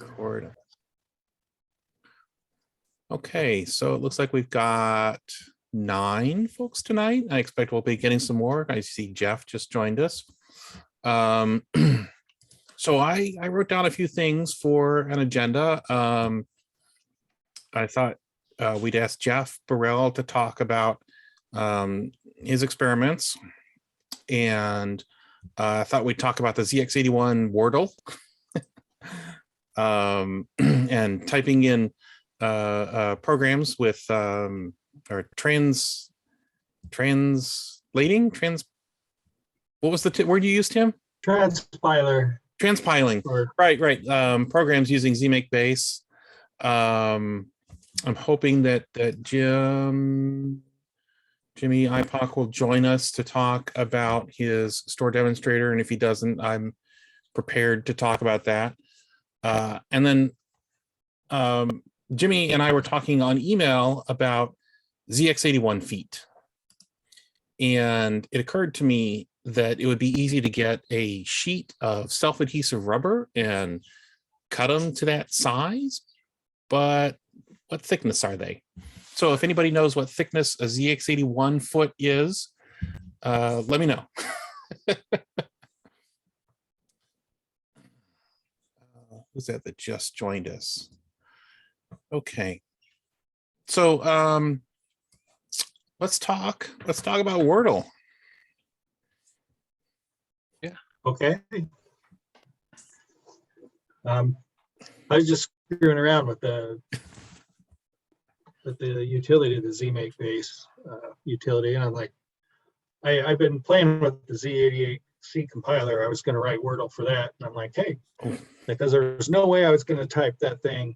Record. Okay, so it looks like we've got 9 folks tonight. I expect we'll be getting some more. I see Jeff just joined us. So I wrote down a few things for an agenda. I thought we'd ask Jeff Burrell to talk about his experiments, and I thought we'd talk about the ZX81 Wordle and typing in programs with or translating. What was the word you used, Tim? Transpiler. Transpiling. Right. Programs using zmakebas. I'm hoping that Jimmy IPOC will join us to talk about his store demonstrator, and if he doesn't, I'm prepared to talk about that. And then Jimmy and I were talking on email about ZX81 feet, and it occurred to me that it would be easy to get a sheet of self-adhesive rubber and cut them to that size, but what thickness are they? So if anybody knows what thickness a ZX81 foot is, let me know. Who's that just joined us? Okay, so let's talk about Wordle. Yeah. Okay. I was just screwing around with the utility, the zmakebas utility, and I'm like, I've been playing with the Z88C compiler. I was going to write Wordle for that, and I'm like, hey, because there was no way I was going to type that thing.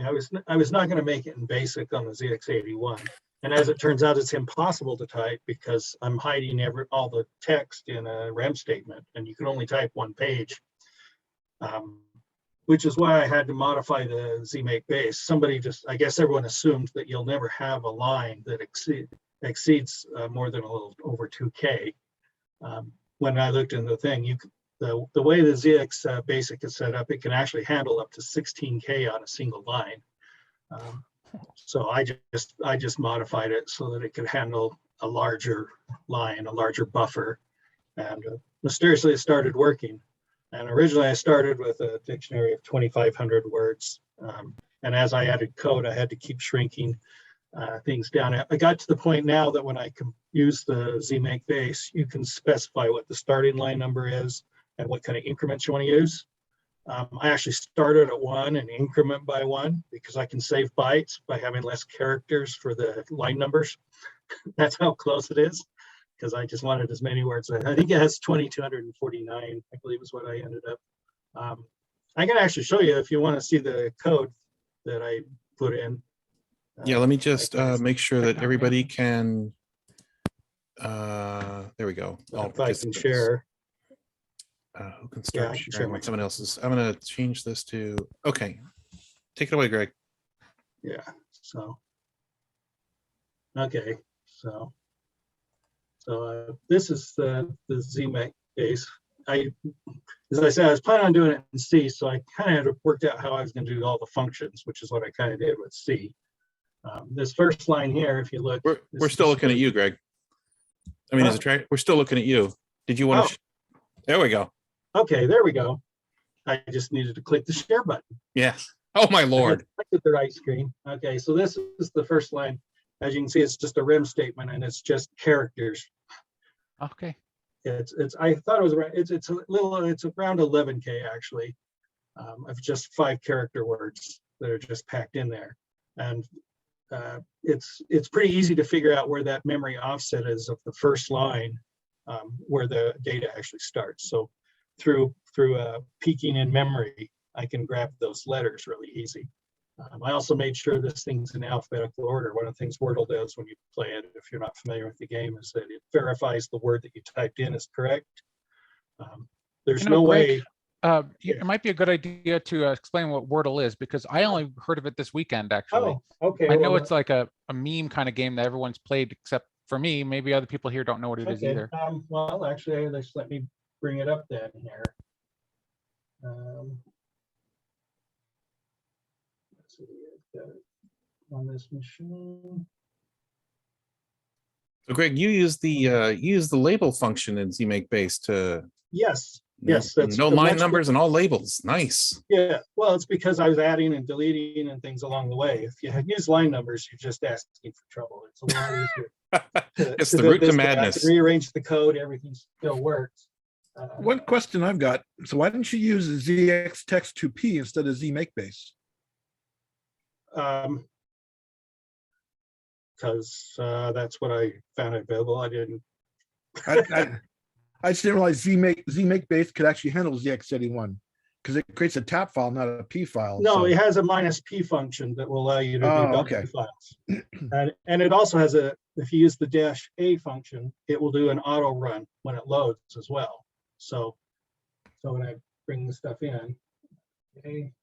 I was not going to make it in BASIC on the ZX81, and as it turns out, it's impossible to type because I'm hiding all the text in a rem statement, and you can only type one page. Which is why I had to modify the zmakebas. I guess everyone assumed that you'll never have a line that exceeds more than a little over 2K. When I looked into the thing, the way the ZX BASIC is set up, it can actually handle up to 16K on a single line. So I just modified it so that it could handle a larger line, a larger buffer, and mysteriously it started working. And originally I started with a dictionary of 2,500 words. And as I added code, I had to keep shrinking things down. I got to the point now that when I can use the zmakebas, you can specify what the starting line number is and what kind of increments you want to use. I actually started at 1 and increment by 1 because I can save bytes by having less characters for the line numbers. That's how close it is, because I just wanted as many words. I think it has 2,249, I believe is what I ended up. I can actually show you if you want to see the code that I put in. Yeah, let me just make sure that everybody can. There we go. If I can share. Who can start sharing when someone else is? I'm going to change this to, okay. Take it away, Greg. Yeah, so. Okay, so. So this is the zmakebas. As I said, I was planning on doing it in C, so I kind of had worked out how I was going to do all the functions, which is what I kind of did with C. This first line here, if you look, we're still looking at you, Greg. I mean, we're still looking at you. Did you want to? There we go. Okay, there we go. I just needed to click the share button. Yes. Oh my Lord. Click at the right screen. Okay, so this is the first line. As you can see, it's just a rem statement, and it's just characters. Okay. I thought it was around. It's around 11K actually, of just 5 character words that are just packed in there, and it's pretty easy to figure out where that memory offset is of the first line, where the data actually starts. So through peeking in memory, I can grab those letters really easy. I also made sure this thing's in alphabetical order. One of the things Wordle does when you play it, if you're not familiar with the game, is that it verifies the word that you typed in is correct. There's no way. It might be a good idea to explain what Wordle is, because I only heard of it this weekend, actually. Oh, okay. I know it's like a meme kind of game that everyone's played, except for me. Maybe other people here don't know what it is either. Well, actually, let me bring it up then here. see, I've got it on this machine. So Greg, you use the label function in zmakebase to Yes, yes, that's no the line much- numbers and all labels. Nice. Yeah, well, it's because I was adding and deleting and things along the way. If you had used line numbers, you're just asking for trouble. It's a lot easier. It's to the do root to this without madness. Rearrange the code, everything still works. One question I've got, so why didn't you use ZX text 2P instead of zmakebase? Because that's what I found available. I didn't. I just didn't realize zmakebase could actually handle ZX81 because it creates a tab file, not a P file. No, so- it has a -p function that will allow you to Oh, do okay. files. And it also has if you use the -a function, it will do an auto run when it loads as well. So when I bring the stuff in, okay.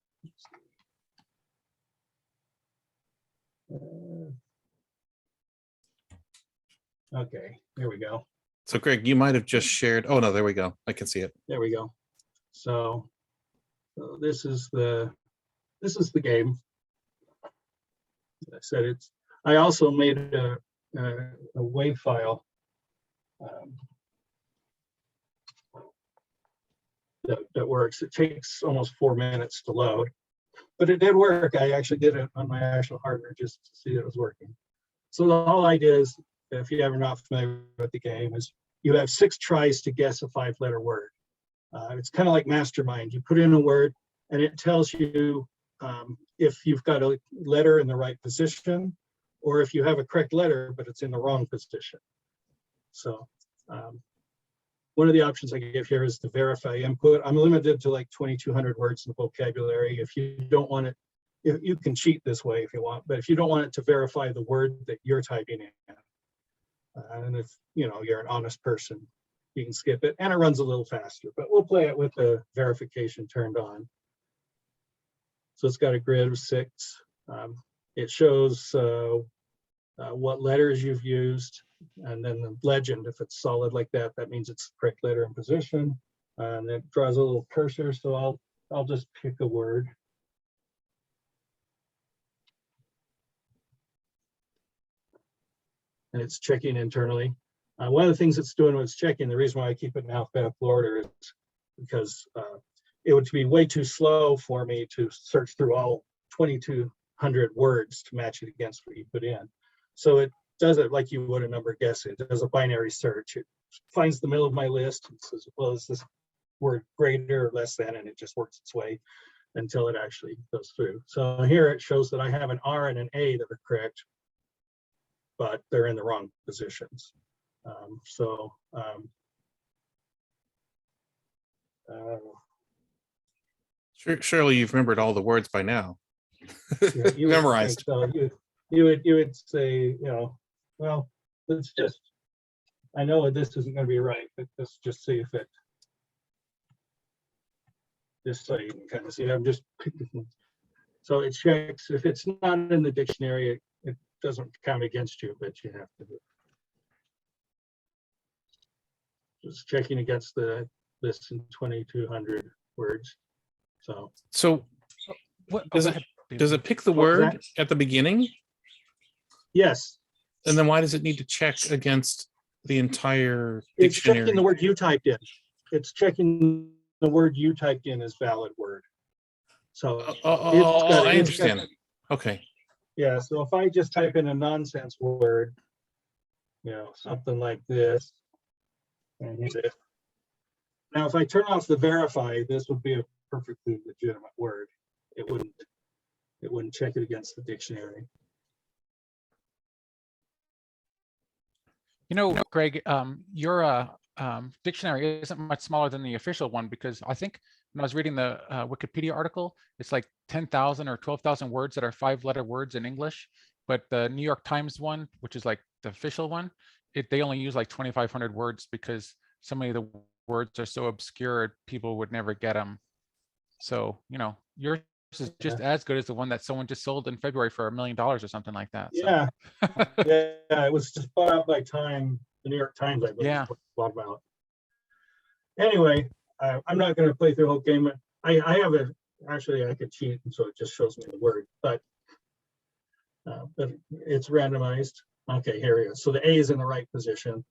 Okay, there we go. So Greg, you might have just shared. Oh no, there we go. I can see it. There we go. So this is the game. I said I also made a WAV file that works. It takes almost 4 minutes to load, but it did work. I actually did it on my actual hardware just to see that it was working. So the whole idea is, if you're ever not familiar with the game, is you have 6 tries to guess a 5-letter word. It's kind of like Mastermind. You put in a word and it tells you if you've got a letter in the right position, or if you have a correct letter, but it's in the wrong position. So one of the options I give here is to verify input. I'm limited to like 2,200 words in the vocabulary. If you don't want it, you can cheat this way if you want, but if you don't want it to verify the word that you're typing in, and if you're an honest person, you can skip it, and it runs a little faster, but we'll play it with the verification turned on. So it's got a grid of 6. It shows what letters you've used, and then the legend. If it's solid like that, that means it's the correct letter and position. And it draws a little cursor, so I'll just pick a word. And it's checking internally. One of the things it's doing when it's checking, the reason why I keep it in alphabetical order is because it would be way too slow for me to search through all 2,200 words to match it against what you put in. So it does it like you would a number guess. It does a binary search. It finds the middle of my list and says, well, is this word greater or less than? And it just works its way until it actually goes through. So here it shows that I have an R and an A that are correct, but they're in the wrong positions. Surely you've remembered all the words by now. Yeah, you would Memorized. think so. You would say, well, let's just, I know this isn't going to be right, but let's just see if it, just so you can kind of see, I'm just picking. So it checks, if it's not in the dictionary, it doesn't count against you, but you have to do it. Just checking against the list in 2,200 words. So What, does go it ahead, David. does it pick the What was word that? at the beginning? Yes, And then why does it need to check against the entire it's dictionary? checking the word you typed in. It's checking the word you typed in as valid word. So I it's understand got- it. Okay. yeah, so if I just type in a nonsense word, something like this, and hit it. Now, if I turn off the verify, this would be a perfectly legitimate word. It wouldn't check it against the dictionary. Greg, your dictionary isn't much smaller than the official one, because I think when I was reading the Wikipedia article, it's like 10,000 or 12,000 words that are 5-letter words in English. But the New York Times one, which is like the official one, they only use like 2,500 words because so many of the words are so obscure, people would never get them. So, yours is just as good as the one that someone just sold in February for $1 million or something like that. So. Yeah, yeah, it was just bought out by Time, the New York Times, I believe. Yeah. Bought about. Anyway, I'm not going to play through the whole game. I have actually I could cheat, and so it just shows me the word, but it's randomized. Okay, here we go. So the A is in the right position,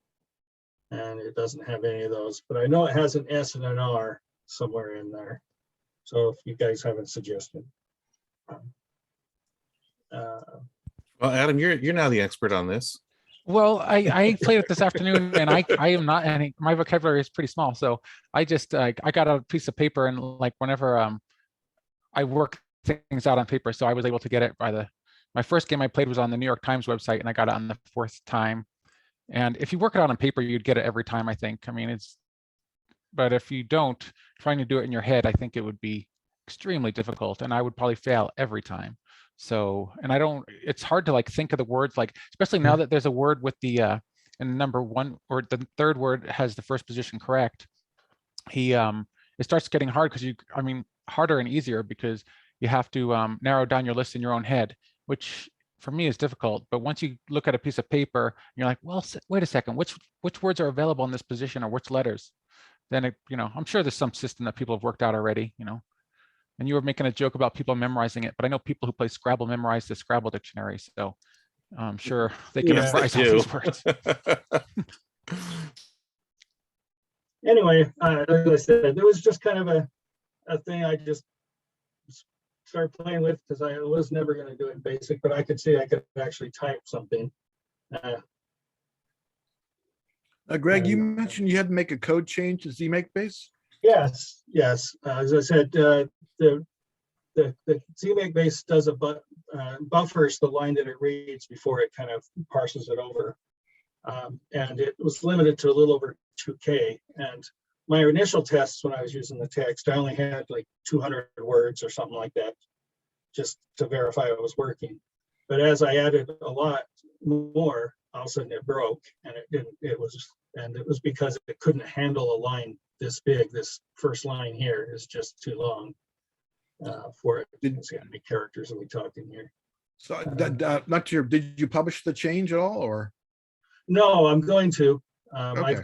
and it doesn't have any of those, but I know it has an S and an R somewhere in there. So if you guys have a suggestion. Well, Adam, you're now the expert on this. Well, I played it this afternoon, and I am not any. My vocabulary is pretty small, so I just I got a piece of paper, and like whenever I work things out on paper, so I was able to get it by the. My first game I played was on the New York Times website, and I got it on the 4th time. And if you work it out on paper, you'd get it every time, I think. I mean, but if you don't, trying to do it in your head, I think it would be extremely difficult, and I would probably fail every time. So, and it's hard to like think of the words, like, especially now that there's a word with the, and number 1 or the third word has the first position correct. It starts getting hard because harder and easier because you have to narrow down your list in your own head, which for me is difficult. But once you look at a piece of paper, and you're like, well, wait a second, which words are available in this position or which letters? Then I'm sure there's some system that people have worked out already, And you were making a joke about people memorizing it, but I know people who play Scrabble memorize the Scrabble dictionary, so I'm sure they can memorize all these words. Anyway, like I said, there was just kind of a thing I just started playing with because I was never going to do it in BASIC, but I could see I could actually type something. Greg, you mentioned you had to make a code change to zmakebas. Yes. As I said, the zmakebas does buffers the line that it reads before it kind of parses it over. And it was limited to a little over 2K. And my initial tests when I was using the text, I only had like 200 words or something like that, just to verify it was working. But as I added a lot more, all of a sudden it broke, and it was because it couldn't handle a line this big. This first line here is just too long for it. Let's see how many characters are we talking here? So not sure, did you publish the change at all, or? No, I'm going to. Okay.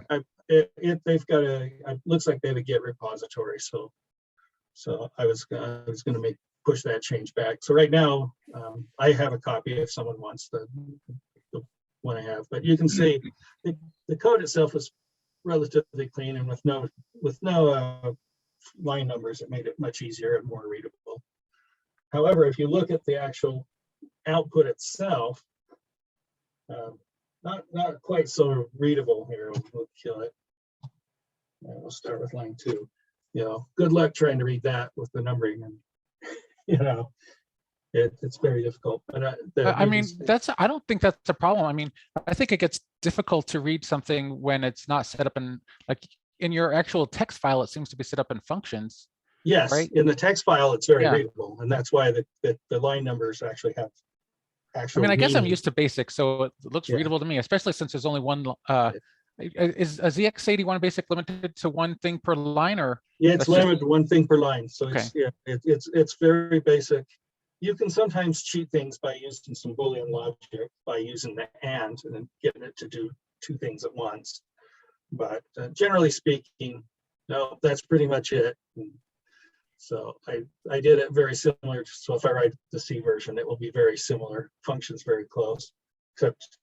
They've got it looks like they have a Git repository, so I was going to push that change back. So right now, I have a copy if someone wants the one I have, but you can see the code itself is relatively clean, and with no line numbers, it made it much easier and more readable. However, if you look at the actual output itself, not quite so readable here. We'll kill it. And we'll start with line 2. Good luck trying to read that with the numbering, and it's very difficult. But I mean, I don't think that's a problem. I mean, I think it gets difficult to read something when it's not set up in, like, in your actual text file, it seems to be set up in functions. Yes, right? In the text file, it's very readable, and that's why the line numbers actually have actual. I mean, I guess I'm meaning. used to BASIC, so it looks readable to me, especially since there's only one. Is a ZX81 BASIC limited to one thing per line, or? Yeah, it's limited to one thing per line. So Okay. it's very basic. You can sometimes cheat things by using some Boolean logic, by using the and then getting it to do 2 things at once. But generally speaking, no, that's pretty much it. So I did it very similar. So if I write the C version, it will be very similar. Functions very close, except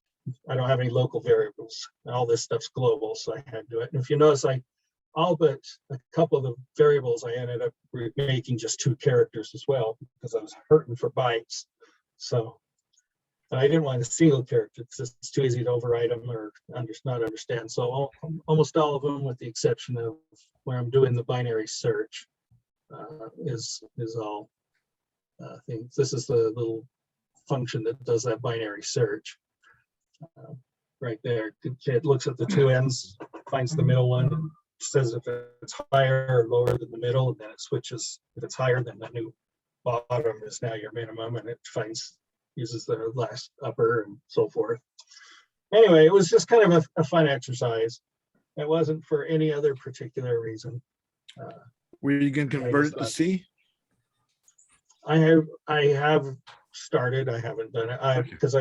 I don't have any local variables. All this stuff's global, so I had to do it. And if you notice, all but a couple of the variables I ended up making just 2 characters as well, because I was hurting for bytes. So I didn't want a single character because it's too easy to override them or not understand. So almost all of them, with the exception of where I'm doing the binary search, is all things. This is the little function that does that binary search. Right there, it looks at the 2 ends, finds the middle one, says if it's higher or lower than the middle, and then it switches. If it's higher, then the new bottom is now your minimum, and it uses the last upper and so forth. Anyway, it was just kind of a fun exercise. It wasn't for any other particular reason. Were you going to convert it to C? I have started. I haven't done it because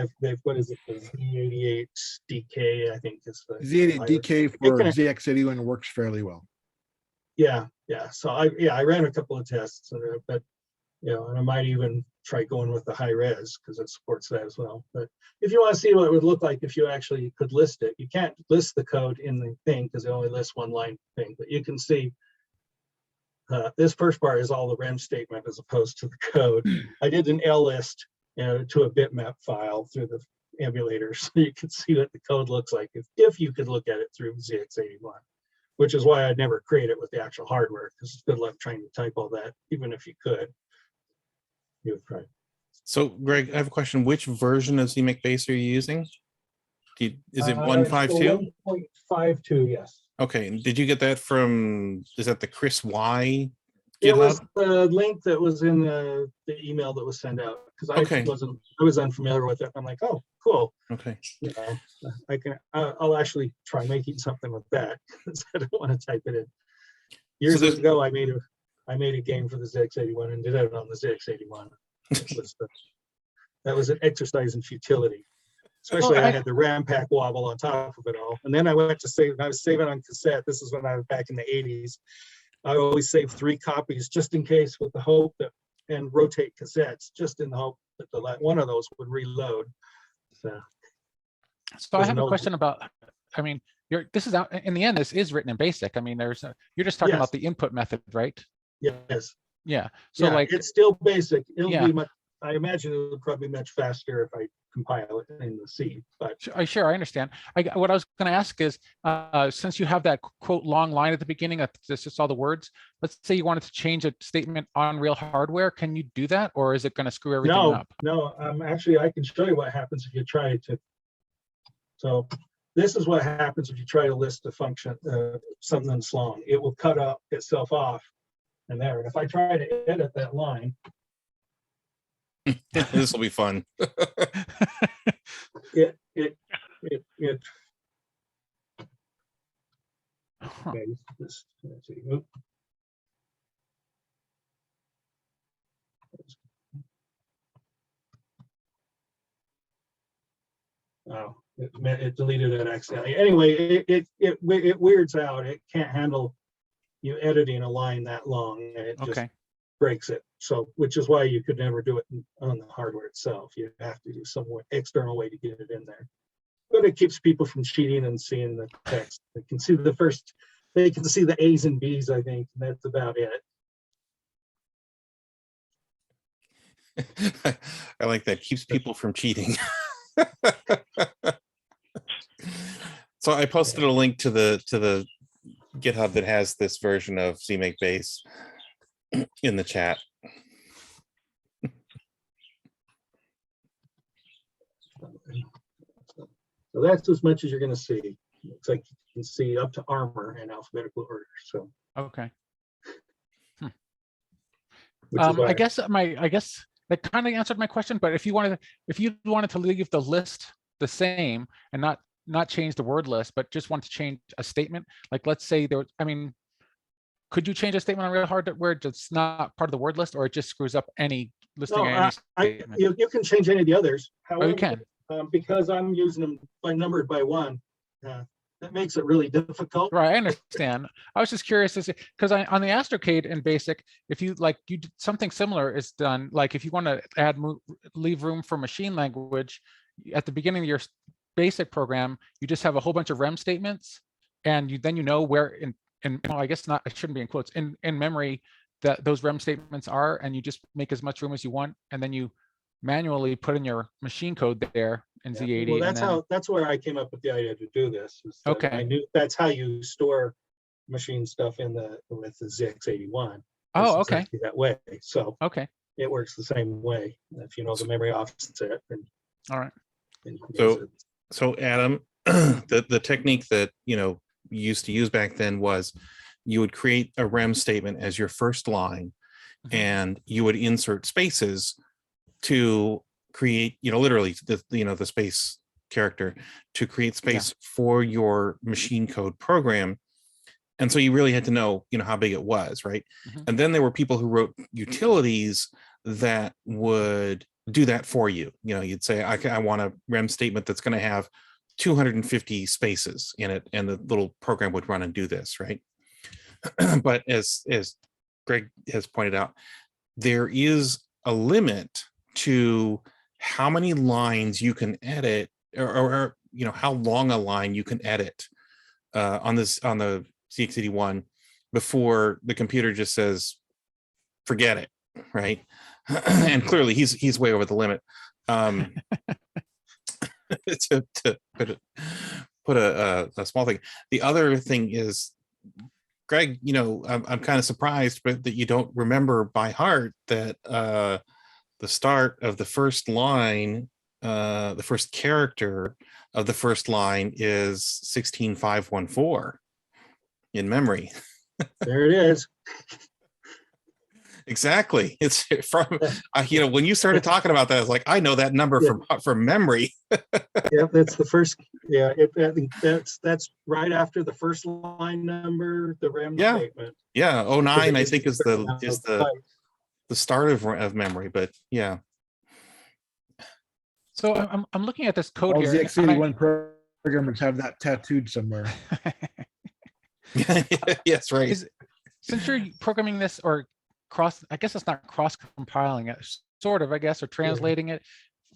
what is it? The Z88 DK, I think is the Z88 DK for ZX81 works fairly well. Yeah. So I ran a couple of tests, but and I might even try going with the high res because it supports that as well. But if you want to see what it would look like if you actually could list it, you can't list the code in the thing because it only lists one line thing. But you can see this first part is all the rem statement as opposed to the code. I did an list to a bitmap file through the emulator, so you can see what the code looks like if you could look at it through ZX81. Which is why I'd never create it with the actual hardware, because good luck trying to type all that, even if you could. You would try. So, Greg, I have a question. Which version of zmakebas are you using? Is it 1.52? 1.52, yes. Okay. Did you get that from, is that the Chris Y It was GitHub? the link that was in the email that was sent out, because Okay. I was unfamiliar with it. I'm like, oh, cool. Okay. I'll actually try making something with that because I don't want to type it in. Years there's- ago, I made a game for the ZX81 and did it on the ZX81. That was an exercise in futility. Especially I had the RAM pack wobble on top of it all. And then I went to save, I was saving on cassette. This is when I was back in the 80s. I always saved 3 copies just in case, with the hope that, and rotate cassettes just in the hope that one of those would reload. So I have a question about, I mean, this is out in the end, this is written in BASIC. I mean, you're just talking about the input method, right? Yes. Yeah. So yeah, like, it's still BASIC. It'll be much, I imagine it would probably be much faster if I compile it in the C, but sure, I understand. What I was going to ask is, since you have that quote long line at the beginning, that's just all the words. Let's say you wanted to change a statement on real hardware. Can you do that, or is it going to screw everything up? No. Actually, I can show you what happens if you try to. So this is what happens if you try to list a function, something that's long. It will cut up itself off, and there. And if I try to edit that line. This will be fun. It Huh. okay, let's see. Oop. Oh, it deleted it accidentally. Anyway, it weirds out. It can't handle you editing a line that long, and it just breaks it. So, which is why you could never do it on the hardware itself. You have to do some external way to get it in there. But it keeps people from cheating and seeing the text. They can see they can see the A's and B's, I think, and that's about it. I like that. Keeps people from cheating. So I posted a link to the GitHub that has this version of zmakebas in the chat. So that's as much as you're going to see. Looks like you can see up to armor in alphabetical order. So okay. I guess that kind of answered my question. But if you wanted to leave the list the same and not change the word list, but just want to change a statement, like let's say could you change a statement on real hardware that's not part of the word list, or it just screws up any listing? You can change any of the others. However, you can. Because I'm using them numbered by 1. That makes it really difficult. Right, I understand. I was just curious because on the ASCII in BASIC, if you something similar is done. Like if you want to leave room for machine language at the beginning of your BASIC program, you just have a whole bunch of rem statements, and then you know where well, I guess not. It shouldn't be in quotes in memory that those rem statements are, and you just make as much room as you want, and then you manually put in your machine code there in Z80. Well, that's where I came up with the idea to do this. Okay. I knew that's how you store machine stuff with the ZX81. Oh, okay. Exactly that way. So okay, it works the same way. If you know the memory offset. All right. So Adam, the technique that you used to use back then was you would create a rem statement as your first line, and you would insert spaces to create, literally the space character to create space for your machine code program. And so you really had to know, how big it was, right? And then there were people who wrote utilities that would do that for you. You'd say, I want a rem statement that's going to have 250 spaces in it, and the little program would run and do this, right? But as Greg has pointed out, there is a limit to how many lines you can edit, or you know, how long a line you can edit on the ZX81 before the computer just says, forget it, right? And clearly he's way over the limit. To put a small thing. The other thing is, Greg, you know, I'm kind of surprised, but that you don't remember by heart that the start of the first line, the first character of the first line is 16514 in memory. There it is. Exactly. It's from, you know, when you started talking about that, I was like, I know that number from memory. Yeah, that's the first. Yeah, I think that's right after the first line number, the RAM statement. Yeah, 09 I think is the start of memory, but yeah. So I'm looking at this code All here. the x81 programmers have that tattooed somewhere. Yes, right. Since you're programming this, or I guess it's not cross compiling it, sort of, I guess, or translating it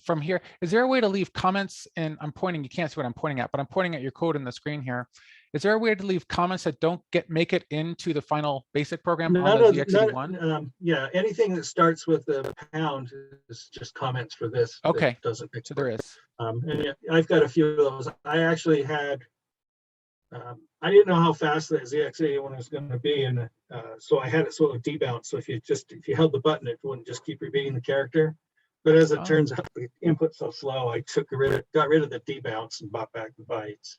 from here, is there a way to leave comments? And I'm pointing, you can't see what I'm pointing at, but I'm pointing at your code in the screen here. Is there a way to leave comments that don't make it into the final basic program on the ZX81? Yeah, anything that starts with the pound is just comments for this. Okay, doesn't so there is. And I've got a few of those. I actually had, I didn't know how fast the ZX81 was going to be, and so I had it sort of debounce. So if you held the button, it wouldn't just keep repeating the character. But as it turns out, the input's so slow, I got rid of the debounce and bought back the bytes,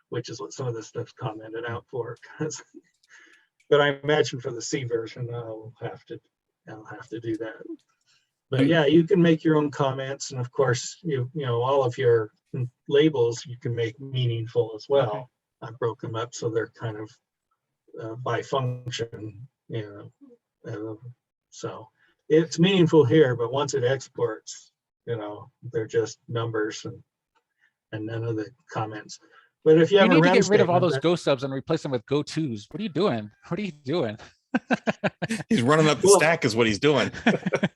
which is what some of this stuff's commented out for. But I imagine for the C version, I'll have to do that. But yeah, you can make your own comments, and of course, you know, all of your labels you can make meaningful as well. Okay. I broke them up so they're kind of by function, you know. So it's meaningful here, but once it exports, you know, they're just numbers and none of the comments. But if you have need to get rid of all those Go subs and replace them with Go twos. What are you doing? What are you doing? He's running up the stack is what he's doing.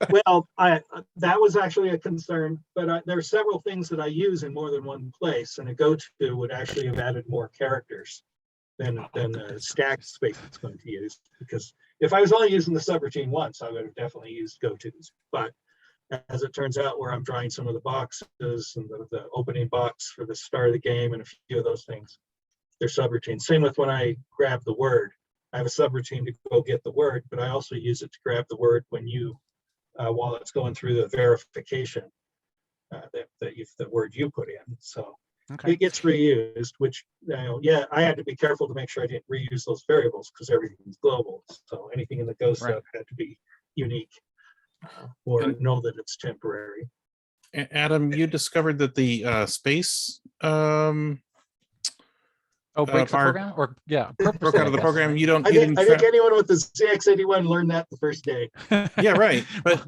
Well, that was actually a concern, but there are several things that I use in more than one place, and a go to would actually have added more characters than the stack space it's going to use. Because if I was only using the subroutine once, I would have definitely used go tos. But as it turns out, where I'm drawing some of the boxes and the opening box for the start of the game and a few of those things, they're subroutines. Same with when I grab the word. I have a subroutine to go get the word, but I also use it to grab the word when you, while it's going through the verification the word you put in. So it gets reused, which, yeah, I had to be careful to make sure I didn't reuse those variables because everything's global. So anything in the Go stuff had to be unique or know that it's temporary. Adam, you discovered that the space breaks the program, or broke out of the program. You don't. I think anyone with the ZX81 learned that the first day. Yeah, right. But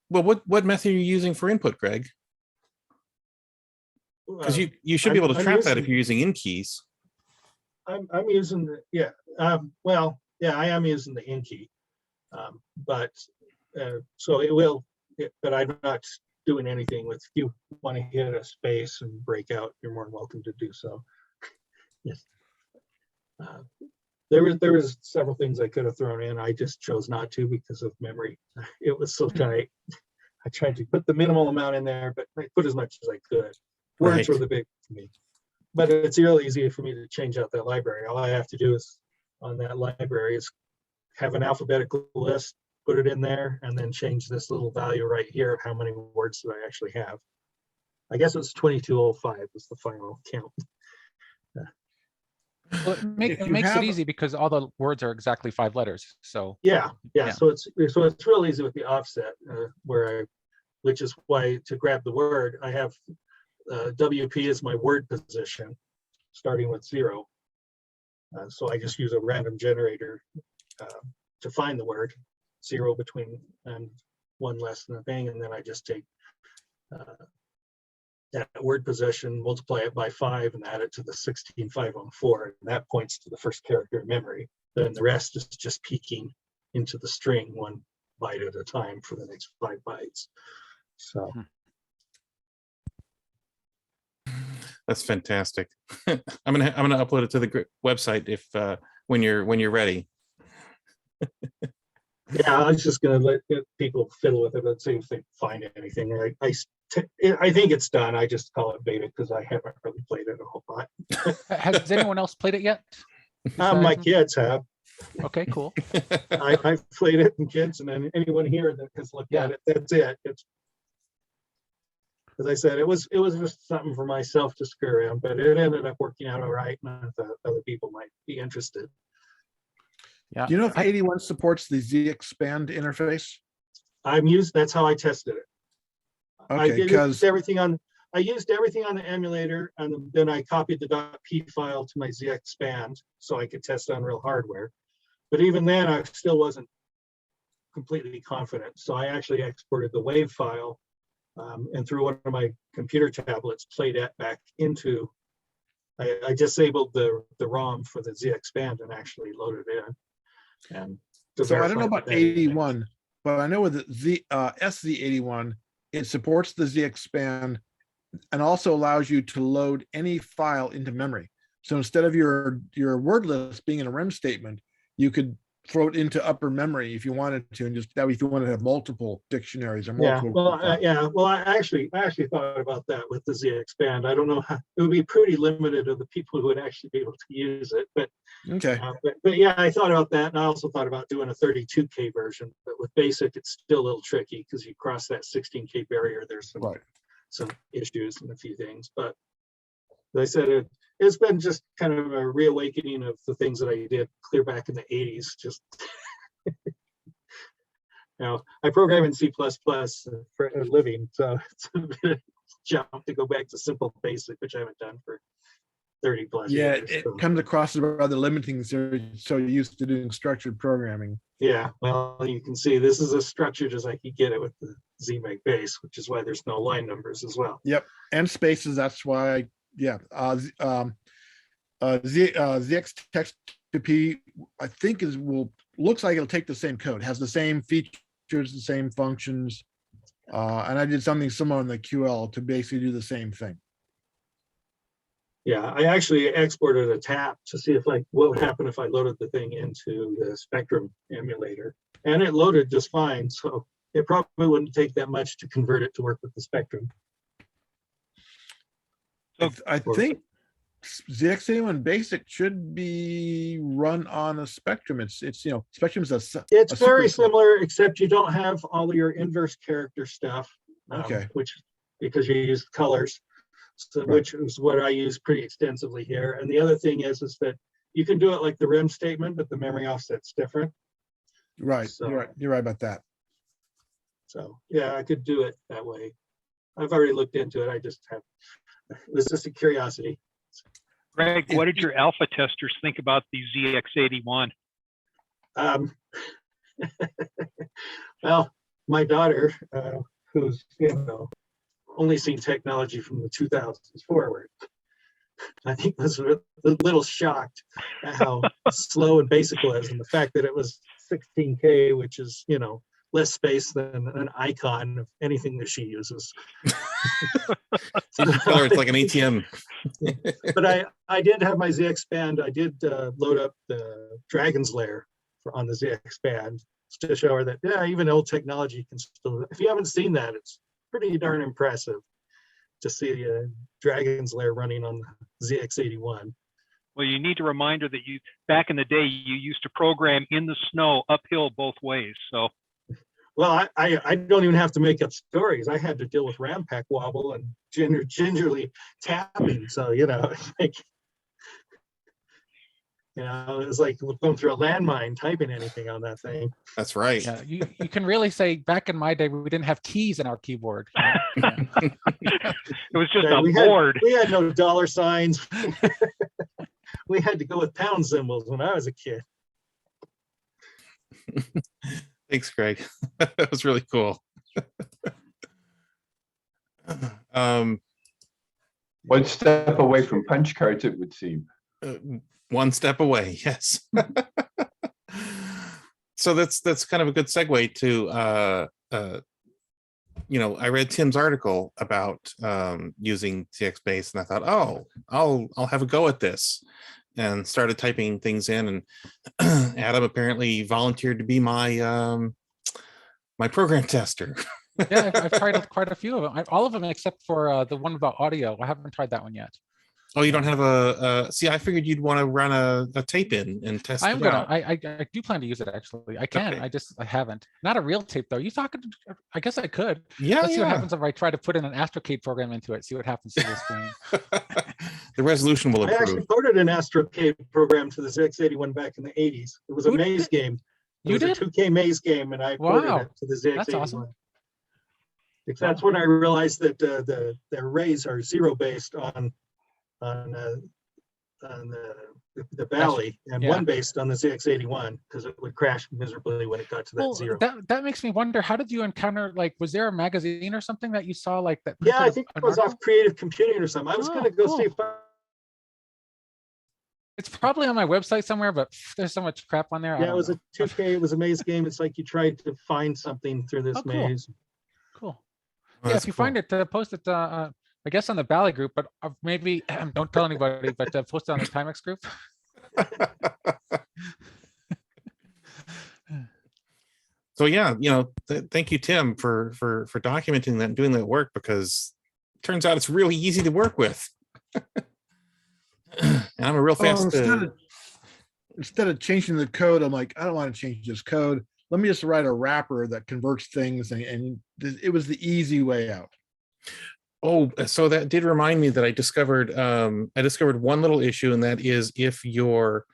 well, what method are you using for input, Greg? Because you should be able to trap that if you're using in keys. I'm using well, yeah, I am using the in key, but so it will. But I'm not doing anything with. If you want to hit a space and break out, you're more than welcome to do so. Yes. There was several things I could have thrown in. I just chose not to because of memory. It was so tight. I tried to put the minimal amount in there, but I put as much as I could. Words were the big for me. But it's real easy for me to change out that library. All I have to do is on that library is have an alphabetical list, put it in there, and then change this little value right here of how many words that I actually have. I guess it's 2205 was the final count. Well, it makes it easy because all the words are exactly 5 letters. So yeah. So it's real easy with the offset, which is why to grab the word, I have WP as my word position, starting with 0. So I just use a random generator to find the word, 0 between and 1 less than a thing, and then I just take that word position, multiply it by 5, and add it to the 16514, and that points to the first character in memory. then the rest is just peeking into the string 1 byte at a time for the next 5 bytes. So That's fantastic. I'm gonna upload it to the website if when you're ready. yeah, I was just gonna let people fiddle with it and see if they find anything. I think it's done. I just call it beta because I haven't really played it a whole lot. Has anyone else played it yet? My kids have. Okay, cool. I've played it, and kids, and then anyone here that has looked at it, that's it. It's, as I said, it was just something for myself to screw around, but it ended up working out all right, and I thought other people might be interested. Yeah. Do you know if 81 supports the zexpand interface? That's how I tested it. I Okay, because I used everything on the emulator, and then I copied the .p file to my zexpand so I could test on real hardware. But even then, I still wasn't completely confident. So I actually exported the WAV file and through one of my computer tablets, played that back into. I disabled the ROM for the zexpand and actually loaded it in. And so I don't know about 81, but I know with the SZ81, it supports the zexpand and also allows you to load any file into memory. So instead of your word list being in a rem statement, you could throw it into upper memory if you wanted to, and just that way if you wanted to have multiple dictionaries or multiple. Well, I actually thought about that with the zexpand. I don't know how it would be pretty limited of the people who would actually be able to use it, but okay. But yeah, I thought about that, and I also thought about doing a 32K version. But with BASIC, it's still a little tricky because you cross that 16K barrier. There's some issues and a few things, but as I said, it's been just kind of a reawakening of the things that I did clear back in the 80s. Just now, I program in C++ for a living, so it's a bit of a jump to go back to simple BASIC, which I haven't done for 30 plus years. Yeah, it comes across as rather limiting. So you're used to doing structured programming. Yeah, well, you can see this is as structured as I could get it with the zmakebas, which is why there's no line numbers as well. Yep, and spaces. That's why. Yeah, ZX text to P, I think looks like it'll take the same code, has the same features, the same functions, and I did something similar in the QL to basically do the same thing. Yeah, I actually exported a tap to see what would happen if I loaded the thing into the Spectrum emulator, and it loaded just fine. So it probably wouldn't take that much to convert it to work with the Spectrum. I think ZX81 BASIC should be run on a Spectrum. It's Spectrum's it's very similar, except you don't have all your inverse character stuff. Okay. Because you use colors, so, which is what I use pretty extensively here. And the other thing is that you can do it like the rem statement, but the memory offset's different. Right. So, You're right about that. So yeah, I could do it that way. I've already looked into it. It was just a curiosity. Greg, what did your alpha testers think about the ZX81? Well, my daughter, who's only seen technology from the 2000s forward, I think was a little shocked at how slow and basic it was, and the fact that it was 16K, which is less space than an icon of anything that she uses. It's like an ATM. But I did have my zexpand. I did load up the Dragon's Lair on the zexpand to show her that even old technology can still. If you haven't seen that, it's pretty darn impressive to see a Dragon's Lair running on the ZX81. Well, you need to remind her that back in the day you used to program in the snow uphill both ways. So. Well, I don't even have to make up stories. I had to deal with RAM pack wobble and gingerly tapping. So, it's like, it's like going through a landmine typing anything on that thing. That's right. Yeah, you can really say back in my day, we didn't have keys in our keyboard. It was just a board. We had no dollar signs. We had to go with pound symbols when I was a kid. Thanks, Greg. That was really cool. One step away from punch cards, it would seem. One step away, yes. so that's kind of a good segue to I read Tim's article about using ZXBase, and I thought, oh, I'll have a go at this, and started typing things in. And Adam apparently volunteered to be my my program tester. Yeah, I've tried quite a few of them. All of them except for the one about audio. I haven't tried that one yet. Oh, you don't have a see, I figured you'd want to run a tape in and test I'm it gonna. out. I do plan to use it actually. I can. Okay. I haven't. Not a real tape though. You talking? I guess I could. Yeah, Let's see what yeah. happens if I try to put in an AstroCade program into it. See what happens to the screen. The resolution will I actually improve. ported an AstroCade program to the ZX81 back in the 80s. It was a Who did maze it? game. It You was did? a 2K maze game, and I ported Wow. it to the ZX81. That's awesome. Because that's when I realized that the arrays are zero based on the Valley, and yeah. one based on the ZX81, because it would crash miserably when it got to that Well, zero. that makes me wonder. How did you encounter? Like, was there a magazine or something that you saw like that? Yeah, I printed think an it was article? off Creative Computing or something. I was Oh, going to go cool. see if I It's probably on my website somewhere, but there's so much crap on there. I yeah, it don't was know. a 2K. It was a maze game. It's like you tried to find something through this Oh, cool. maze. Cool. Oh, Yeah, that's if you cool. find it, post it. I guess on the Valley group, but maybe don't tell anybody. But post it on the Timex group. So yeah, thank you, Tim, for documenting that and doing that work, because it turns out it's really easy to work with. And I'm a real fast. Instead of changing the code, I'm like, I don't want to change this code. Let me just write a wrapper that converts things, and it was the easy way out. Oh, so that did remind me that I discovered one little issue, and that is if your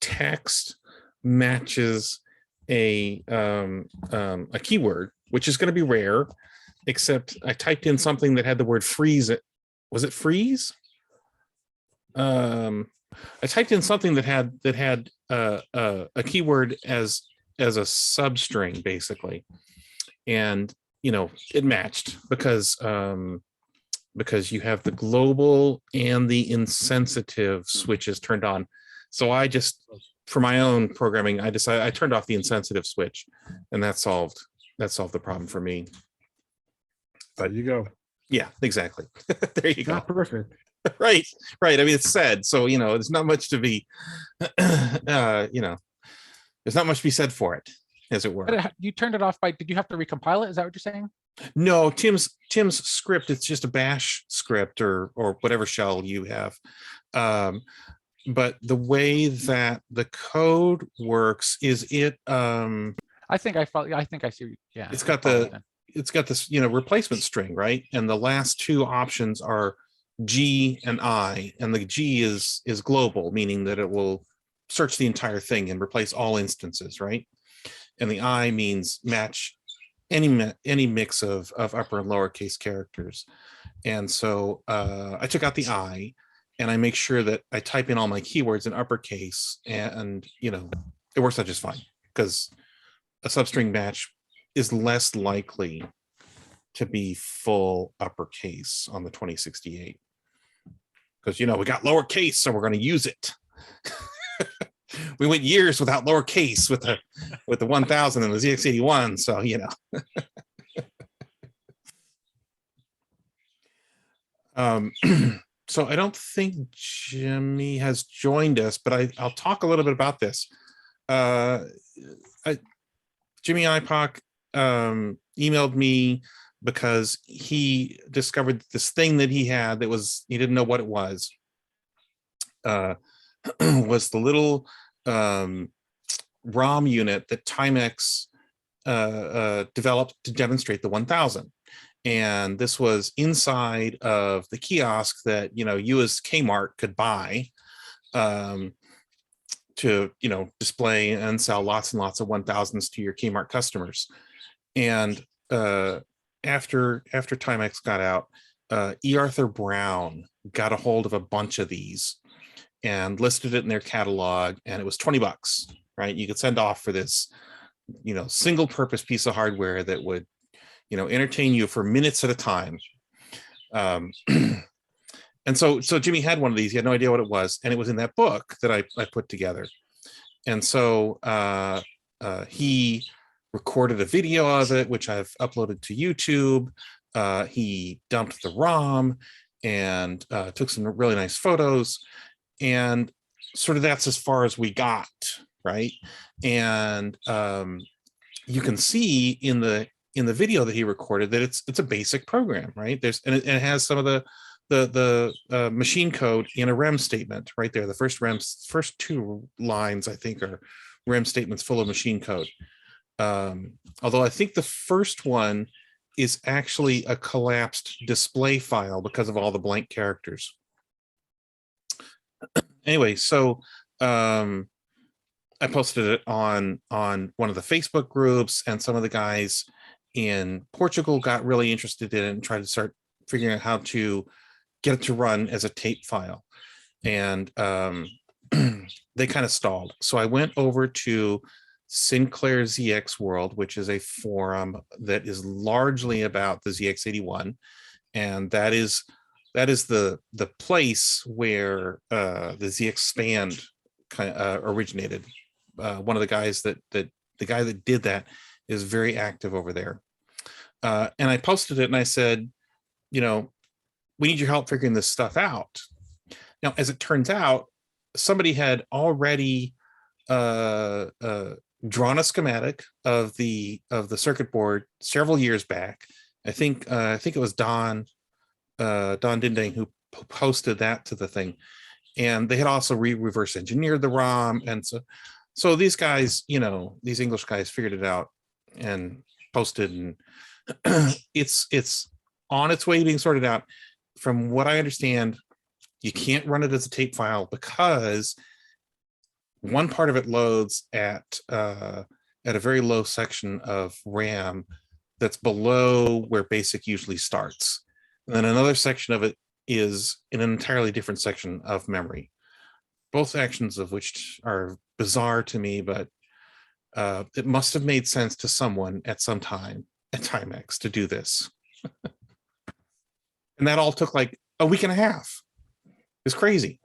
text matches a keyword, which is going to be rare, except I typed in something that had the word freeze. Was it freeze? I typed in something that had a keyword as a substring, basically, and it matched because you have the global and the insensitive switches turned on. So I just, for my own programming, I decided I turned off the insensitive switch, and that solved the problem for me. There you go. Yeah, exactly. There you go. Not perfect. Right. I mean, it's said, so there's not much to be, there's not much to be said for it, as it were. But you turned it off by. Did you have to recompile it? Is that what you're saying? No, Tim's script, it's just a bash script or whatever shell you have. But the way that the code works is it I think I see. Yeah. it's got this replacement string, right? And the last two options are G and I, and the G is global, meaning that it will search the entire thing and replace all instances, right? And the I means match any mix of upper and lowercase characters. And so I took out the I, and I make sure that I type in all my keywords in uppercase, and it works out just fine, because a substring match is less likely to be full uppercase on the 2068, because we got lowercase, so we're going to use it. We went years without lowercase with the 1000 and the ZX81, so so I don't think Jimmy has joined us, but I'll talk a little bit about this. Jimmy IPOC emailed me because he discovered this thing that he had that he didn't know what it was. Was the little ROM unit that Timex developed to demonstrate the 1000. And this was inside of the kiosk that you as Kmart could buy to display and sell lots and lots of 1000s to your Kmart customers. And after Timex got out, E. Arthur Brown got a hold of a bunch of these and listed it in their catalog, and it was $20, right? You could send off for this single purpose piece of hardware that would entertain you for minutes at a time. And so Jimmy had one of these. He had no idea what it was, and it was in that book that I put together. And so he recorded a video of it, which I've uploaded to YouTube. He dumped the ROM and took some really nice photos, and sort of that's as far as we got, right? And you can see in the video that he recorded that it's a basic program, right? And it has some of the machine code in a REM statement right there. The first two lines, I think, are REM statements full of machine code. Although I think the first one is actually a collapsed display file because of all the blank characters. Anyway, so I posted it on one of the Facebook groups, and some of the guys in Portugal got really interested in it and tried to start figuring out how to get it to run as a tape file. And they kind of stalled. So I went over to Sinclair ZX World, which is a forum that is largely about the ZX81. And that is the place where the ZXpand kind of originated. One of the guys the guy that did that is very active over there. And I posted it and I said, we need your help figuring this stuff out. Now, as it turns out, somebody had already drawn a schematic of the circuit board several years back. I think it was Don Dinding who posted that to the thing, and they had also reverse engineered the ROM, and so these guys, these English guys figured it out and posted, and it's on its way being sorted out. From what I understand, you can't run it as a tape file because one part of it loads at a very low section of RAM that's below where BASIC usually starts. And then another section of it is in an entirely different section of memory. Both actions of which are bizarre to me, but it must have made sense to someone at some time at Timex to do this. And that all took like a week and a half. It's crazy.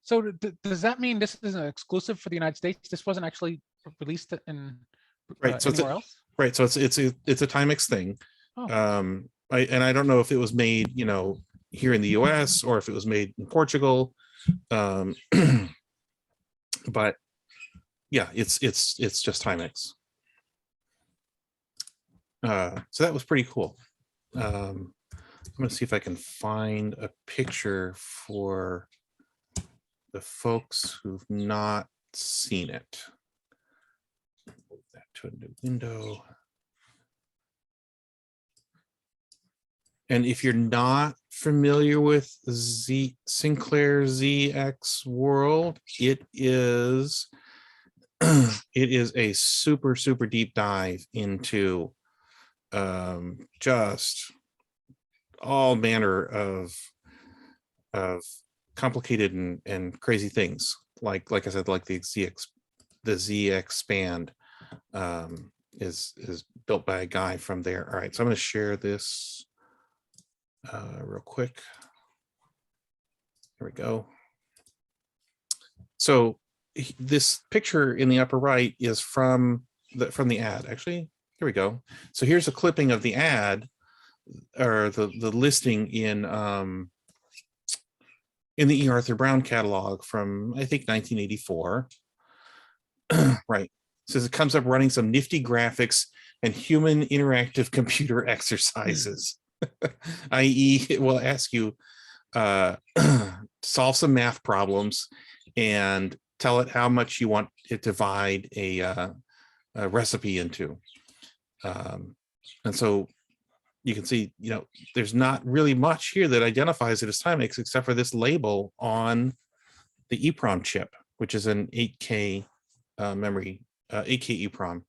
So does that mean this is an exclusive for the United States? This wasn't actually released in right. So anywhere else? Right. So it's a Timex thing. Oh. I don't know if it was made, here in the US or if it was made in Portugal. But yeah, it's just Timex. So that was pretty cool. I'm going to see if I can find a picture for the folks who've not seen it. Move that to a new window. And if you're not familiar with Sinclair ZX World, it is a super, super deep dive into just all manner of complicated and crazy things. Like I said, like the ZXpand is built by a guy from there. All right, so I'm going to share this real quick. Here we go. So this picture in the upper right is from the ad. Actually, here we go. So here's a clipping of the ad, or the listing in the E. Arthur Brown catalog from, I think, 1984. Right. It says it comes up running some nifty graphics and human interactive computer exercises. i.e., it will ask you solve some math problems and tell it how much you want it to divide a recipe into. And so you can see, there's not really much here that identifies it as Timex except for this label on the EEPROM chip, which is an 8K memory, 8K EEPROM.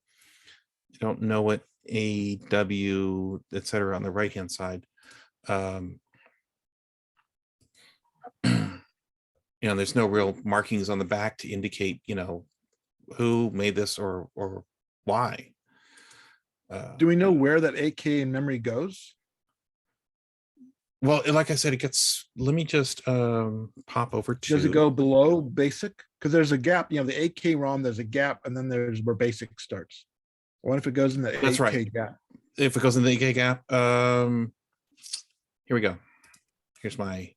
You don't know what AW, etc. on the right-hand side. There's no real markings on the back to indicate, who made this or why. Do we know where that 8K in memory goes? Well, like I said, it gets, let me just pop over to. Does it go below BASIC? because there's a gap, the 8K ROM, there's a gap, and then there's where BASIC starts. What if it goes in the That's 8K right. gap? If it goes in the 8K gap, here we go. Here's my,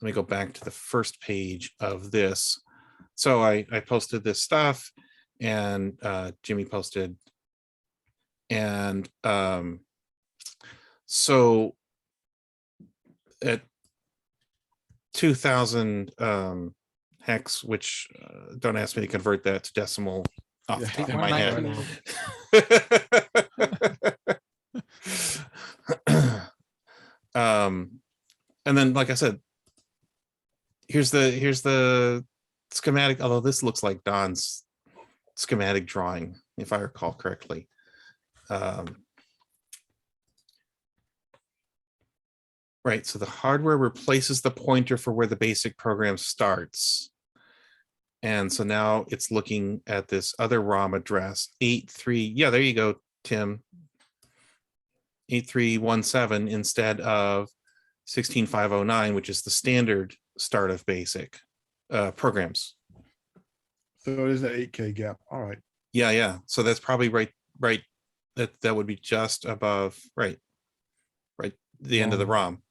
let me go back to the first page of this. So I posted this stuff, and Jimmy posted, and so at 2000 hex, which don't ask me to convert that to decimal off the top of my head. And then, like I said, here's the schematic, although this looks like Don's schematic drawing, if I recall correctly. Right, so the hardware replaces the pointer for where the basic program starts. And so now it's looking at this other ROM address, 83, yeah, there you go, Tim. 8317 instead of 16509, which is the standard start of basic programs. So it is that 8K gap. All right. Yeah. So that's probably right. That would be just above, right. The end of the ROM.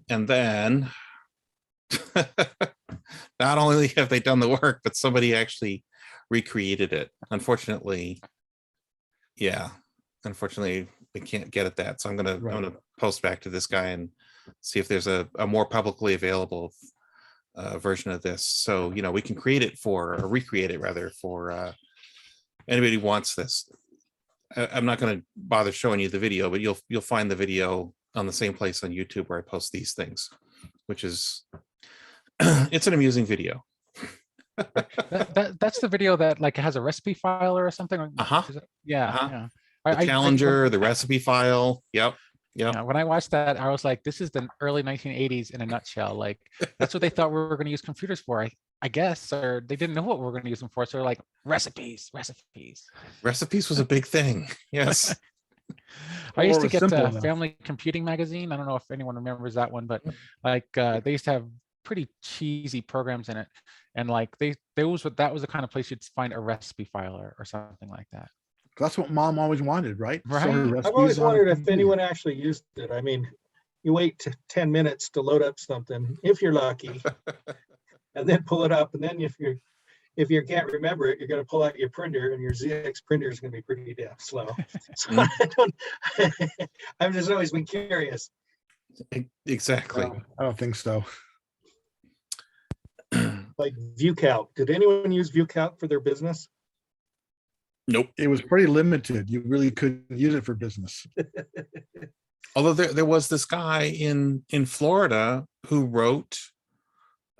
And then not only have they done the work, but somebody actually recreated it. Unfortunately, we can't get at that. So I'm gonna post back to this guy and see if there's a more publicly available version of this. So we can create it or recreate it rather for anybody who wants this. I'm not going to bother showing you the video, but you'll find the video on the same place on YouTube where I post these things, which is it's an amusing video. That's the video that like has a recipe file or something. Yeah. The Challenger, the recipe file. Yep. Yeah, when I watched that, I was like, this is the early 1980s in a nutshell. Like, that's what they thought we were going to use computers for, I guess, or they didn't know what we were going to use them for. So they're like, recipes. Recipes was a big thing. Yes. I used to get the Family Computing magazine. I don't know if anyone remembers that one, but like they used to have pretty cheesy programs in it. And like that was the kind of place you'd find a recipe file or something like that. That's what Mom always wanted, right? Right. I've always wondered if anyone actually used it. I mean, you wait 10 minutes to load up something, if you're lucky, and then pull it up. And then if you can't remember it, you're going to pull out your printer, and your ZX printer is going to be pretty damn slow. So I've just always been curious. Exactly. I don't think so. Like ViewCalc. Did anyone use ViewCalc for their business? Nope. It was pretty limited. You really couldn't use it for business. Although there was this guy in Florida who wrote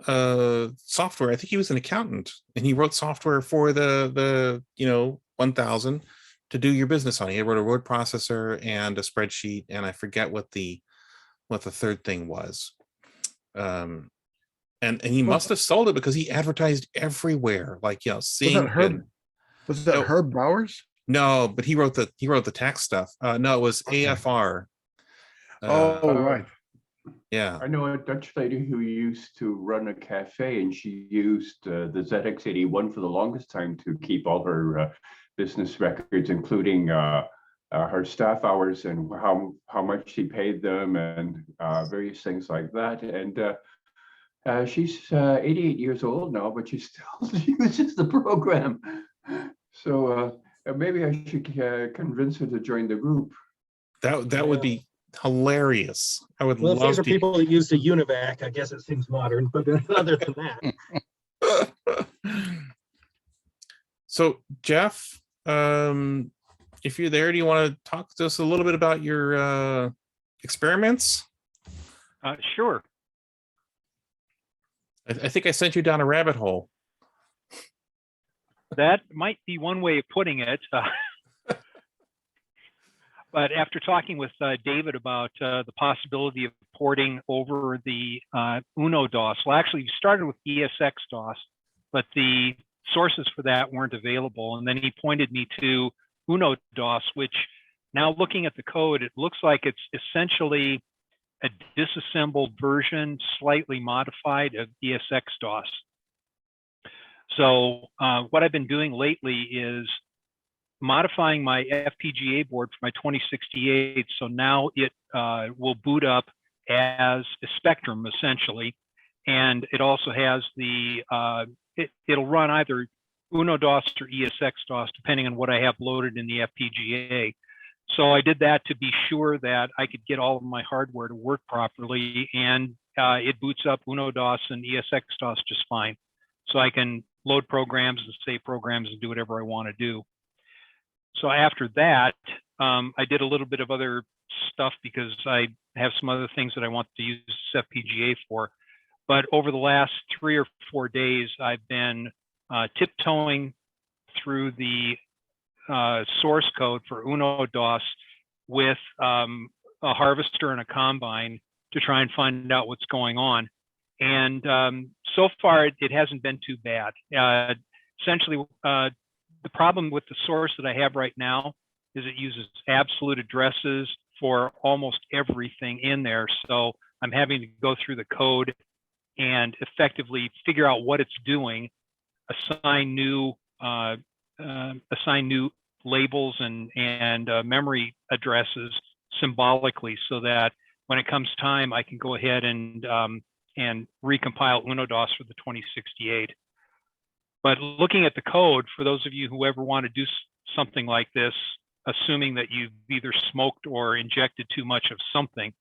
software. I think he was an accountant, and he wrote software for the 1000 to do your business on. He wrote a word processor and a spreadsheet, and I forget what the third thing was. And he must have sold it because he advertised everywhere, like seeing. Was that Herb Bowers? No, but he wrote the tax stuff. No, it was AFR. Right. Yeah. I know a Dutch lady who used to run a cafe, and she used the ZX81 for the longest time to keep all her business records, including her staff hours and how much she paid them and various things like that. And she's 88 years old now, but she still uses the program. So maybe I should convince her to join the group. That would be hilarious. I would love if these are to. people that used a UNIVAC, I guess it seems modern, but other than that. So Jeff, if you're there, do you want to talk to us a little bit about your experiments? Sure. I think I sent you down a rabbit hole. That might be one way of putting it. But after talking with David about the possibility of porting over the UnoDOS, well, actually, we started with ESX-DOS, but the sources for that weren't available. And then he pointed me to UnoDOS, which now looking at the code, it looks like it's essentially a disassembled version, slightly modified of ESX-DOS. So what I've been doing lately is modifying my FPGA board for my 2068. So now it will boot up as a Spectrum essentially. And it also has the, it'll run either UnoDOS or ESX-DOS, depending on what I have loaded in the FPGA. So I did that to be sure that I could get all of my hardware to work properly, and it boots up UnoDOS and ESX-DOS just fine. So I can load programs and save programs and do whatever I want to do. So after that, I did a little bit of other stuff because I have some other things that I want to use this FPGA for. But over the last 3 or 4 days, I've been tiptoeing through the source code for UnoDOS with a harvester and a combine to try and find out what's going on. And so far, it hasn't been too bad. Essentially, the problem with the source that I have right now is it uses absolute addresses for almost everything in there. So I'm having to go through the code and effectively figure out what it's doing, assign new labels and memory addresses symbolically, so that when it comes time, I can go ahead and recompile UnoDOS for the 2068. But looking at the code, for those of you who ever want to do something like this, assuming that you've either smoked or injected too much of something,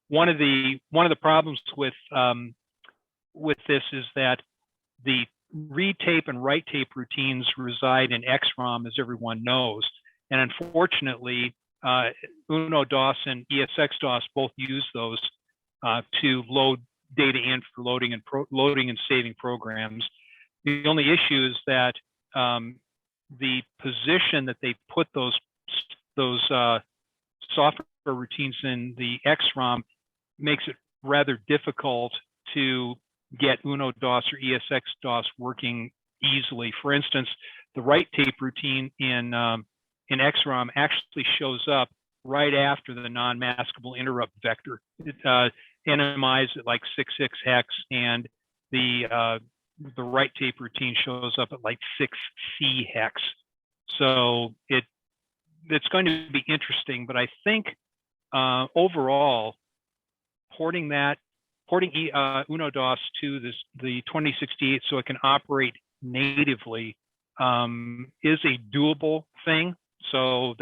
one of the problems with this is that the read tape and write tape routines reside in XROM, as everyone knows, and unfortunately, UnoDOS and ESX-DOS both use those to load data in for loading and saving programs. The only issue is that the position that they put those software routines in the XROM makes it rather difficult to get UnoDOS or ESX-DOS working easily. For instance, the write tape routine in XROM actually shows up right after the non-maskable interrupt vector. It NMIs at like 66 hex, and the write tape routine shows up at like 6C hex. So it's going to be interesting, but I think overall, porting UnoDOS to the 2068 so it can operate natively is a doable thing. So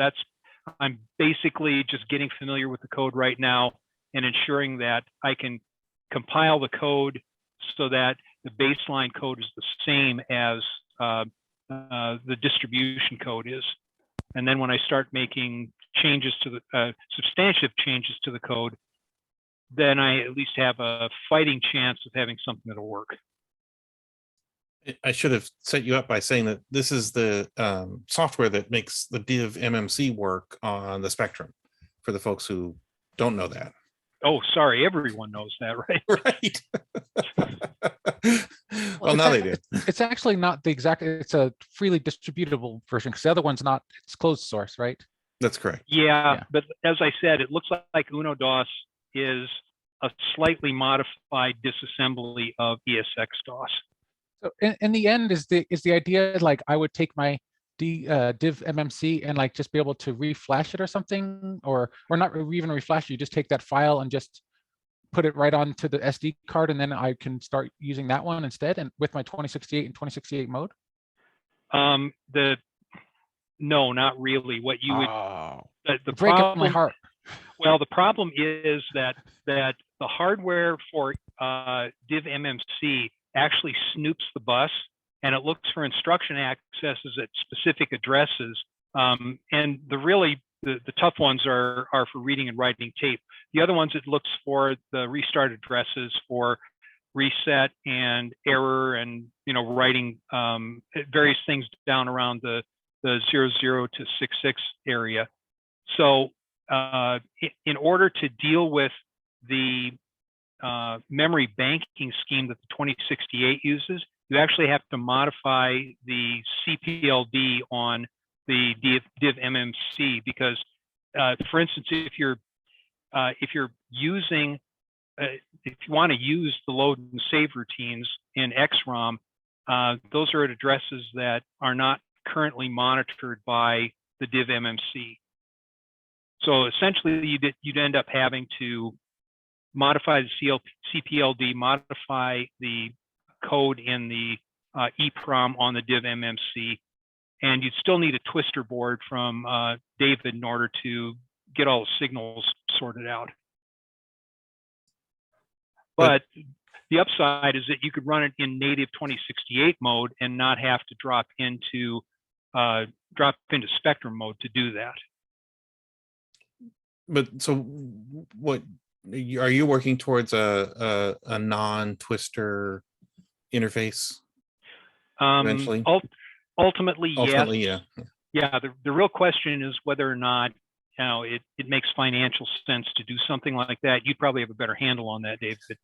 I'm basically just getting familiar with the code right now and ensuring that I can compile the code so that the baseline code is the same as the distribution code is. And then when I start making changes to the substantive changes to the code, then I at least have a fighting chance of having something that'll work. I should have set you up by saying that this is the software that makes the divMMC work on the Spectrum, for the folks who don't know that. Oh, sorry, everyone knows that, right? Right. Well, now they do. It's actually not the exact, it's a freely distributable version, because the other one's not, it's closed source, right? That's correct. Yeah, but as I said, it looks like UnoDOS is a slightly modified disassembly of ESX-DOS. So in the end, is the idea like I would take my divMMC and like just be able to reflash it or something, or not even reflash it, you just take that file and just put it right onto the SD card, and then I can start using that one instead, and with my 2068 and 2068 mode? No, not really. What you would, the breaking problem, my heart. Well, the problem is that the hardware for divMMC actually snoops the bus, and it looks for instruction accesses at specific addresses. And the tough ones are for reading and writing tape. The other ones, it looks for the restart addresses for reset and error, and writing various things down around the 00 to 66 area. So in order to deal with the memory banking scheme that the 2068 uses, you actually have to modify the CPLD on the divMMC, because for instance, if you're if you're using, if you want to use the load and save routines in XROM, those are at addresses that are not currently monitored by the divMMC. So essentially, you'd end up having to modify the CPLD, modify the code in the EEPROM on the divMMC, and you'd still need a twister board from David in order to get all the signals sorted out. But the upside is that you could run it in native 2068 mode and not have to drop into Spectrum mode to do that. But so what are you working towards a non-twister interface eventually? Ultimately, Ultimately, yes. yeah. Yeah, the real question is whether or not it makes financial sense to do something like that. You'd probably have a better handle on that, David.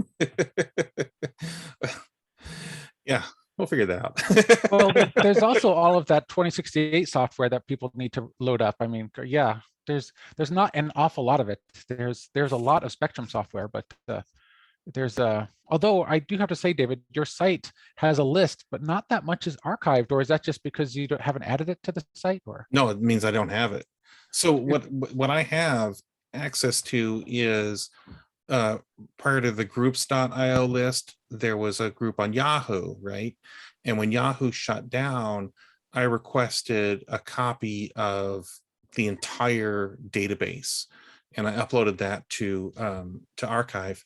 Yeah, we'll figure that out. Well, there's also all of that 2068 software that people need to load up. I mean, yeah, there's not an awful lot of it. There's a lot of Spectrum software, but there's although I do have to say, David, your site has a list, but not that much is archived. Or is that just because you haven't added it to the site? Or No, it means I don't have it. So what I have access to is prior to the groups.io list, there was a group on Yahoo, right? And when Yahoo shut down, I requested a copy of the entire database, and I uploaded that to archive.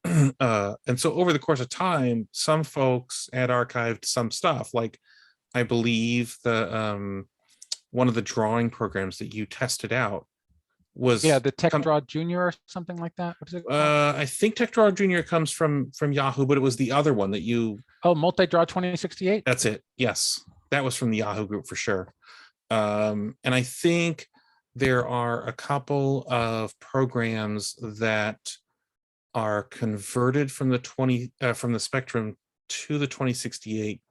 And so over the course of time, some folks had archived some stuff, like I believe the one of the drawing programs that you tested out was the TechDraw Junior or something like that. What is it called? I think TechDraw Junior comes from Yahoo, but it was the other one that you. Oh, MultiDraw 2068. That's it. Yes, that was from the Yahoo group for sure. And I think there are a couple of programs that are converted from the from the Spectrum to the 2068.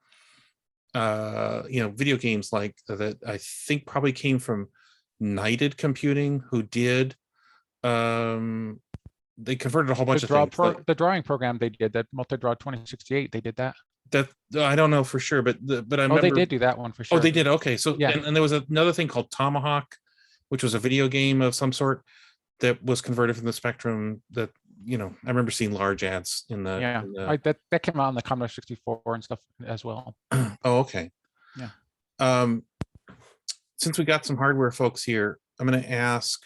Video games like that I think probably came from Knighted Computing, who did they converted a whole bunch of things. The drawing program they did, that MultiDraw 2068, they did that. That I don't know for sure, but I remember they did do that one for sure. Oh, they did. Okay, so yeah, and there was another thing called Tomahawk, which was a video game of some sort that was converted from the Spectrum. That I remember seeing large ads in the. That came out on the Commodore 64 and stuff as well. Oh, okay. Yeah. Since we got some hardware folks here, I'm going to ask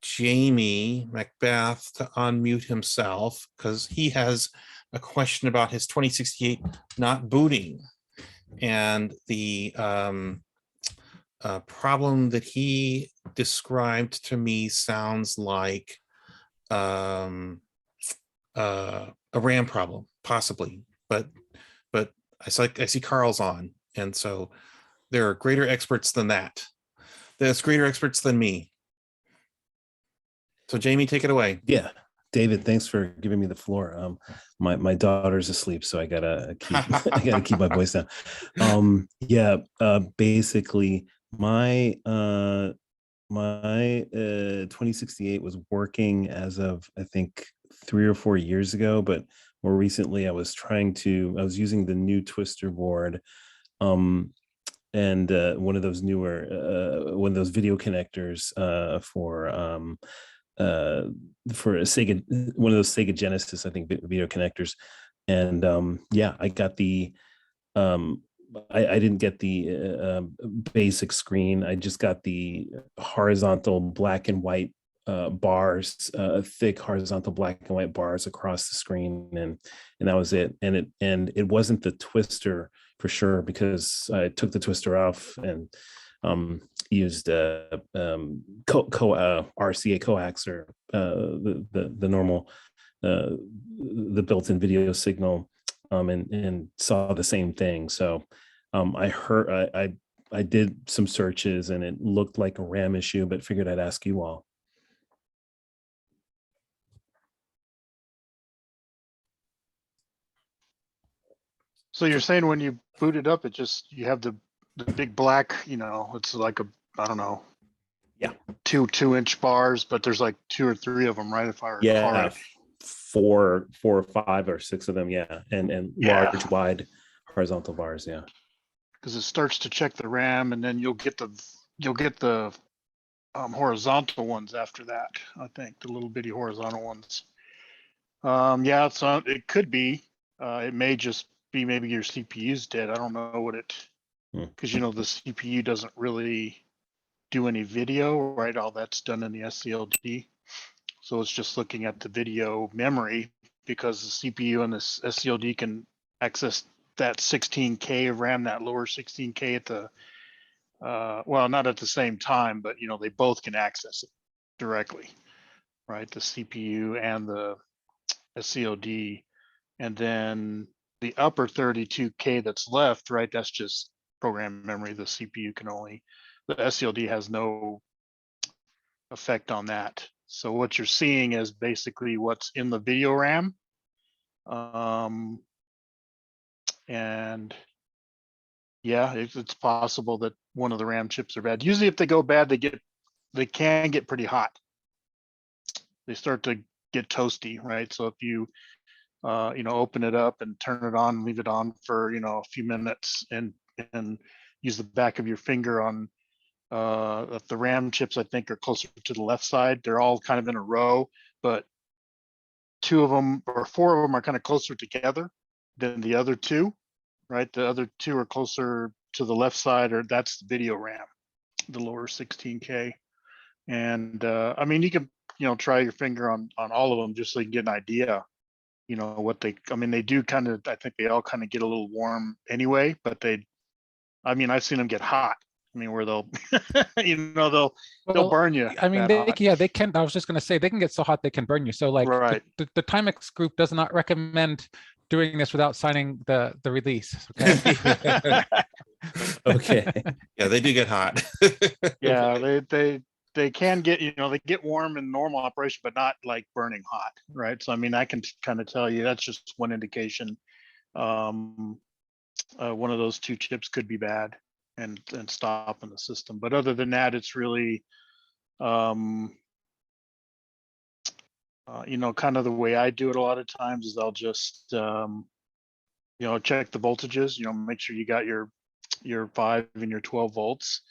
Jamie Macbeth to unmute himself because he has a question about his 2068 not booting, and the problem that he described to me sounds like a RAM problem, possibly, but I see Carl's on, and so there are greater experts than that. There's greater experts than me. So Jamie, take it away. Yeah, David, thanks for giving me the floor. My daughter's asleep, so I gotta keep my voice down. Basically, my 2068 was working as of I think 3 or 4 years ago, but more recently I was using the new twister board, and one of those video connectors for a Sega, one of those Sega Genesis, I think, video connectors. And I got the I didn't get the basic screen. I just got the horizontal black and white bars, thick horizontal black and white bars across the screen, and that was it. And it wasn't the twister for sure, because I took the twister off and used RCA coax, or the normal the built-in video signal, and saw the same thing. So I did some searches and it looked like a RAM issue, but figured I'd ask you all. So you're saying when you boot it up, you have the big black, it's like I don't know, two 2-inch bars, but there's like 2 or 3 of them, right? If I recall Yeah, right. four or 5 or 6 of them. Yeah, and Yeah. large, wide, horizontal bars. Yeah. Because it starts to check the RAM, and then you'll get the horizontal ones after that. I think the little bitty horizontal ones. Yeah, so it could be. It may just be maybe your CPU's dead. I don't know what it, because the CPU doesn't really do any video, right? All that's done in the SCLD. So it's just looking at the video memory, because the CPU and this SCLD can access that 16K of RAM, that lower 16K at the, well, not at the same time, but they both can access it directly, right? The CPU and the SCLD. And then the upper 32K that's left, right? That's just program memory. The CPU can only, the SCLD has no effect on that. So what you're seeing is basically what's in the video RAM. And yeah, it's possible that one of the RAM chips are bad. Usually if they go bad, they can get pretty hot. They start to get toasty, right? So if you open it up and turn it on, leave it on for a few minutes, and use the back of your finger on the RAM chips, I think, are closer to the left side. They're all kind of in a row, but 2 of them or 4 of them are kind of closer together than the other 2, right? The other 2 are closer to the left side, or that's the video RAM, the lower 16K. And I mean, you can try your finger on all of them just so you can get an idea. What they do kind of, I think they all kind of get a little warm anyway, but I've seen them get hot. I mean, where they'll, they'll burn you. I mean, they can. I was just going to say they can get so hot they can burn you. So like right. the Timex group does not recommend doing this without signing the release. Okay. Okay. Yeah, they do get hot. Yeah, they can get, they get warm in normal operation, but not like burning hot, right? So I mean, I can kind of tell you that's just one indication. One of those 2 chips could be bad and stop in the system. But other than that, it's really, kind of the way I do it a lot of times is I'll just, check the voltages, make sure you got your 5 and your 12 volts.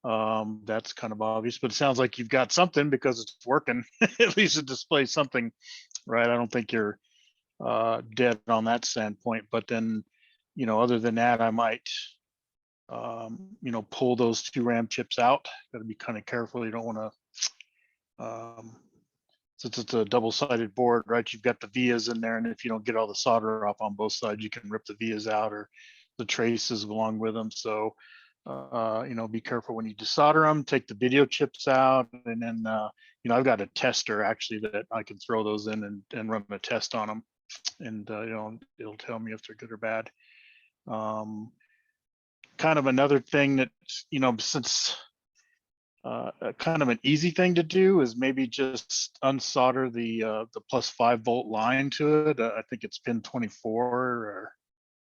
That's kind of obvious, but it sounds like you've got something because it's working. At least it displays something, right? I don't think you're dead on that standpoint. But then, other than that, I might, pull those 2 RAM chips out. Got to be kind of careful. You don't want to, since it's a double-sided board, right? You've got the vias in there, and if you don't get all the solder off on both sides, you can rip the vias out or the traces along with them. So, be careful when you desolder them. Take the video chips out, and then I've got a tester actually that I can throw those in and run a test on them, and it'll tell me if they're good or bad. Kind of another thing that since kind of an easy thing to do is maybe just unsolder the +5 volt line to it. I think it's pin 24 or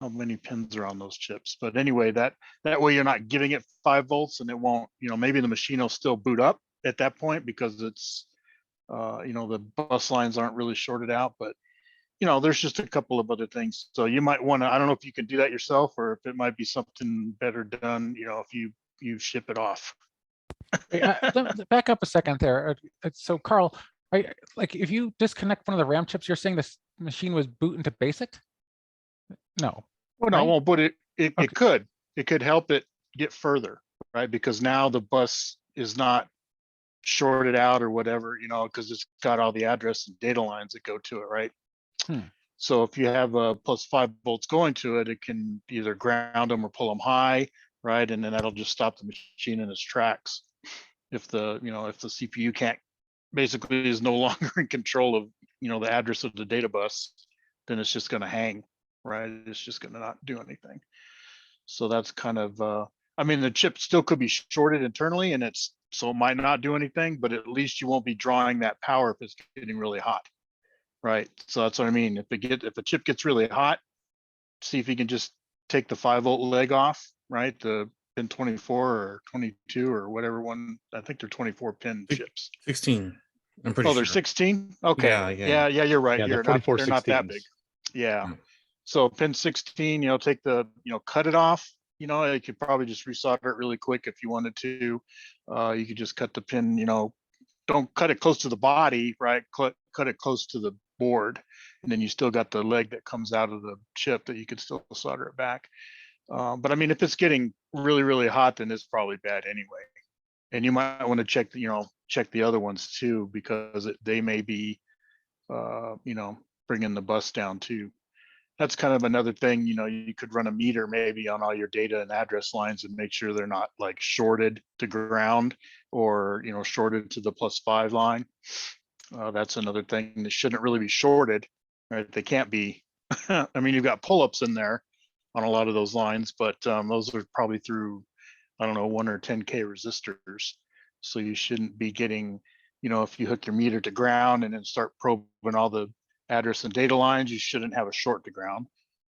how many pins are on those chips. But anyway, that way you're not giving it 5 volts, and it won't, maybe the machine will still boot up at that point because it's, the bus lines aren't really shorted out. But, there's just a couple of other things. So you might want to, I don't know if you can do that yourself or if it might be something better done, if you ship it off. Back up a second there. So Carl, like if you disconnect one of the RAM chips, you're saying this machine was boot into BASIC? No. Well, no, it won't, but it could help it get further, right? Because now the bus is not shorted out or whatever, because it's got all the address and data lines that go to it, right? So if you have a +5 volts going to it, it can either ground them or pull them high, right? And then that'll just stop the machine in its tracks. If the CPU can't, basically is no longer in control of, the address of the data bus, then it's just going to hang, right? It's just going to not do anything. So that's kind of, the chip still could be shorted internally, and so it might not do anything, but at least you won't be drawing that power if it's getting really hot, right? So that's what I mean. If a chip gets really hot, see if you can just take the 5 volt leg off, right? The pin 24 or 22 or whatever one. I think they're 24 pin chips. 16. I'm pretty Oh, they're sure. 16. Okay. Yeah, yeah. Yeah, you're right. Yeah, they're You're not, 44 they're not that big. 16s. Yeah. Yeah. So pin 16, take the, cut it off. You could probably just resolder it really quick if you wanted to. You could just cut the pin, don't cut it close to the body, right? Cut it close to the board. And then you still got the leg that comes out of the chip that you could still solder it back. But I mean, if it's getting really, really hot, then it's probably bad anyway. And you might want to check, check the other ones too, because they may be, bringing the bus down too. That's kind of another thing, you could run a meter maybe on all your data and address lines and make sure they're not like shorted to ground or, shorted to the +5 line. That's another thing that shouldn't really be shorted, right? They can't be. I mean, you've got pull-ups in there on a lot of those lines, but those are probably through, I don't know, 1 or 10K resistors. So you shouldn't be getting, if you hook your meter to ground and then start probing all the address and data lines, you shouldn't have a short to ground.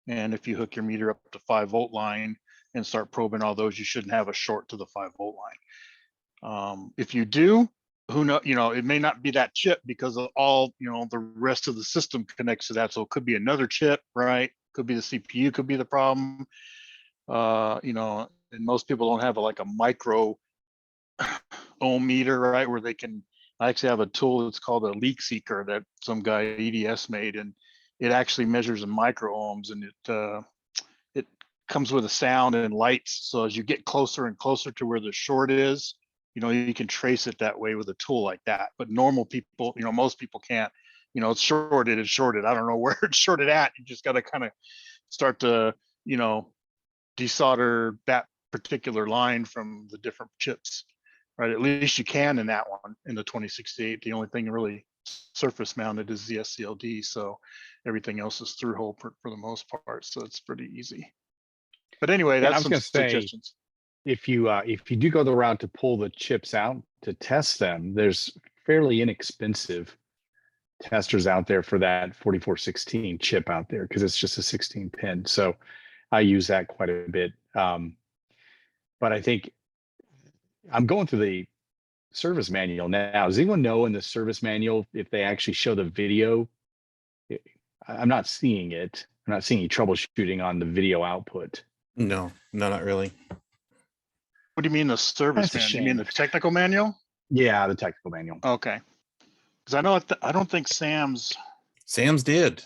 And if you hook your meter up to 5-volt line and start probing all those, you shouldn't have a short to the 5-volt line. If you do, who know, it may not be that chip because of all, the rest of the system connects to that. So it could be another chip, right? Could be the CPU, could be the problem. And most people don't have like a micro ohm meter, right? Where they can, I actually have a tool that's called a leak seeker that some guy EDS made, and it actually measures in micro ohms, and it comes with a sound and lights. So as you get closer and closer to where the short is, you can trace it that way with a tool like that. But normal people, most people can't. It's shorted, it's shorted. I don't know where it's shorted at. You just got to kind of start to, desolder that particular line from the different chips, right? At least you can in that one, in the 2068. The only thing really surface mounted is the SCLD. So everything else is through hole for the most part. So it's pretty easy. But anyway, And I that's was some gonna say, suggestions. If you do go the route to pull the chips out to test them, there's fairly inexpensive testers out there for that 4416 chip out there because it's just a 16 pin. So I use that quite a bit. But I think I'm going through the service manual now. Does anyone know in the service manual if they actually show the video? I'm not seeing it. I'm not seeing any troubleshooting on the video output. No, not really. What do you mean the service That's a manual? You mean the shame. technical manual? Yeah, the technical manual. Okay. Because I know I don't think Sam's did.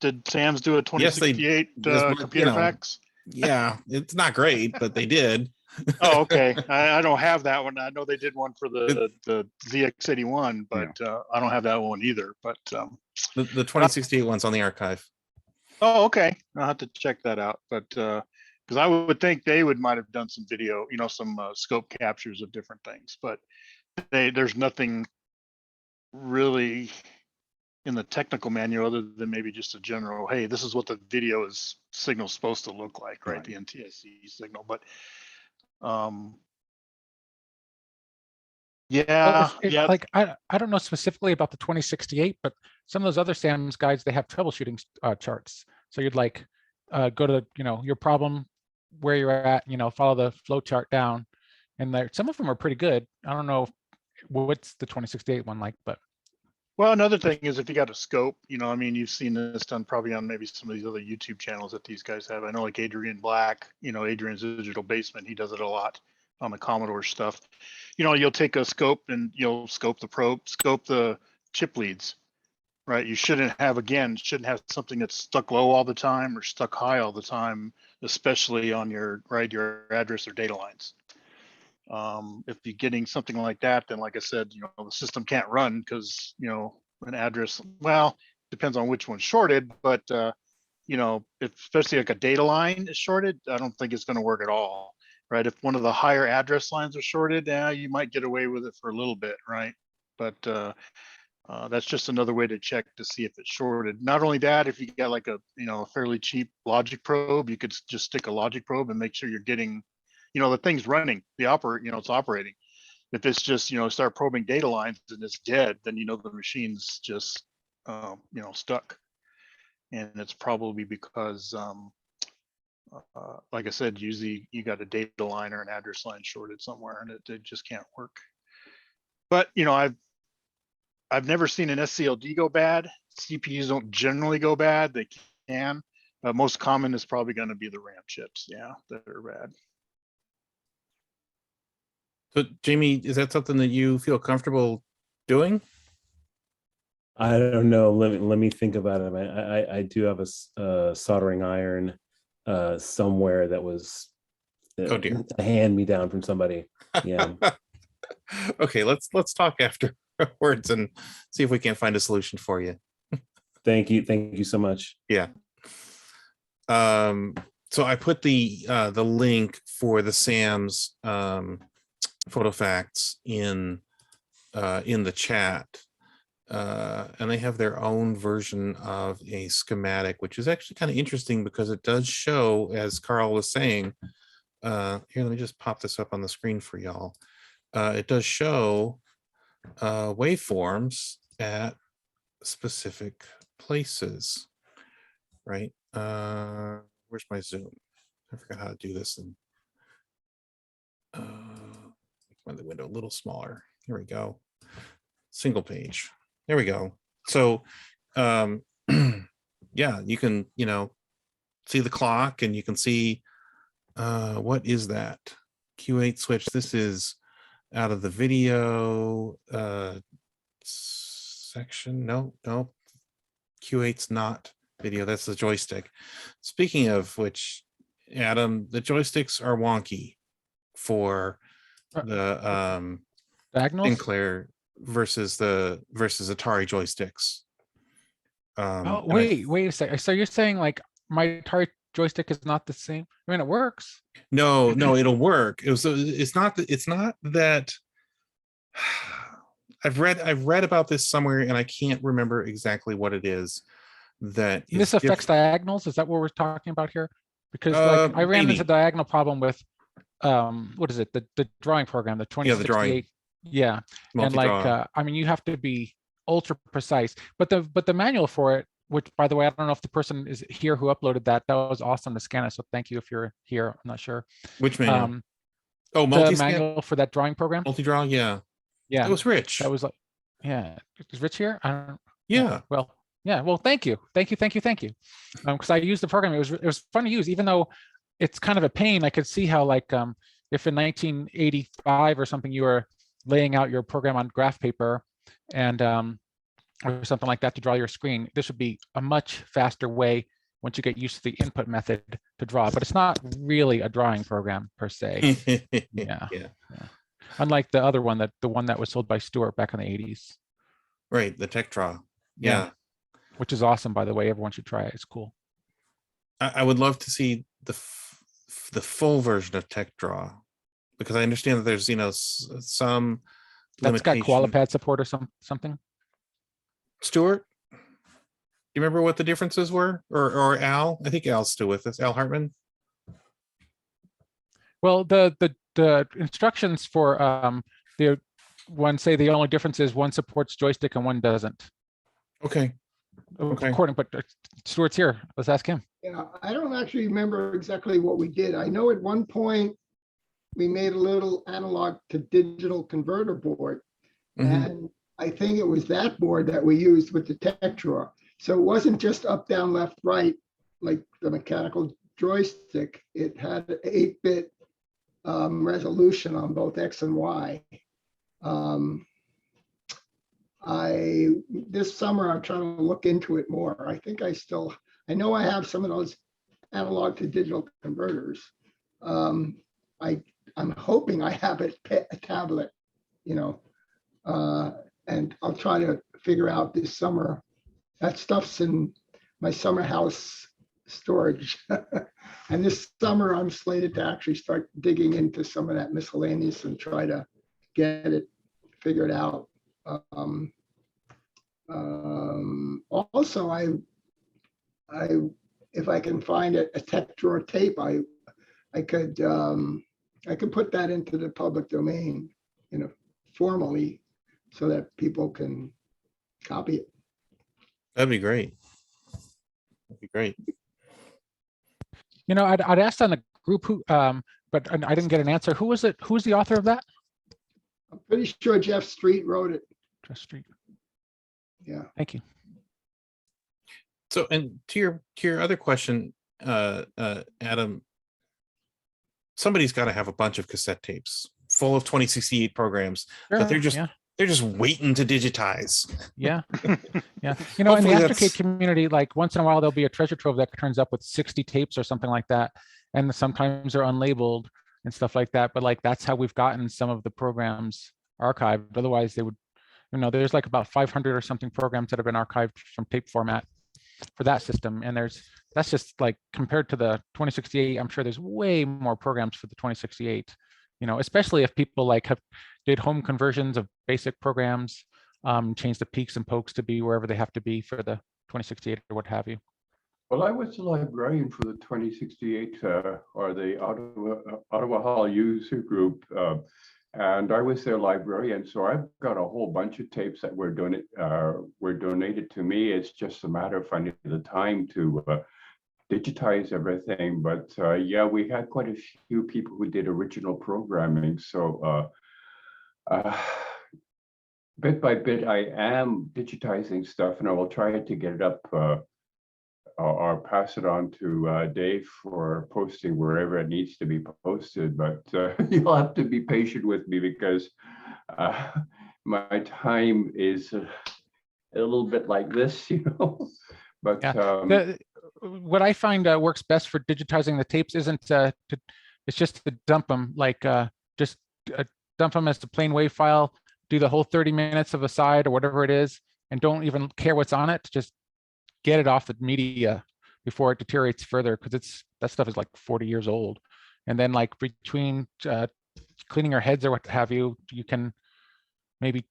did Sam's do a Yes, they- 2068 this- computer fax? Yeah, it's not great, but they did. Oh, okay. I don't have that one. I know they did one for the ZX81, but I don't have that one either. But The 2068 one's on the archive. oh, okay. I'll have to check that out. But because I would think they might have done some video, some scope captures of different things. But there's nothing really in the technical manual other than maybe just a general, hey, this is what the video signal's supposed to look like, right? The NTSC signal. But yeah, yeah. Like I don't know specifically about the 2068, but some of those other SAM's guides, they have troubleshooting charts. So you'd like go to your problem, where you're at, follow the flow chart down, and some of them are pretty good. I don't know what's the 2068 one like, but Well, another thing is if you got a scope, I mean, you've seen this done probably on maybe some of these other YouTube channels that these guys have. I know like Adrian Black, Adrian's Digital Basement, he does it a lot on the Commodore stuff. You'll take a scope and you'll scope the probe, scope the chip leads, right? You shouldn't have something that's stuck low all the time or stuck high all the time, especially on your address or data lines. If you're getting something like that, then like I said, the system can't run because, an address, well, depends on which one's shorted, but, if especially like a data line is shorted, I don't think it's going to work at all, right? If one of the higher address lines are shorted, you might get away with it for a little bit, right? But that's just another way to check to see if it's shorted. Not only that, if you got like a, a fairly cheap logic probe, you could just stick a logic probe and make sure you're getting the thing's running, it's operating. If it's just, start probing data lines and it's dead, then, the machine's just, stuck. And it's probably because, Like I said, usually you got a data line or an address line shorted somewhere, and it just can't work. But you know, I've never seen an SCLD go bad. CPUs don't generally go bad. They can. Most common is probably going to be the RAM chips. Yeah, that are bad. So Jamie, is that something that you feel comfortable doing? I don't know. Let me think about it. I do have a soldering iron somewhere that was Oh dear. a hand me down from somebody. Yeah. Okay, let's talk afterwards and see if we can't find a solution for you. Thank you so much. Yeah. So I put the link for the SAM's photo facts in the chat, and they have their own version of a schematic, which is actually kind of interesting because it does show, as Carl was saying. Here, let me just pop this up on the screen for y'all. It does show waveforms at specific places, right? Where's my Zoom? I forgot how to do this. And make the window a little smaller. Here we go. Single page. There we go. So, yeah, you can, see the clock, and you can see what is that? Q8 switch. This is out of the video section. No. Q8's not video. That's the joystick. Speaking of which, Adam, the joysticks are wonky for the Diagonals? Sinclair versus Atari joysticks. Oh, wait a second. So you're saying like my Atari joystick is not the same? I mean, it works. No, it'll work. It's not that. I've read about this somewhere, and I can't remember exactly what it is. This affects diagonals. Is that what we're talking about here? Because like I ran into a diagonal problem with what is it? The drawing program, the 2068. Yeah, and like I mean, you have to be ultra precise. But the manual for it, which by the way, I don't know if the person is here who uploaded that. That was awesome to scan it. So thank you if you're here. I'm not sure. Which manual? The manual for that drawing program. Multi-draw, yeah. Yeah. It was Rich. That was like, yeah. Is Rich here? I don't. Yeah. Well, yeah. Well, thank you. Because I used the program. It was fun to use, even though it's kind of a pain. I could see how like if in 1985 or something you were laying out your program on graph paper and or something like that to draw your screen, this would be a much faster way once you get used to the input method to draw. But it's not really a drawing program per se. Yeah. Unlike the other one, the one that was sold by Stewart back in the 80s. Right, the Tech Draw. Yeah. Which is awesome, by the way. Everyone should try it. It's cool. I would love to see the full version of Tech Draw, because I understand that there's some that's got Qualipad support or something. Stuart, do you remember what the differences were? Or Al? I think Al's still with us. Al Hartman. Well, the instructions for the one say the only difference is one supports joystick and one doesn't. Okay. According, but Stuart's here. Let's ask him. Yeah, I don't actually remember exactly what we did. I know at one point we made a little analog to digital converter board, and I think it was that board that we used with the tech drawer. So it wasn't just up, down, left, right, like the mechanical joystick. It had an 8-bit resolution on both X and Y. This summer I'm trying to look into it more. I think I know I have some of those analog to digital converters. I'm hoping I have a tablet, and I'll try to figure out this summer. That stuff's in my summer house storage. And this summer I'm slated to actually start digging into some of that miscellaneous and try to get it figured out. Also, if I can find a tech drawer tape, I could put that into the public domain, formally, so that people can copy it. That'd be great. You know, I'd asked on the group who, but I didn't get an answer. Who was it? Who was the author of that? I'm pretty sure Jeff Street wrote it. Jeff Street. Yeah. Thank you. So, and to your other question, Adam, somebody's got to have a bunch of cassette tapes full of 2068 programs that they're just waiting to digitize. Yeah. Yeah. You know, in the Hopefully ASCII community, like once in a while, there'll be a treasure trove that turns up with 60 tapes or something like that. And sometimes they're unlabeled and stuff like that. But like, that's how we've gotten some of the programs archived. Otherwise they would, you know, there's like about 500 or something programs that have been archived from tape format for that system. And that's just like compared to the 2068, I'm sure there's way more programs for the 2068, you know, especially if people like did home conversions of basic programs, change the peaks and pokes to be wherever they have to be for the 2068 or what have you. Well, I was the librarian for the 2068 or the Ottawa Hall user group, and I was their librarian. So I've got a whole bunch of tapes that were donated to me. It's just a matter of finding the time to digitize everything. But yeah, we had quite a few people who did original programming. So bit by bit, I am digitizing stuff, and I will try to get it up or pass it on to Dave for posting wherever it needs to be posted. But you'll have to be patient with me because my time is a little bit like this, you know. But yeah. What I find works best for digitizing the tapes isn't it's just to dump them, like just dump them as a plain WAV file, do the whole 30 minutes of a side or whatever it is, and don't even care what's on it. Just get it off the media before it deteriorates further, because that stuff is like 40 years old. And then like between cleaning your heads or what have you, you can maybe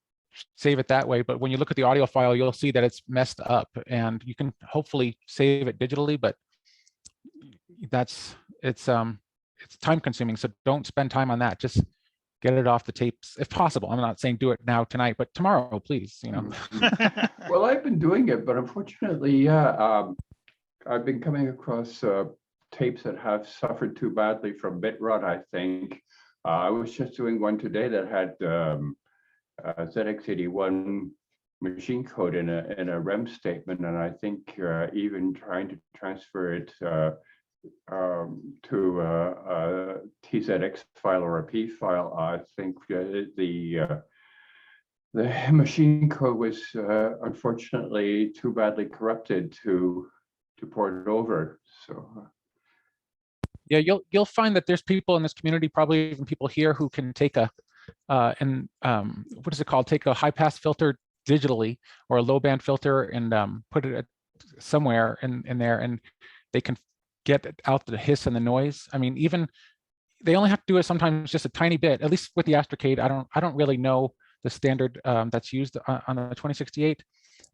save it that way. But when you look at the audio file, you'll see that it's messed up, and you can hopefully save it digitally, but it's time consuming. So don't spend time on that. Just get it off the tapes if possible. I'm not saying do it now tonight, but tomorrow, please, you know. Well, I've been doing it, but unfortunately, yeah, I've been coming across tapes that have suffered too badly from bit rot, I think. I was just doing one today that had ZX81 machine code in a REM statement, and I think even trying to transfer it to a TZX file or a P file, I think the machine code was unfortunately too badly corrupted to port it over. So yeah, you'll find that there's people in this community, probably even people here, who can take a what is it called? Take a high pass filter digitally or a low band filter and put it somewhere in there, and they can get out the hiss and the noise. I mean, even they only have to do it sometimes just a tiny bit. At least with the Astrocade, I don't really know the standard that's used on the 2068,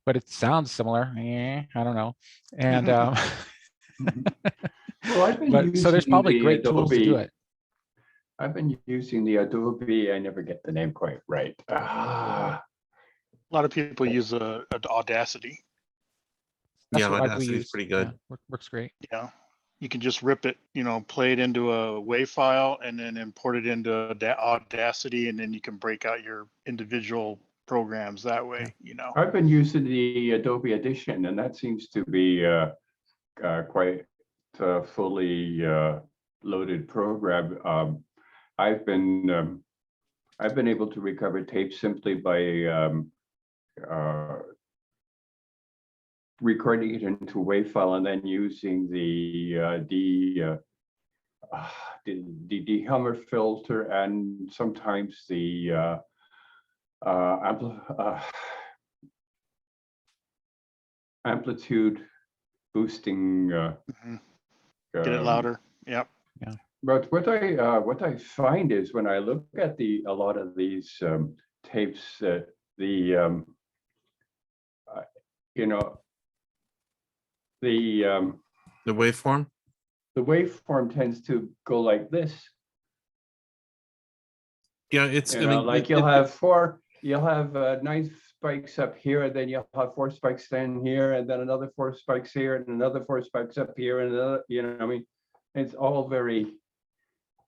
but it sounds similar. I don't know. And well, I've been so there's probably great Adobe tools to do it. I've been using the Adobe. I never get the name quite right. A lot of people use Audacity. That's Yeah, what Audacity is pretty good. Yeah, works great. Yeah, you can just rip it, you know, play it into a WAV file and then import it into Audacity, and then you can break out your individual programs that way, you know. I've been using the Adobe Edition, and that seems to be quite a fully loaded program. I've been able to recover tapes simply by recording it into a WAV file and then using the dehammer filter and sometimes the amplitude boosting. Get it louder. Yep. Yeah. But what I find is when I look at a lot of these tapes, you know, the waveform. The waveform tends to go like this. Yeah, it's You know, like you'll have 9 spikes up here, and then you'll have 4 spikes down here, and then another 4 spikes here, and another 4 spikes up here, and another, you know, I mean, it's all very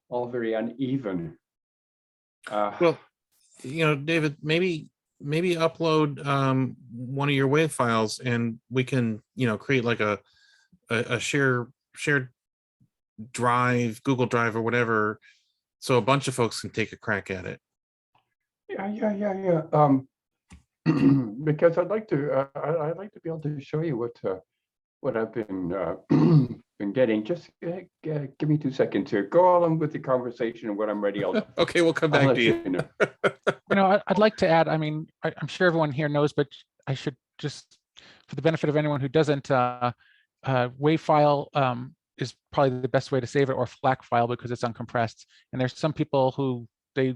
uneven. Well, David, maybe upload one of your WAV files, and we can create like a shared drive, Google Drive or whatever, so a bunch of folks can take a crack at it. Yeah. Because I'd like to be able to show you what I've been been getting. Just give me 2 seconds here. Go on with the conversation, and when I'm ready, I'll. Okay, we'll come I'll back let to you. I'd like to add, I mean, I'm sure everyone here knows, but I should just, for the benefit of anyone who doesn't, WAV file is probably the best way to save it, or FLAC file, because it's uncompressed. And there's some people who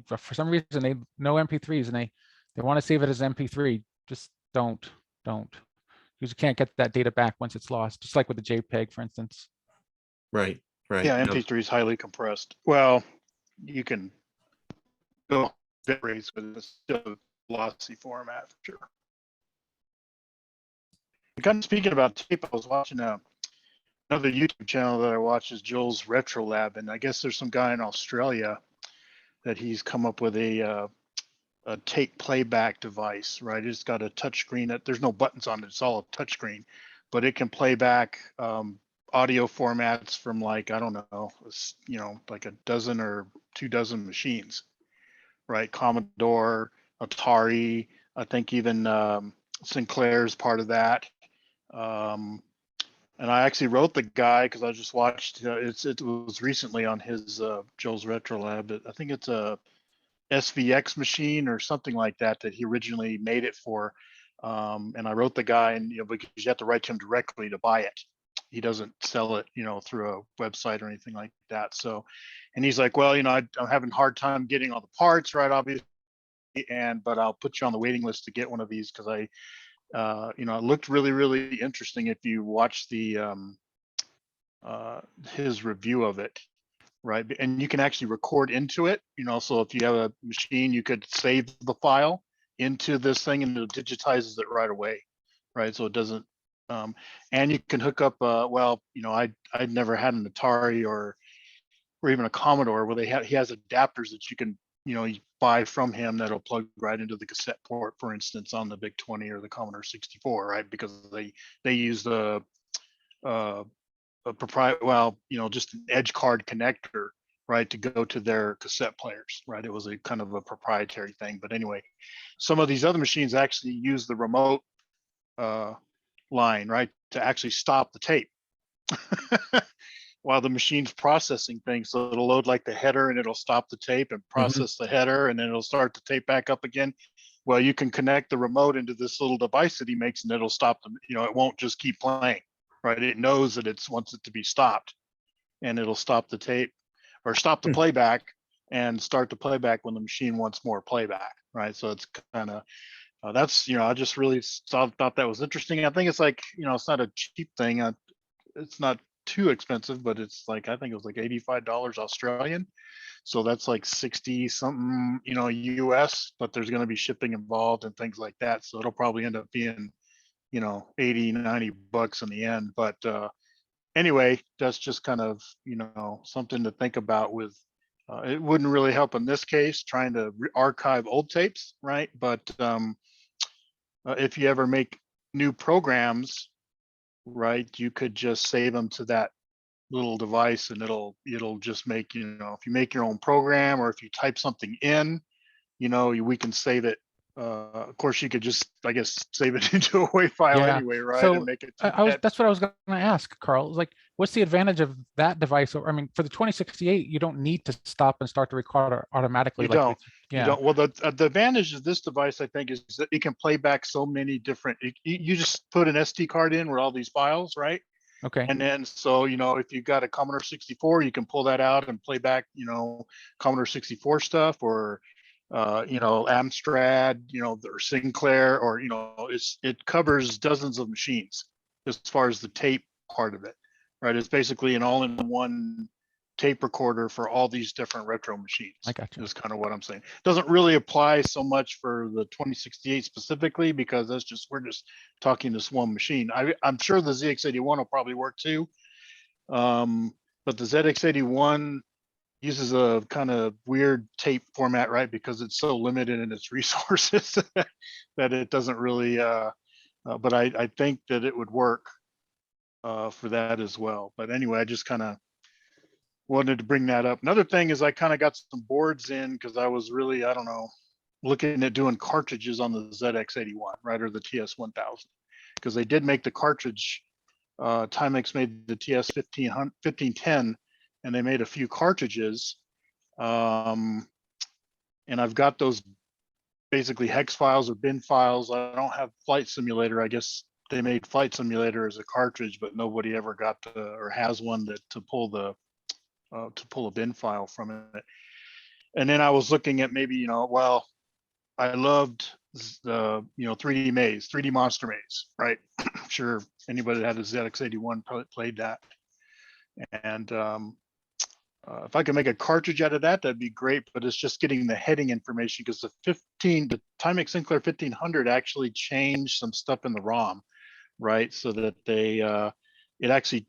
for some reason, they know MP3s and they want to save it as MP3. Just don't, because you can't get that data back once it's lost, just like with the JPEG, for instance. Right. Yeah, MP3 is highly compressed. Well, you can go bit rates, but it's still a lossy format for sure. Kind of speaking about tape, I was watching another YouTube channel that I watch is Joel's Retro Lab, and I guess there's some guy in Australia that he's come up with a tape playback device, right? It's got a touch screen that there's no buttons on it, it's all a touch screen, but it can play back audio formats from like, I don't know, like a dozen or 24 machines, right? Commodore, Atari, I think even Sinclair's part of that. And I actually wrote the guy because I just watched, it was recently on his Joel's Retro Lab. I think it's a SVX machine or something like that he originally made it for. And I wrote the guy, and because you have to write to him directly to buy it. He doesn't sell it, through a website or anything like that. So, and he's like, well, I'm having a hard time getting all the parts, right? Obviously, but I'll put you on the waiting list to get one of these because it looked really, really interesting if you watch the his review of it, right? And you can actually record into it, so if you have a machine, you could save the file into this thing and it digitizes it right away, right? So it doesn't, and you can hook up, I'd never had an Atari or even a Commodore where he has adapters that you can, you buy from him that'll plug right into the cassette port, for instance, on the Big 20 or the Commodore 64, right? Because they use the just an edge card connector, right, to go to their cassette players, right? It was a kind of a proprietary thing. But anyway, some of these other machines actually use the remote line, right, to actually stop the tape while the machine's processing things. So it'll load like the header and it'll stop the tape and process the header, and then it'll start the tape back up again. Well, you can connect the remote into this little device that he makes, and it'll stop them. It won't just keep playing, right? It knows that it wants it to be stopped, and it'll stop the tape or stop the playback and start the playback when the machine wants more playback, right? So it's kind of, that's, I just really thought that was interesting. I think it's like, it's not a cheap thing. It's not too expensive, but it's like, I think it was like $85 Australian. So that's like 60 something, US, but there's going to be shipping involved and things like that. So it'll probably end up being, 80, 90 bucks in the end. But anyway, that's just kind of, something to think about with, it wouldn't really help in this case, trying to archive old tapes, right? But if you ever make new programs, right, you could just save them to that little device, and it'll just make, if you make your own program or if you type something in, we can save it. Of course, you could just, I guess, save it into a WAV file anyway, right? So and make it. that's what I was going to ask, Carl. Like, what's the advantage of that device? I mean, for the 2068, you don't need to stop and start the recorder automatically. You don't. You don't. Well, the advantage of this device, I think, is that it can play back so many different. You just put an SD card in with all these files, right? Okay. And then, so, if you've got a Commodore 64, you can pull that out and play back, Commodore 64 stuff, or Amstrad, or Sinclair, or, it covers dozens of machines as far as the tape part of it, right? It's basically an all-in-one tape recorder for all these different retro machines. I got you. Is kind of what I'm saying. Doesn't really apply so much for the 2068 specifically, because we're just talking this one machine. I'm sure the ZX81 will probably work too. But but the ZX81 uses a kind of weird tape format, right? Because it's so limited in its resources that it doesn't really, but I think that it would work for that as well. But anyway, I just kind of wanted to bring that up. Another thing is I kind of got some boards in because I was really, I don't know, looking at doing cartridges on the ZX81, right? Or the TS1000, because they did make the cartridge. Timex made the TS 1510, and they made a few cartridges. And I've got those basically hex files or bin files. I don't have Flight Simulator. I guess they made Flight Simulator as a cartridge, but nobody ever got to, or has one that to pull a bin file from it. And then I was looking at maybe, well, I loved the 3D Maze, 3D Monster Maze, right? I'm sure anybody that had a ZX81 probably played that. And if I could make a cartridge out of that, that'd be great. But it's just getting the heading information, because the Timex Sinclair 1500 actually changed some stuff in the ROM, right? So that it actually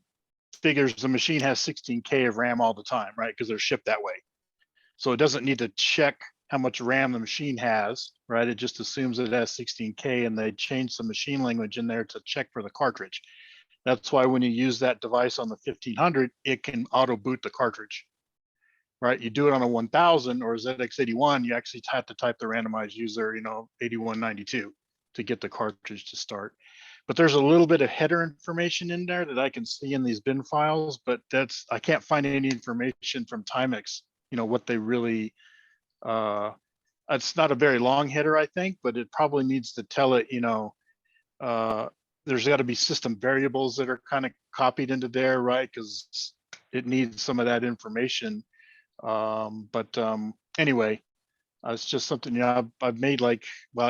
figures the machine has 16K of RAM all the time, right? Because they're shipped that way. So it doesn't need to check how much RAM the machine has, right? It just assumes it has 16K, and they change some machine language in there to check for the cartridge. That's why when you use that device on the 1500, it can auto boot the cartridge, right? You do it on a 1000 or ZX81, you actually have to type the randomized user, 8192 to get the cartridge to start. But there's a little bit of header information in there that I can see in these bin files, but I can't find any information from Timex, what they really, it's not a very long header, I think, but it probably needs to tell it, there's got to be system variables that are kind of copied into there, right? Because it needs some of that information. Anyway, it's just something, I've made I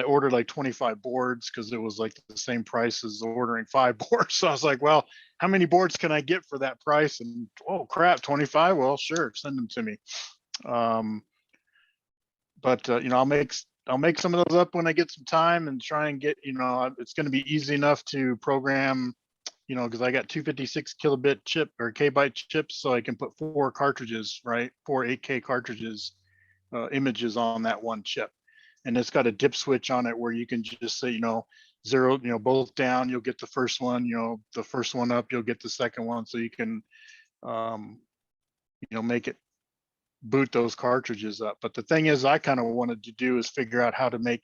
ordered like 25 boards because it was like the same price as ordering 5 boards. So I was like, well, how many boards can I get for that price? And oh crap, 25? Well, sure, send them to me. I'll make some of those up when I get some time and try and get, it's going to be easy enough to program, because I got 256 kilobit chip or kbyte chips, so I can put 4 cartridges, right? 4 8K cartridges, images on that one chip. And it's got a dip switch on it where you can just say, 0, both down, you'll get the first one, the first one up, you'll get the second one. So you can, make it boot those cartridges up. But the thing is, I kind of wanted to do is figure out how to make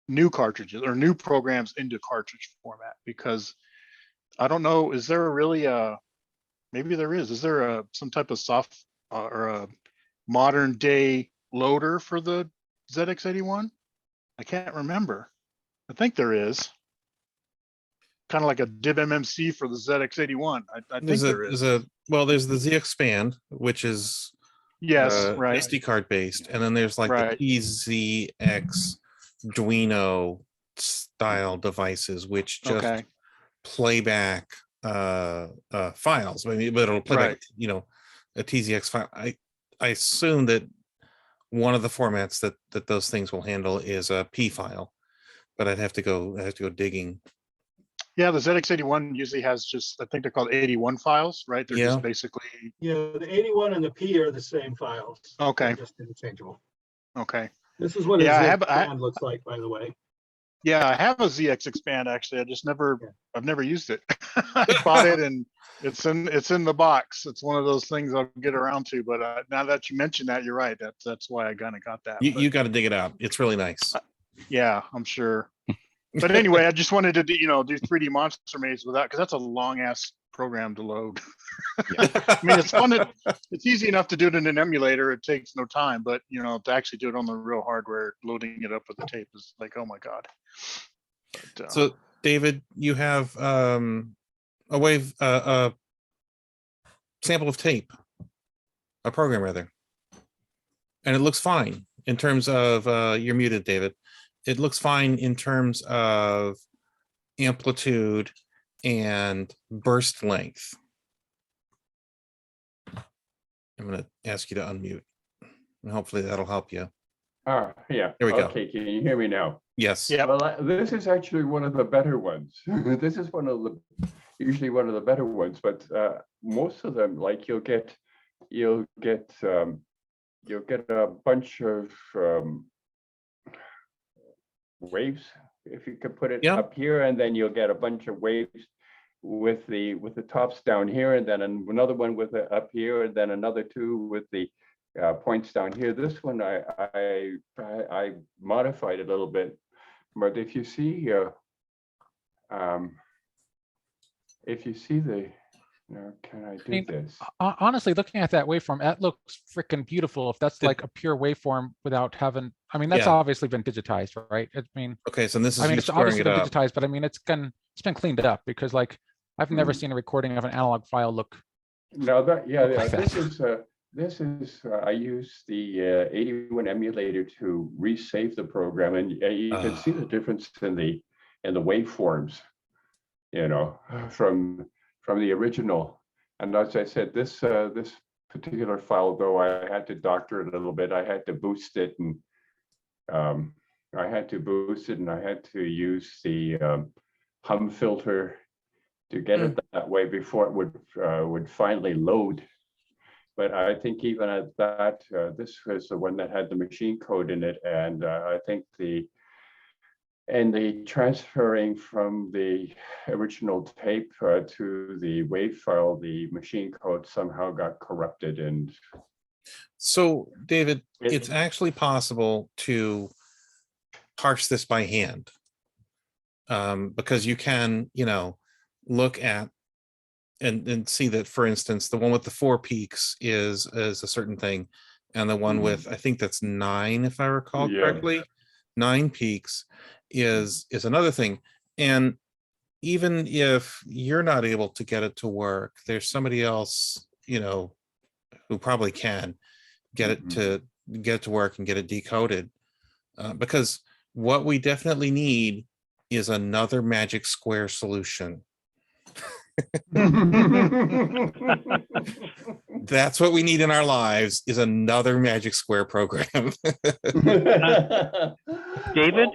new cartridges or new programs into cartridge format, because I don't know, is there really maybe there is there some type of soft or a modern day loader for the ZX81? I can't remember. I think there is. Kind of like a divMMC for the ZX81. I think there is. There's the ZXpand, which is right. SD card based, and then there's like the TZX Duino style devices, which just play back files. I mean, but it'll play back, a TZX file. I assume that one of the formats that those things will handle is a P file, but I have to go digging. Yeah, the ZX81 usually has just, I think they're called 81 files, right? They're just basically. Yeah, the 81 and the P are the same files. Okay. They're just interchangeable. Okay. This is what a ZXpand looks like, by the way. Yeah, I have a ZXpand actually. I've never used it. I bought it and it's in the box. It's one of those things I'll get around to. But now that you mentioned that, you're right. That's why I kind of got that. You got to dig it out. It's really nice. Yeah, I'm sure. But anyway, I just wanted to do 3D Monster Maze without, because that's a long ass program to load. I mean, it's fun. It's easy enough to do it in an emulator. It takes no time, but to actually do it on the real hardware, loading it up with the tape is like, oh my god. But, so, David, you have a sample of tape, a program rather, and it looks fine in terms of you're muted, David. It looks fine in terms of amplitude and burst length. I'm going to ask you to unmute, and hopefully that'll help you. Yeah. There we go. Okay, can you hear me now? Yes. Yeah. Well, this is actually one of the better ones. This is one of the usually one of the better ones, but most of them, like you'll get a bunch of waves, if you could put it up here, and then you'll get a bunch of waves with the tops down here, and then another one with it up here, and then another two with the points down here. This one I modified a little bit, but if you see the, now can I do this? Honestly, looking at that waveform, that looks freaking beautiful. If that's like a pure waveform without having, I mean, that's obviously been digitized, right? I mean, okay, so this is, I mean, you it's squaring obviously it been up. digitized, but I mean, it's been cleaned up, because like I've never seen a recording of an analog file look. No, that like this is I use the 81 emulator to resave the program, and you can see the difference in the waveforms, you know, from the original. And as I said, this particular file, though, I had to doctor it a little bit. I had to boost it, and I had to use the hum filter to get it that way before it would finally load. But I think even at that, this was the one that had the machine code in it, and I think the transferring from the original tape to the WAV file, the machine code somehow got corrupted. And so, David, it's actually possible to parse this by hand, because you can, you know, look at and see that, for instance, the one with the 4 peaks is a certain thing, and the one with, I think that's 9, if I recall correctly, 9 peaks is another thing. And even if you're not able to get it to work, there's somebody else, you know, who probably can get it to work and get it decoded, because what we definitely need is another magic square solution. That's what we need in our lives, is another magic square program. David,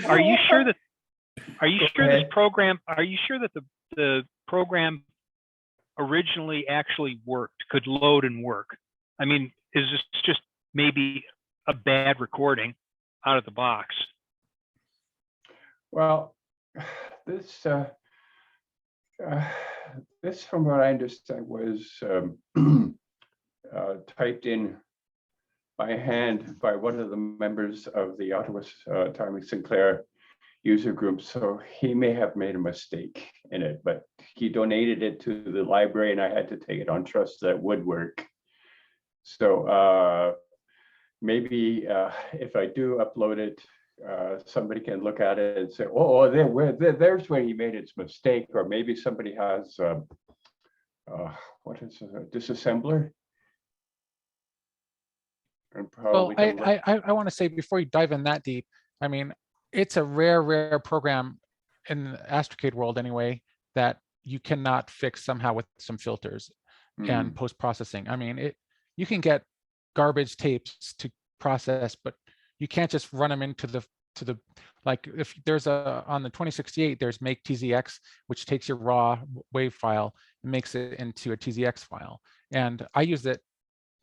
are you sure that this program, are you sure that the program originally actually worked, could load and work? I mean, is this just maybe a bad recording out of the box? Well, this from what I understand, was typed in by hand by one of the members of the Ottawa Timex Sinclair user group. So he may have made a mistake in it, but he donated it to the library, and I had to take it on trust that it would work. So maybe if I do upload it, somebody can look at it and say, oh, there's where he made his mistake. Or maybe somebody has what is a disassembler. And well, I want to say, before you dive in that deep, I mean, it's a rare program in the Astrocade world anyway, that you cannot fix somehow with some filters and post-processing. I mean, you can get garbage tapes to process, but you can't just run them into the like, if there's on the 2068, there's make TZX, which takes your raw wave file and makes it into a TZX file. And I use it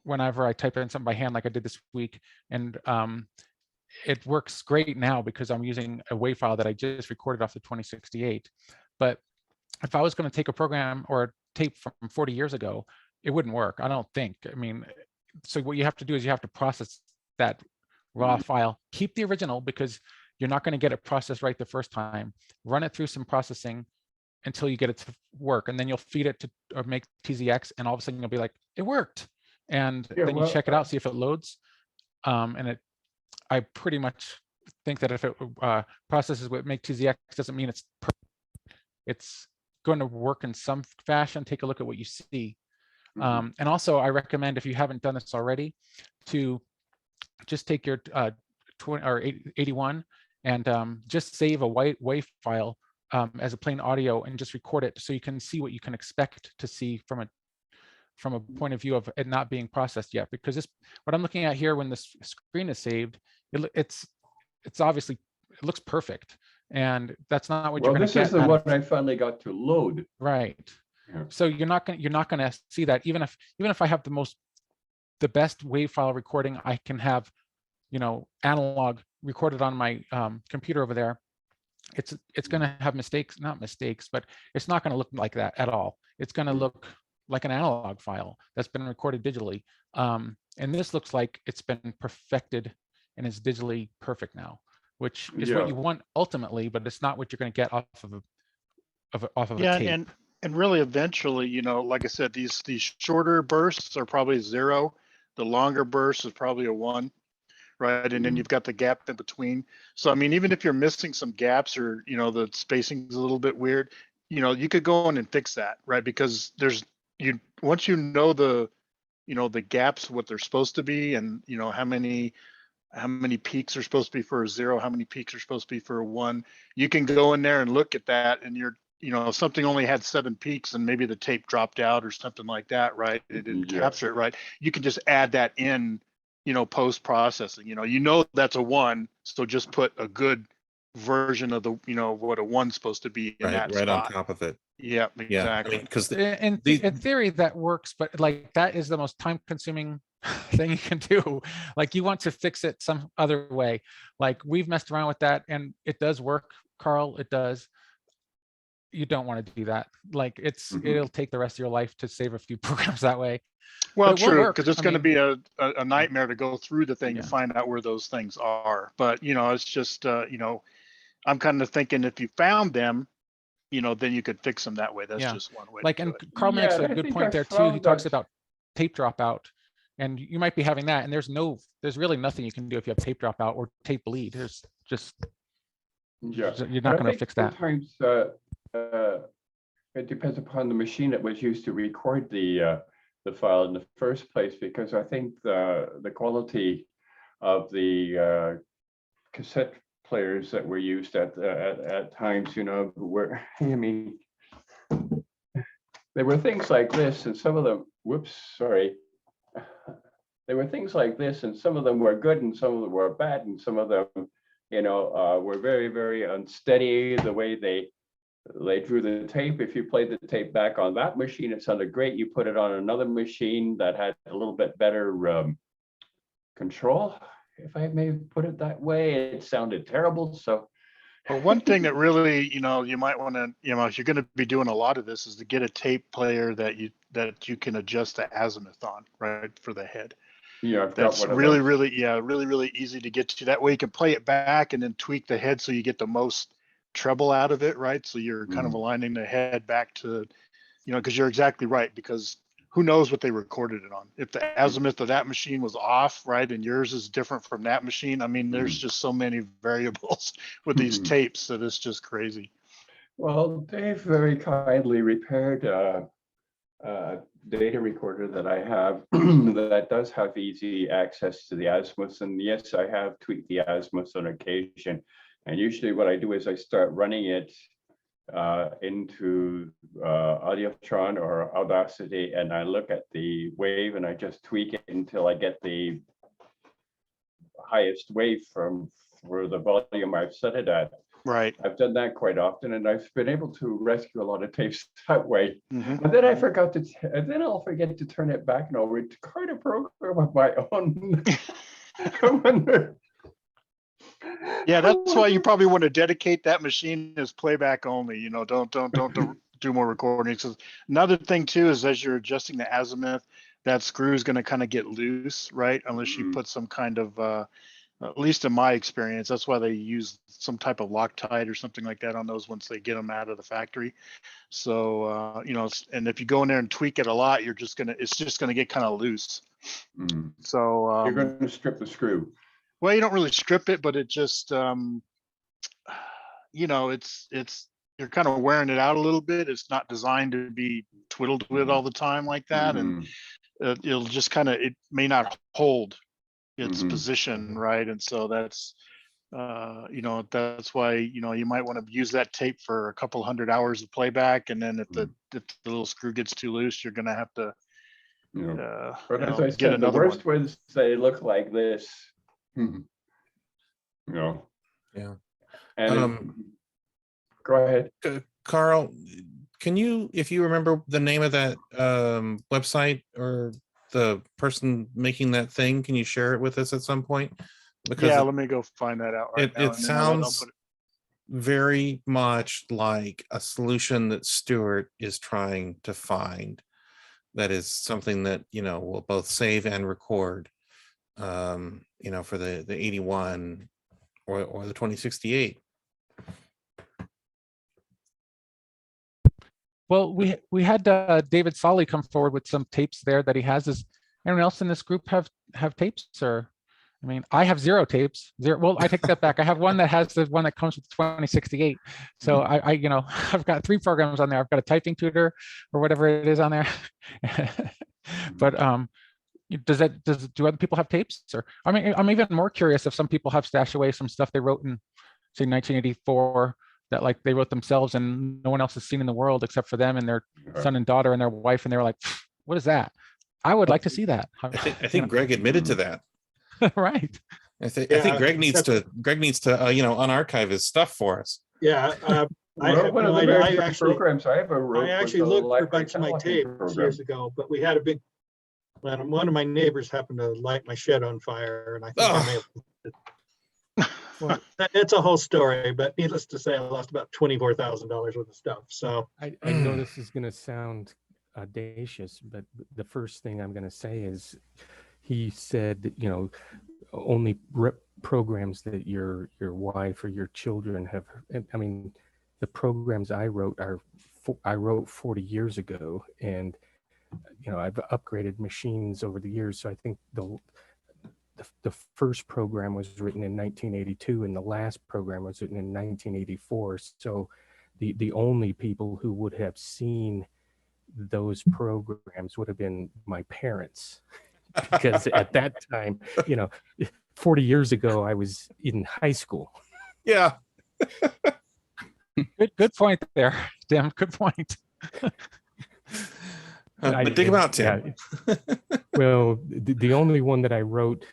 whenever I type in something by hand, like I did this week. And it works great now because I'm using a wave file that I just recorded off the 2068. But if I was going to take a program or a tape from 40 years ago, it wouldn't work, I don't think. I mean, so what you have to do is you have to process that raw file, keep the original, because you're not going to get it processed right the first time, run it through some processing until you get it to work, and then you'll feed it to or make TZX, and all of a sudden you'll be like, it worked. And then you check it out, see if it loads. And I pretty much think that if it processes with make TZX, doesn't mean it's perfect. It's going to work in some fashion. Take a look at what you see. And also, I recommend, if you haven't done this already, to just take your 81 and just save a white wave file as a plain audio and just record it, so you can see what you can expect to see from a point of view of it not being processed yet. Because what I'm looking at here, when the screen is saved, it's obviously, it looks perfect. And that's not what Well, you're going this to get. is the one I finally got to load. Right. Yeah. So you're not going to see that, even if I have the best WAV file recording I can have, analog recorded on my computer over there. It's going to have not mistakes, but it's not going to look like that at all. It's going to look like an analog file that's been recorded digitally. And this looks like it's been perfected and is digitally perfect now, which is what you want ultimately, but it's not what you're going to get off of a tape. And really eventually, like I said, these shorter bursts are probably 0. The longer burst is probably a 1. Right. And then you've got the gap in between. So, I mean, even if you're missing some gaps or, the spacing's a little bit weird, you could go in and fix that. Right. Because once the gaps, what they're supposed to be, and, how many peaks are supposed to be for a 0, how many peaks are supposed to be for a 1, you can go in there and look at that, and something only had 7 peaks and maybe the tape dropped out or something like that. Right. It didn't capture it right. You can just add that in, post processing, that's a 1. So just put a good version of the, what a 1's supposed to be in that right spot. on top of it. Yeah, exactly. Because in theory that works, but like that is the most time consuming thing you can do. Like you want to fix it some other way. Like we've messed around with that and it does work, Carl, it does. You don't want to do that. Like it'll take the rest of your life to save a few programs that way. Well, true, because it's going to be a nightmare to go through the thing to find out where those things are. But, it's just, I'm kind of thinking if you found them, then you could fix them that way. That's just one way. Like, and Carl makes a good point there too. He talks about tape dropout, and you might be having that. And there's really nothing you can do if you have tape dropout or tape bleed. There's just, you're not going to fix that. Sometimes it depends upon the machine that was used to record the file in the first place, because I think the quality of the cassette players that were used at times, were, there were things like this, and some of them, there were things like this, and some of them were good, and some of them were bad, and some of them, were very, very unsteady the way they drew the tape. If you played the tape back on that machine, it sounded great. You put it on another machine that had a little bit better control, if I may put it that way, it sounded terrible. So, but one thing that really, you might want to, if you're going to be doing a lot of this, is to get a tape player that you can adjust the azimuth on, right, for the head. Yeah, I've that's got one really, of those. really easy to get to. That way you can play it back and then tweak the head so you get the most treble out of it, right? So you're kind of aligning the head back to, because you're exactly right, because who knows what they recorded it on. If the azimuth of that machine was off, right, and yours is different from that machine, I mean, there's just so many variables with these tapes that it's just crazy. Well, Dave very kindly repaired a data recorder that I have that does have easy access to the azimuths. And yes, I have tweaked the azimuths on occasion. And usually what I do is I start running it into Audiotron or Audacity, and I look at the wave and I just tweak it until I get the highest wave for the volume I've set it at. Right. I've done that quite often, and I've been able to rescue a lot of tapes that way. But then I forgot to, and then I'll forget to turn it back, and I'll record a program of my own. Yeah, that's why you probably want to dedicate that machine as playback only. Don't do more recordings. Another thing too is as you're adjusting the azimuth, that screw is going to kind of get loose, right? Unless you put some kind of at least in my experience, that's why they use some type of Loctite or something like that on those once they get them out of the factory. So, and if you go in there and tweak it a lot, it's just gonna get kind of loose. So you're going to strip the screw. Well, you don't really strip it, but it just, it's you're kind of wearing it out a little bit. It's not designed to be twiddled with all the time like that, and it'll just it may not hold its position, right? And so that's that's why you might want to use that tape for a couple 100 hours of playback, and then if the little screw gets too loose, you're gonna have to but as I said, the worst ones, they look like this. Yeah. And Go ahead. Carl, can you, if you remember the name of that website or the person making that thing, can you share it with us at some point? Because Yeah, let me go find that out right now. it sounds very much like a solution that Stuart is trying to find. That is something that, you know, will both save and record, you know, for the 81 or the 2068. Well, we had David Solly come forward with some tapes there that he has. Does anyone else in this group have tapes? Or, I mean, I have 0 tapes. 0. Well, I take that back. I have one that has the one that comes with 2068. So I you know, I've got 3 programs on there. I've got a typing tutor or whatever it is on there. But do other people have tapes? Or I mean, I'm even more curious if some people have stashed away some stuff they wrote in, say, 1984. That like they wrote themselves and no one else has seen in the world except for them and their son and daughter and their wife, and they were like, what is that? I would like to see that. I think Greg admitted to that. Right. I think Greg needs to you know, unarchive his stuff for us. Yeah. I actually looked for a bunch of my tapes years ago, but we had a big, one of my neighbors happened to light my shed on fire, and I think I may have. Well, it's a whole story, but needless to say, I lost about $24,000 worth of stuff. So I know this is going to sound audacious, but the first thing I'm going to say is he said that, you know, only programs that your wife or your children have. I mean, the programs I wrote I wrote 40 years ago, and you know, I've upgraded machines over the years. So I think the first program was written in 1982 and the last program was written in 1984. So the only people who would have seen those programs would have been my parents, because at that time, you know, 40 years ago, I was in high school. Yeah. Good point there, Tim. Good point. But dig them out, Tim. Yeah. Well, the only one that I wrote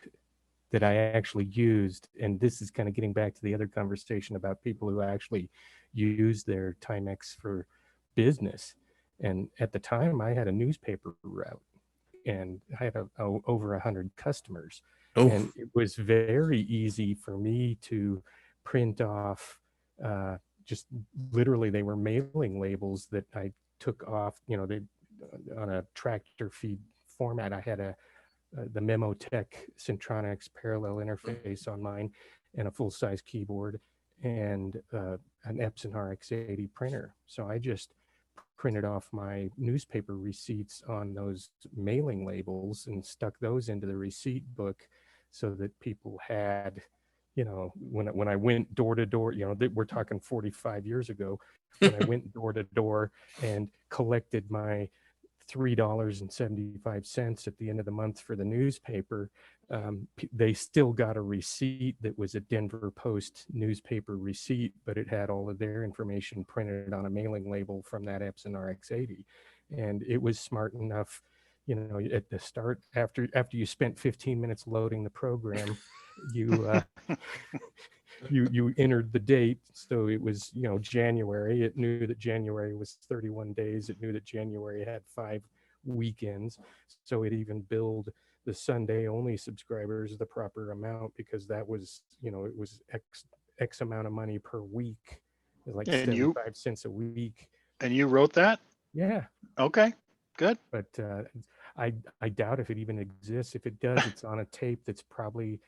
that I actually used, and this is kind of getting back to the other conversation about people who actually use their Timex for business. And at the time, I had a newspaper route, and I had over 100 customers. Oh. And it was very easy for me to print off, just literally they were mailing labels that I took off, you know, they on a tractor feed format. I had the Memotech Centronics parallel interface on mine, and a full-size keyboard, and an Epson RX80 printer. So I just printed off my newspaper receipts on those mailing labels and stuck those into the receipt book, so that people had, you know, when I went door to door, you know, we're talking 45 years ago, when I went door to door and collected my $3.75 at the end of the month for the newspaper, they still got a receipt that was a Denver Post newspaper receipt, but it had all of their information printed on a mailing label from that Epson RX80. And it was smart enough, you know, at the start, after you spent 15 minutes loading the program, you you entered the date. So it was, you know, January. It knew that January was 31 days. It knew that January had 5 weekends. So it even billed the Sunday only subscribers the proper amount, because that was, you know, it was X amount of money per week. It was like 75 cents a week. And you wrote that? Yeah. Okay, good. But I doubt if it even exists. If it does, it's on a tape that's probably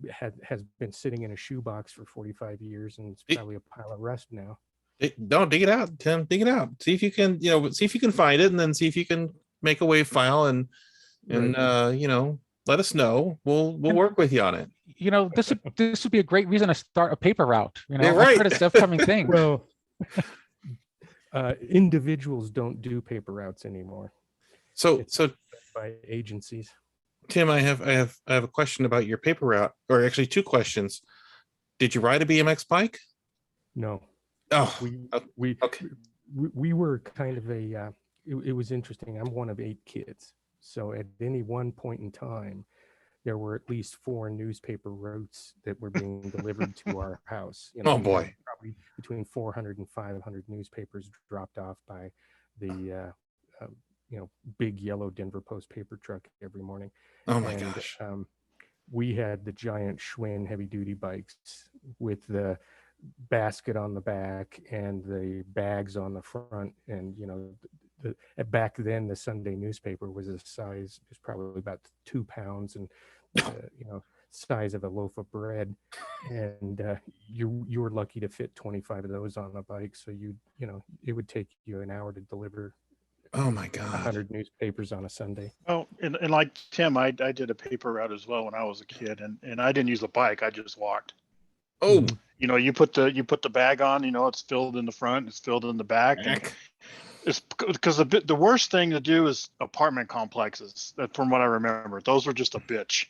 has been sitting in a shoebox for 45 years, and it's probably a pile of rust now. Don't dig it out, Tim. Dig it out. See if you can, you know, see if you can find it, and then see if you can make a WAV file and Right. you know, let us know. We'll work with you on it. You know, this would be a great reason to start a paper route. You know, Yeah, right. I've heard it's upcoming thing. Well, individuals don't do paper routes anymore. So by agencies. Tim, I have a question about your paper route, or actually 2 questions. Did you ride a BMX bike? No. Oh, we were kind of a it was interesting. I'm one of 8 kids, so at any one point in time, there were at least 4 newspaper routes that were being delivered to our house. You know, oh boy, between 400 and 500 newspapers dropped off by the big yellow Denver Post paper truck every morning. Oh my gosh. We had the giant Schwinn heavy duty bikes with the basket on the back and the bags on the front. And, back then the Sunday newspaper was a size, it was probably about 2 pounds and, size of a loaf of bread. And you were lucky to fit 25 of those on a bike. So it would take you an hour to deliver. Oh my God. 100 newspapers on a Sunday. Oh, and like Tim, I did a paper route as well when I was a kid, and I didn't use a bike. I just walked. Oh, you put the bag on. It's filled in the front, it's filled in the back. And it's because the worst thing to do is apartment complexes. That, from what I remember, those were just a bitch.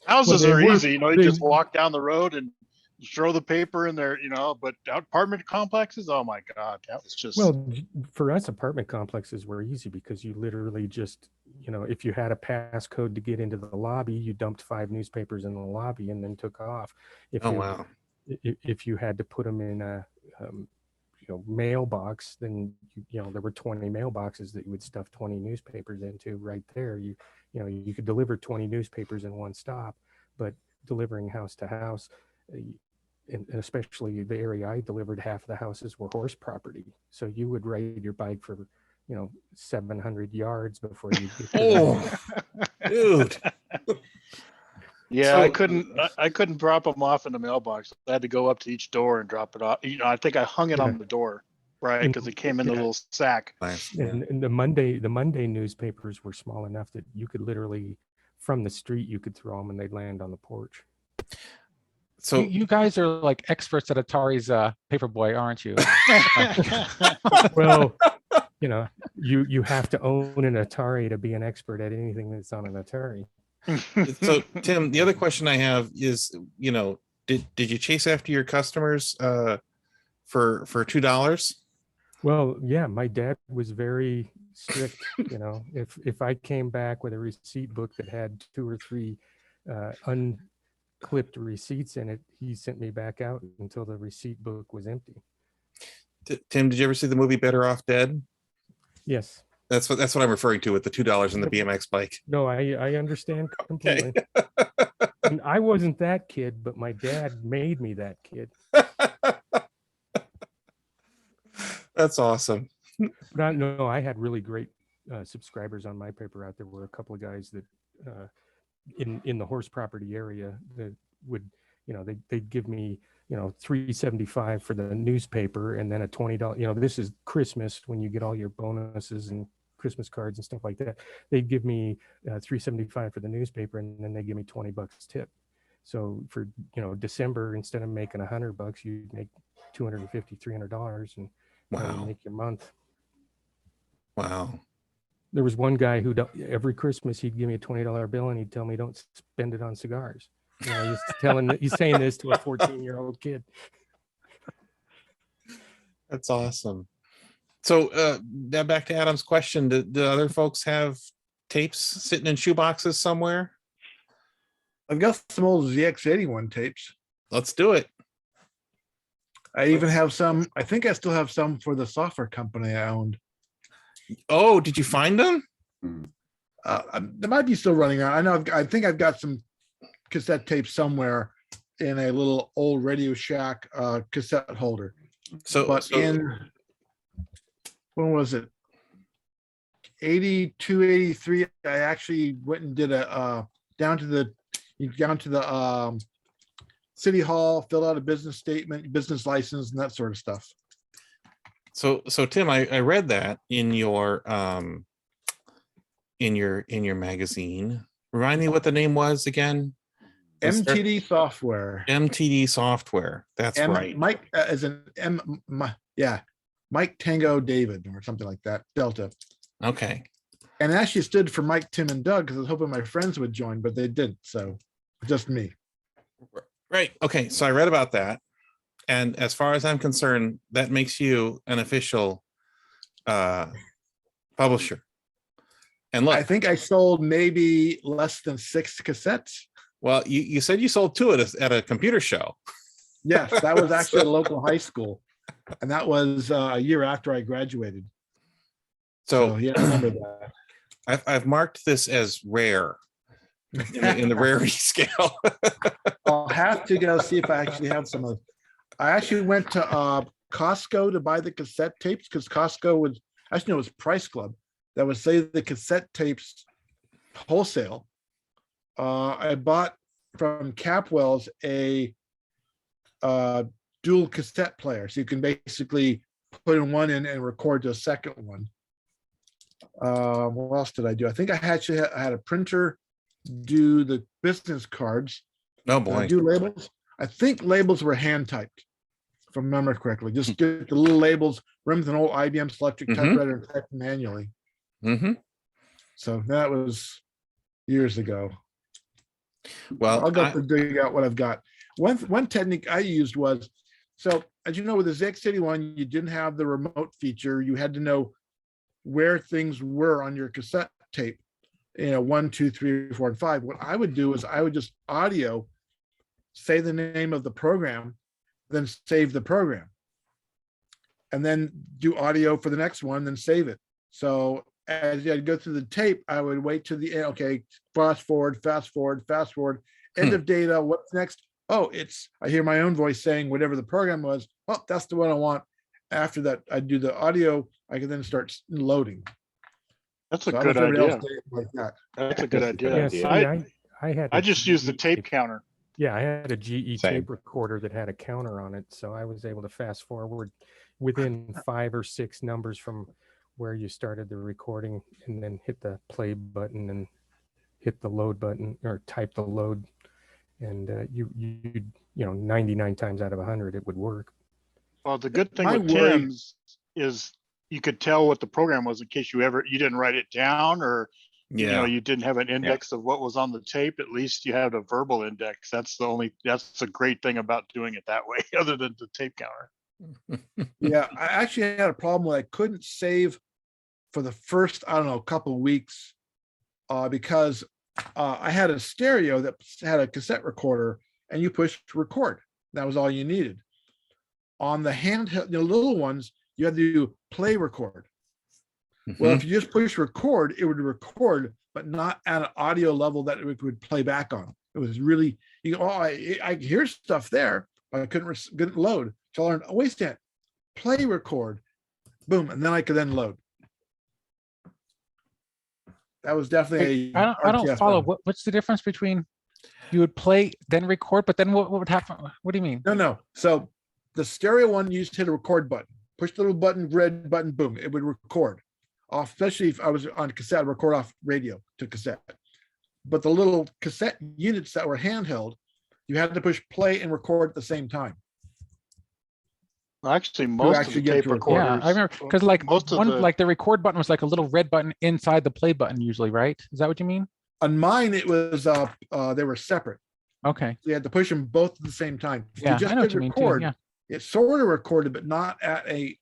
Houses are easy. You just walk down the road and throw the paper in there, but apartment complexes, oh my God, that was just. Well, for us, apartment complexes were easy because you literally just, if you had a passcode to get into the lobby, you dumped 5 newspapers in the lobby and then took off. wow. If you had to put them in a, mailbox, then, there were 20 mailboxes that you would stuff 20 newspapers into right there. You could deliver 20 newspapers in one stop, but delivering house to house, and especially the area I delivered, half of the houses were horse property. So you would ride your bike for, 700 yards before you get to dude. Yeah, so, I couldn't drop them off in the mailbox. I had to go up to each door and drop it off. I think I hung it on the door, right? Because it came in a little sack. And the Monday newspapers were small enough that you could literally, from the street, you could throw them and they'd land on the porch. So you guys are like experts at Atari's Paperboy, aren't you? Well, you have to own an Atari to be an expert at anything that's on an Atari. So Tim, the other question I have is, did you chase after your customers for $2? Well, yeah, my dad was very strict. If I came back with a receipt book that had 2 or 3 unclipped receipts in it, he sent me back out until the receipt book was empty. Tim, did you ever see the movie Better Off Dead? Yes. That's what I'm referring to with the $2 and the BMX bike. No, I understand completely. And I wasn't that kid, but my dad made me that kid. That's awesome. But I had really great subscribers on my paper out. There were a couple of guys that in the horse property area that would, they'd give me, $3.75 for the newspaper and then a $20. This is Christmas when you get all your bonuses and Christmas cards and stuff like that. They'd give me $3.75 for the newspaper and then they give me $20 tip. So for December, instead of making $100, you'd make $250, $300 and make your month. Wow. There was one guy who every Christmas he'd give me a $20 bill and he'd tell me don't spend it on cigars. He's saying this to a 14-year-old kid. That's awesome. So now back to Adam's question. Do other folks have tapes sitting in shoeboxes somewhere? I've got some old ZX81 tapes. Let's do it. I even have some. I think I still have some for the software company I owned. Oh, did you find them? They might be still running around. I think I've got some cassette tapes somewhere in a little old Radio Shack cassette holder. When was it? 82, 83. I actually went and did a down to the City Hall, filled out a business statement, business license, and that sort of stuff. So Tim, I read that in your magazine. Remind me what the name was again. MTD Software. MTD Software. That's right. Mike as an Mike Tango David or something like that. Delta. Okay. And actually stood for Mike, Tim, and Doug because I was hoping my friends would join, but they didn't. So just me. Right. Okay. So I read about that. And as far as I'm concerned, that makes you an official publisher. And look, I think I sold maybe less than 6 cassettes. Well, you said you sold 2 at a computer show. Yes, that was actually a local high school. And that was a year after I graduated. So yeah, I remember that. I've marked this as rare in the rarity scale. I'll have to go see if I actually have some of. I actually went to Costco to buy the cassette tapes because Costco was actually, no, it was Price Club that would sell the cassette tapes wholesale. I bought from Capwell's a dual cassette player, so you can basically put in one in and record to a second one. What else did I do? I think I had a printer do the business cards. Oh boy. Do labels. I think labels were hand typed, if I remember correctly. Just get the little labels, run with an old IBM Selectric typewriter and type manually. So that was years ago. Well, I'll go dig out what I've got. One technique I used was, so as you know, with the ZX81, you didn't have the remote feature. You had to know where things were on your cassette tape. 1, 2, 3, 4, and 5. What I would do is I would just audio, say the name of the program, then save the program, and then do audio for the next one, then save it. So as I'd go through the tape, I would wait to the end. Okay, fast forward, end of data. What's next? Oh, I hear my own voice saying whatever the program was. Oh, that's the one I want. After that, I do the audio. I can then start loading. That's a good idea. Like that. That's a good idea. Yeah, I just used the tape counter. Yeah, I had a GE Same. tape recorder that had a counter on it, so I was able to fast forward within 5 or 6 numbers from where you started the recording, and then hit the play button and hit the load button or type the load, and you 99 times out of 100 it would work. Well, the good thing with Tim's is you could tell what the program was in case you didn't write it down, or you didn't have an index of what was on the tape. At least you had a verbal index. That's a great thing about doing it that way, other than the tape counter. Yeah, I actually had a problem where I couldn't save for the first, I don't know, couple of weeks because I had a stereo that had a cassette recorder, and you pushed record. That was all you needed. On the handheld, the little ones, you had to do play record. Well, if you just push record, it would record, but not at an audio level that it would play back on. It was really, I hear stuff there, but I couldn't load. So I learned, wait a minute, play record, boom, and then I could then load. That was definitely I don't follow. What's the difference between you would play, then record, but then what would happen? What do you mean? No. So the stereo one, you used to hit a record button, push the little button, red button, boom, it would record. Especially if I was on cassette, I'd record off radio to cassette. But the little cassette units that were handheld, you had to push play and record at the same time. Well, actually, most of the tape recorders. Yeah, I remember because like like the record button was like a little red button inside the play button usually, right? Is that what you mean? On mine, it was they were separate. Okay. So you had to push them both at the same time. If Yeah, you just I know what did you mean record, too. Yeah. it sort of recorded, but not at a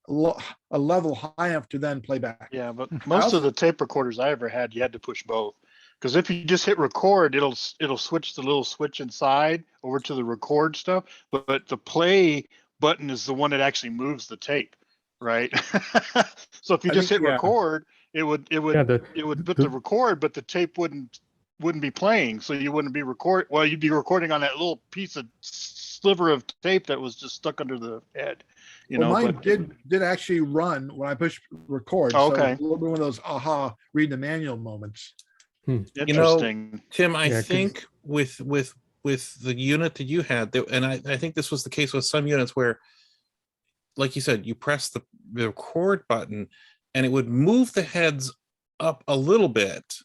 level high enough to then play back. Yeah, but most of the tape recorders I ever had, you had to push both. Because if you just hit record, it'll switch the little switch inside over to the record stuff. But the play button is the one that actually moves the tape, right? So if you just hit record, it would put the record, but the tape wouldn't be playing. So you wouldn't be you'd be recording on that little piece of sliver of tape that was just stuck under the head. Mine did actually run when I pushed record. Oh, okay. So a little bit one of those read the manual moments. Interesting. Tim, I think with the unit that you had, and I think this was the case with some units where, like you said, you press the record button and it would move the heads up a little bit,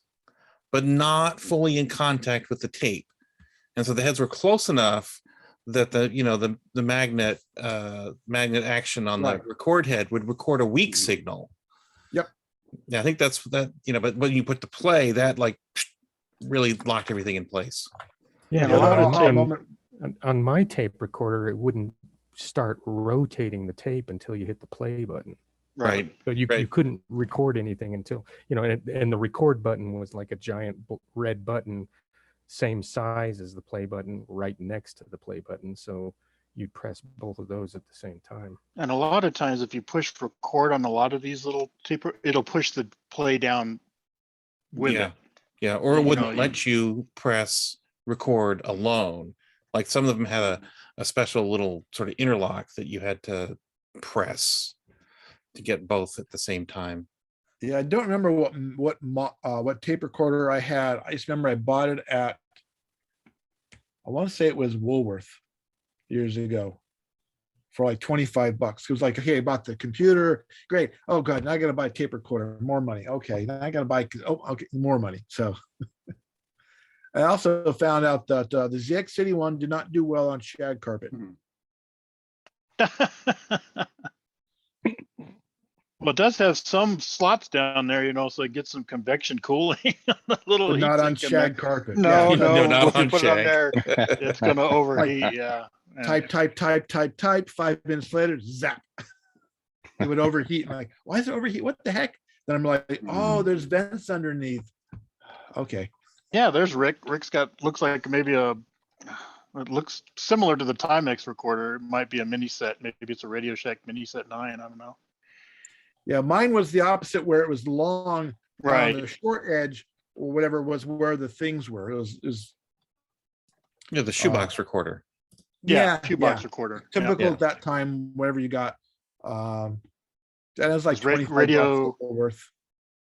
but not fully in contact with the tape. And so the heads were close enough that the magnet action on the record head would record a weak signal. Yep. Yeah, I think that's that, but when you put the play, that like really locked everything in place. Yeah, on my tape recorder, it wouldn't start rotating the tape until you hit the play button. Right. So you couldn't record anything until, and the record button was like a giant red button, same size as the play button, right next to the play button. So you'd press both of those at the same time. And a lot of times, if you push record on a lot of these little taper, it'll push the play down with Yeah. it. Yeah, or it You wouldn't know, let you press record alone. Like some of them had a special little sort of interlock that you had to press to get both at the same time. Yeah, I don't remember what tape recorder I had. I just remember I bought it at, I want to say it was Woolworth years ago for like $25. It was like, okay, I bought the computer, great. Oh god, now I got to buy a tape recorder, more money. Okay, now I got to buy, oh okay, more money. So I also found out that the ZX81 did not do well on shag carpet. Well, it does have some slots down there, you know, so it gets some convection cooling. A little But not on heatsink in there. shag carpet. No, Yeah. no, not if you on put it on shag. there, it's gonna overheat. Yeah. Type. 5 minutes later, zap. It would overheat. I'm like, why is it overheat? What the heck? Then I'm like, oh, there's vents underneath. Okay. Yeah, there's Rick. Rick's got, looks like maybe it looks similar to the Timex recorder. It might be a mini set. Maybe it's a Radio Shack mini set 9. I don't know. Yeah, mine was the opposite, where it was long, Right. on the short edge or whatever was where the things were. It was Yeah, the shoebox recorder. Yeah, shoebox recorder. Yeah. typical Yeah. at that time, whatever you got. And it was like It's ra- 25 radio- bucks worth.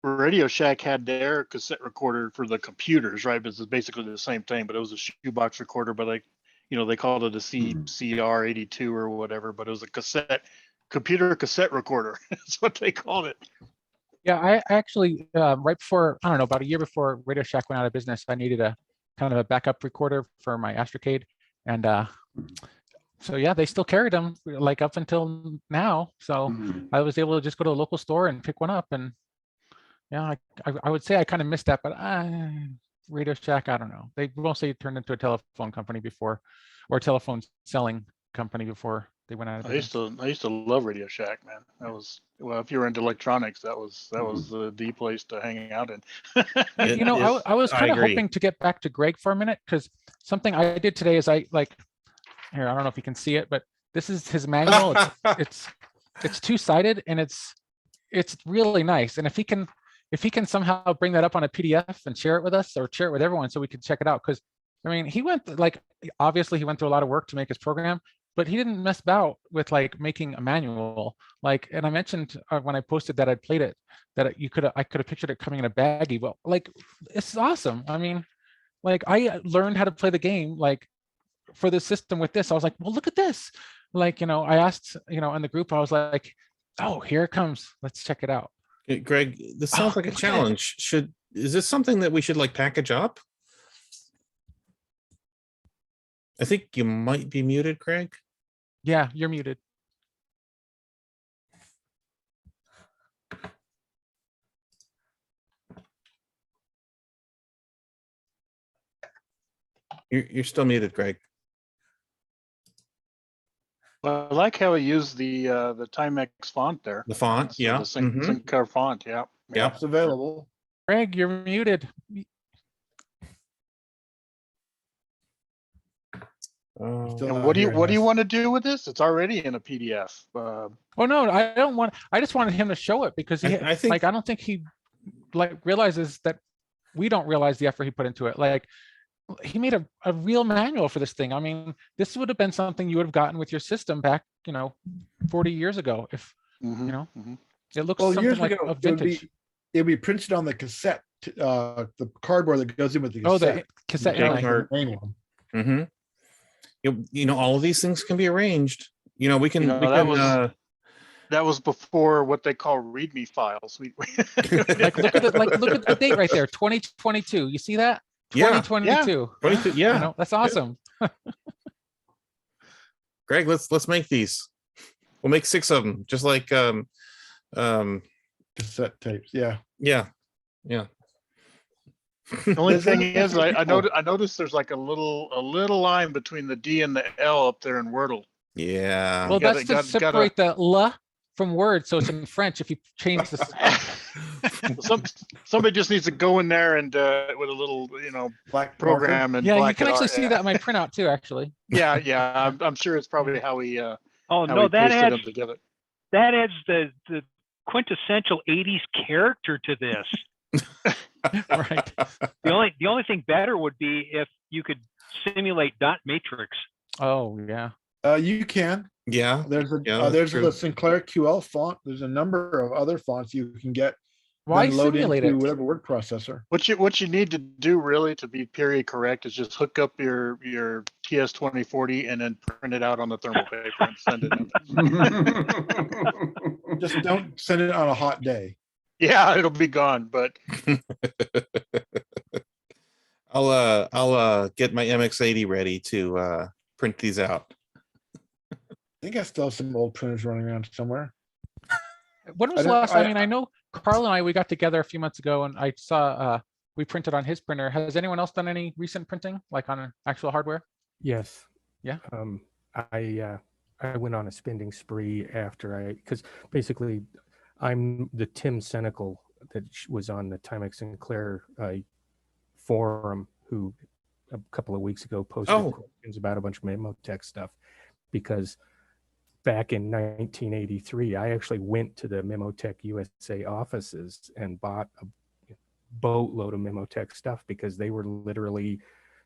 Radio Shack had their cassette recorder for the computers, right? But it's basically the same thing, but it was a shoebox recorder, but like, you know, they called it a CR82 or whatever, but it was a computer cassette recorder. That's what they called it. Yeah, I actually, right before, I don't know, about a year before Radio Shack went out of business, I needed a kind of a backup recorder for my Astrocade. And so, yeah, they still carried them like up until now. So I was able to just go to a local store and pick one up. And yeah, I would say I kind of missed that, but Radio Shack, I don't know. They mostly turned into a telephone company before, or a telephone selling company before they went out of business. I used to love Radio Shack, man. That was, well, if you're into electronics, that was the place to hang out in. You know, I was kind of agree. hoping to get back to Greg for a minute, because something I did today is I here, I don't know if you can see it, but this is his manual. It's two-sided and it's really nice. And if he can somehow bring that up on a PDF and share it with us, or share it with everyone so we could check it out. Because I mean, he went obviously he went through a lot of work to make his program, but he didn't mess about with like making a manual. Like, and I mentioned when I posted that I'd played it, that I could have pictured it coming in a baggie. Well, like, it's awesome. I mean, like, I learned how to play the game like for the system with this. I was like, well, look at this. Like, you know, I asked, you know, in the group, I was like, oh, here it comes. Let's check it out. Hey, Greg, this sounds like a okay. challenge. Is this something that we should like package up? I think you might be muted, Greg. Yeah, you're muted. You're still muted, Greg. Well, I like how he used the Timex font there. The font, So yeah. The Sinclair font, yeah. Yeah. It's available. Greg, you're muted. Still And not what do hearing you us. want to do with this? It's already in a PDF. Oh no, I don't want. I just wanted him to show it because he, I think- like, I don't think he like realizes that we don't realize the effort he put into it. Like, he made a real manual for this thing. I mean, this would have been something you would have gotten with your system back, you know, 40 years ago. If you know, it looks Well, something years like ago, a vintage. it'd be printed on the cassette, the cardboard that goes in with the Oh, cassette. the cassette Yeah, inlay. or- The main one. Mm-hmm. You know, all of these things can be arranged. You know, we can. You know, we that can was- That was before what they call README files. Like, look at the date right there, 2022. You see that? Yeah. 2022. 22, You yeah. know, that's awesome. Greg, let's make these. We'll make 6 of them, just like Cassette tapes. Yeah. yeah. The only Is that thing is, something I people- noticed there's like a little line between the D and the L up there in Wordle. Yeah. Well, gotta- that's to gotta- separate the L from Word, so it's in French if you change the. Somebody just needs to go in there and with a little, Black program and Yeah, you black can it actually out. see that in my printout too, actually. Yeah. I'm sure it's probably how he Oh how no, he that pasted adds them together. the quintessential 80s character to this. Right. The only thing better would be if you could simulate dot matrix. Oh yeah. You can. Yeah. There's Yeah, that's there's true. the Sinclair QL font. There's a number of other fonts you can get. Why then load simulate into it? whatever word processor. What you need to do really to be period correct is just hook up your TS 2040 and then print it out on the thermal paper and send it in. Just don't send it on a hot day. Yeah, it'll be gone, but I'll get my MX80 ready to print these out. I think I still have some old printers running around somewhere. When was the last? I mean, I know Carl and we got together a few months ago, and I saw we printed on his printer. Has anyone else done any recent printing, like on actual hardware? Yes. Yeah. I went on a spending spree after because basically I'm the Tim Swenson that was on the Timex Sinclair forum, who a couple of weeks ago posted questions about a bunch of Memotech stuff, because back in 1983, I actually went to the Memotech USA offices and bought a boatload of Memotech stuff because they were literally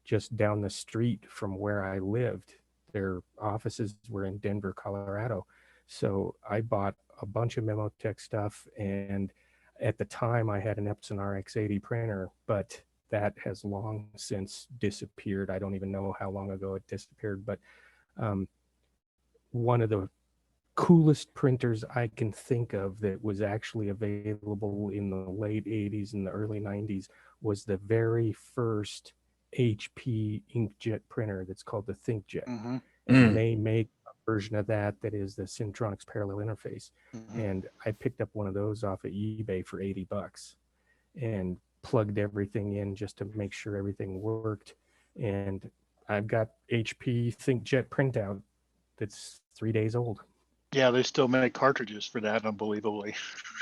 just down the street from where I lived. Their offices were in Denver, Colorado. So I bought a bunch of Memotech stuff, and at the time I had an Epson RX80 printer, but that has long since disappeared. I don't even know how long ago it disappeared, but one of the coolest printers I can think of that was actually available in the late 80s and the early 90s was the very first HP inkjet printer that's called the ThinkJet. And they make a version of that is the Syntronics parallel interface. And I picked up one of those off of eBay for $80 and plugged everything in just to make sure everything worked. And I've got HP ThinkJet printout that's 3 days old. yeah, they still make cartridges for that, unbelievably.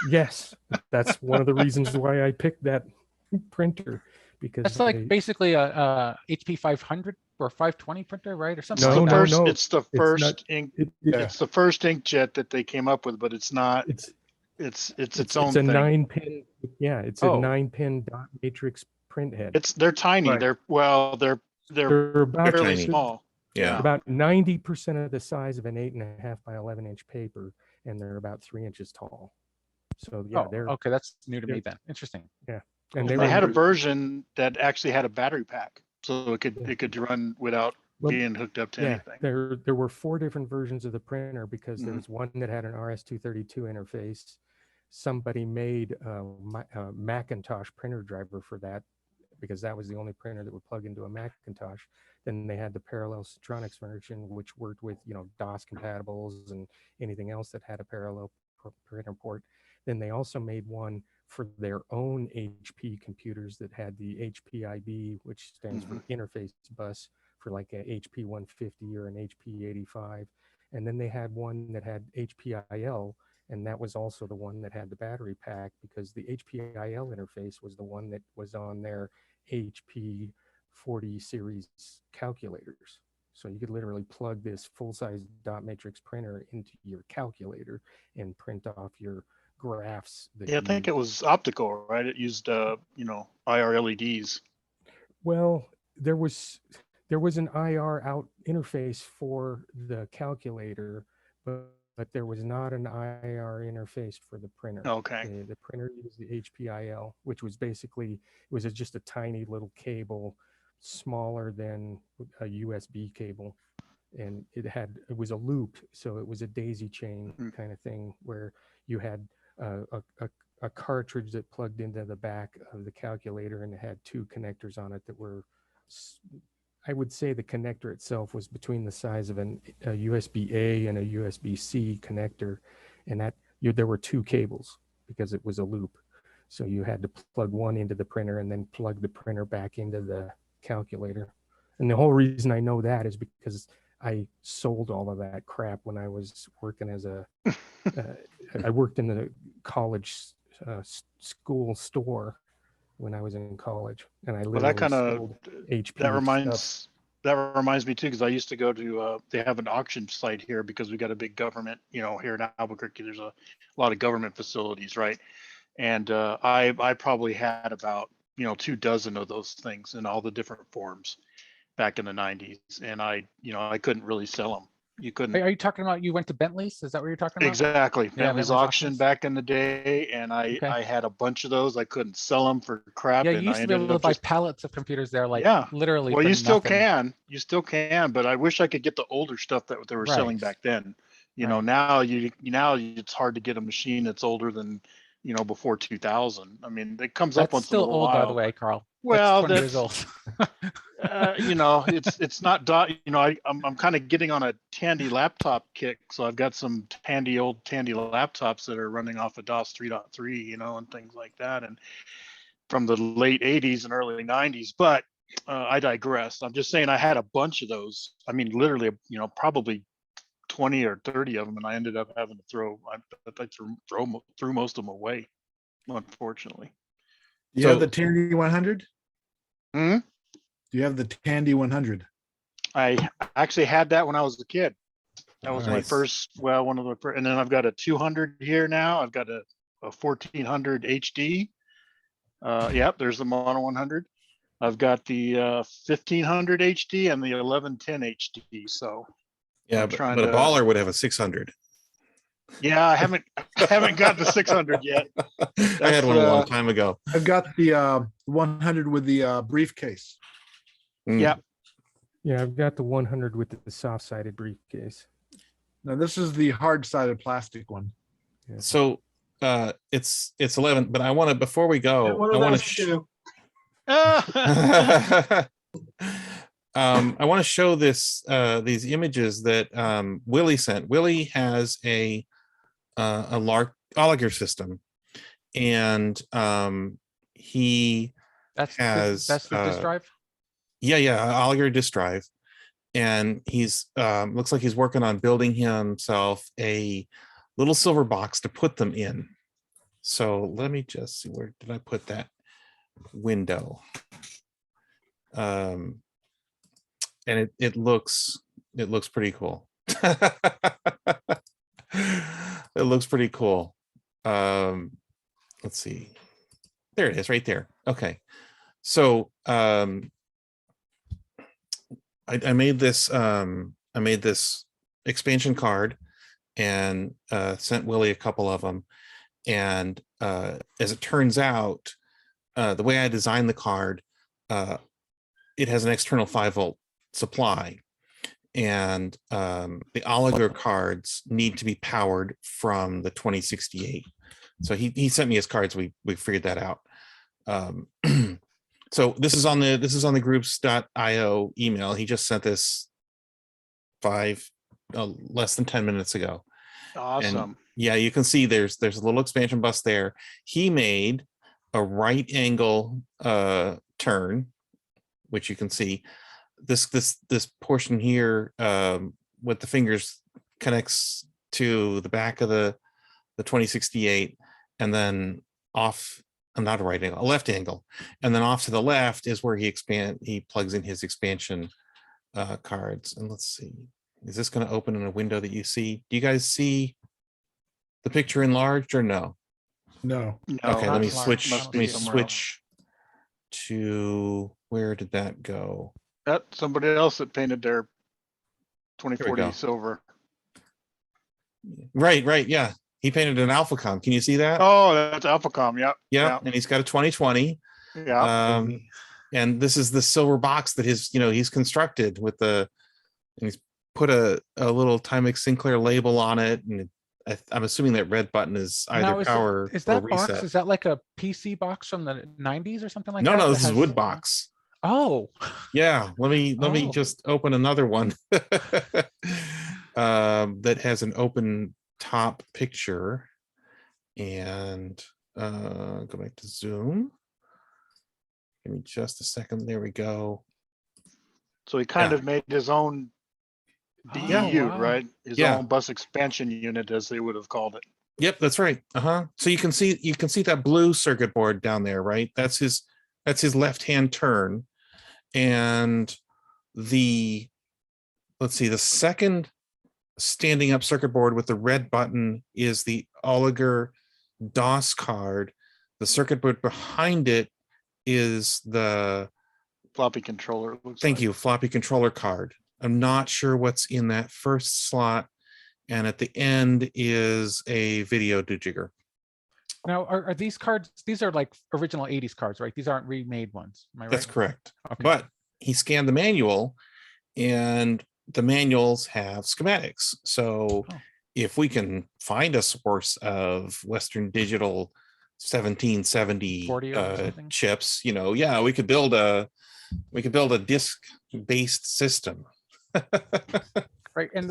Yes, that's one of the reasons why I picked that printer, because That's like basically a HP 500 or 520 printer, right, or something. No, like no, that. no. It's the first ink. It's the first inkjet that they came up with, but it's not. It's its own It's a thing. 9-pin. Yeah, it's a 9-pin dot matrix print head. They're tiny. Right. They're about fairly small. Yeah. About 90% of the size of an 8.5 by 11 inch paper, and they're about 3 inches tall. So yeah, they're okay. That's new to me then. Interesting. Yeah, And they had a version that actually had a battery pack, so it could run without being hooked up to anything. There were 4 different versions of the printer, because there was one that had an RS-232 interface. Somebody made a Macintosh printer driver for that, because that was the only printer that would plug into a Macintosh. Then they had the parallel Syntronics version, which worked with DOS compatibles and anything else that had a parallel printer port. Then they also made one for their own HP computers that had the HPIB, which stands for interface bus, for like a HP 150 or an HP 85. And then they had one that had HPIL, and that was also the one that had the battery pack, because the HPIL interface was the one that was on their HP 40 series calculators. So you could literally plug this full-size dot matrix printer into your calculator and print off your graphs. I think it was optical, right? It used IR LEDs. Well, there was an IR out interface for the calculator, but there was not an IR interface for the printer. Okay. The printer used the HPIL, which was basically, it was just a tiny little cable, smaller than a USB cable, and it was a loop, so it was a daisy chain kind of thing, where you had a cartridge that plugged into the back of the calculator, and it had 2 connectors on it that were, I would say the connector itself was between the size of a USB-A and a USB-C connector, and that there were 2 cables because it was a loop. So you had to plug one into the printer and then plug the printer back into the calculator. And the whole reason I know that is because I sold all of that crap when I was working as a I worked in the college school store when I was in college, and I Well, that literally kind of sold HP stuff. that reminds me too, because I used to go to they have an auction site here because we got a big government, here in Albuquerque. There's a lot of government facilities, right? And I probably had about 24 of those things in all the different forms back in the 90s, and I couldn't really sell them. You couldn't. Are you talking about, you went to Bentley's? Is that what you're talking about? Exactly. Yeah, Bentley's auction back in the day, and I Okay. had a bunch of those. I couldn't sell them for crap. Yeah, and you used I to be ended able to up buy just pallets of computers there, like Yeah. literally. Well, for you still nothing. can, but I wish I could get the older stuff that they were selling Right. back then. Right. Now it's hard to get a machine that's older than before 2000. I mean, it comes up That's once in a still old, by the while. way, Carl. Well, that's 20 years old. it's not I'm kind of getting on a Tandy laptop kick, so I've got some old Tandy laptops that are running off of DOS 3.3, and things like that, and from the late 80s and early 90s. But I digress. I'm just saying I had a bunch of those. I mean, literally, probably 20 or 30 of them, and I ended up having to throw most of them away, unfortunately. Do you have the Tandy 100? Hmm? Do you have the Tandy 100? I actually had that when I was a kid. That was my Nice. first, one of the, and then I've got a 200 here now. I've got a 1400 HD. Yep, there's the Mono 100. I've got the 1500 HD and the 1110 HD. So Yeah, I'm but trying a to- baller would have a 600. yeah, I haven't got the 600 yet. I had one a long time ago. I've got the 100 with the briefcase. Mm. Yeah. Yeah, I've got the 100 with the soft-sided briefcase. Now this is the hard-sided plastic one. Yeah. So it's 11, but I want to, before we go, And what I want else to to do? I want to show these images that Willie sent. Willie has a Oliger system, and he has that's the disk drive. yeah, Oliger disk drive, and he's looks like he's working on building himself a little silver box to put them in. So let me just see, where did I put that window? And it looks pretty cool. It looks pretty cool. Let's see, there it is right there. Okay, so I made this expansion card and sent Willie a couple of them, and as it turns out, the way I designed the card, it has an external 5-volt supply, and the Oliger cards need to be powered from the 2068. So he sent me his cards. We figured that out. So this is on the groups.io email. He just sent this less than 10 minutes ago. Awesome. And yeah, you can see there's a little expansion bus there. He made a right angle turn, which you can see. This portion here with the fingers connects to the back of the 2068, and then off, not a right angle, a left angle, and then off to the left is where he plugs in his expansion cards. And let's see, is this going to open in a window that you see? Do you guys see the picture enlarged or no? No. Okay, let me Not switch. large. Let me somewhere else. switch to, where did that go? That's somebody else that painted their 2040 go. silver. Right, yeah. He painted an Alphacom. Can you see that? Oh, that's Alphacom. Yep. Yeah, and he's got a 2020. Yeah. And this is the silver box that he's constructed with and he's put a little Timex Sinclair label on it, and I'm assuming that red button is either Now, power is or that box? reset. Is that like a PC box from the 90s or something like No, that? no, that this is has- wood box. Oh, Yeah, let me Oh. just open another one that has an open top picture, and go back to Zoom. Give me just a second. There we go. So he kind Yeah. of made his own BEU, wow. right? His Yeah. own bus expansion unit, as they would have called it. Yep, that's right. So you can see that blue circuit board down there, right? That's his left-hand turn. And the second standing up circuit board with the red button is the Oliger DOS card. The circuit board behind it is the Floppy controller. It looks thank like. you, floppy controller card. I'm not sure what's in that first slot. And at the end is a video dejigger. Now, are these cards, these are like original 80s cards, right? These aren't remade ones. Am I right? That's correct. Okay. But he scanned the manual, and the manuals have schematics. So Oh. if we can find a source of Western Digital 1770 40 or something? chips, yeah, we could build a disk-based system. Right, and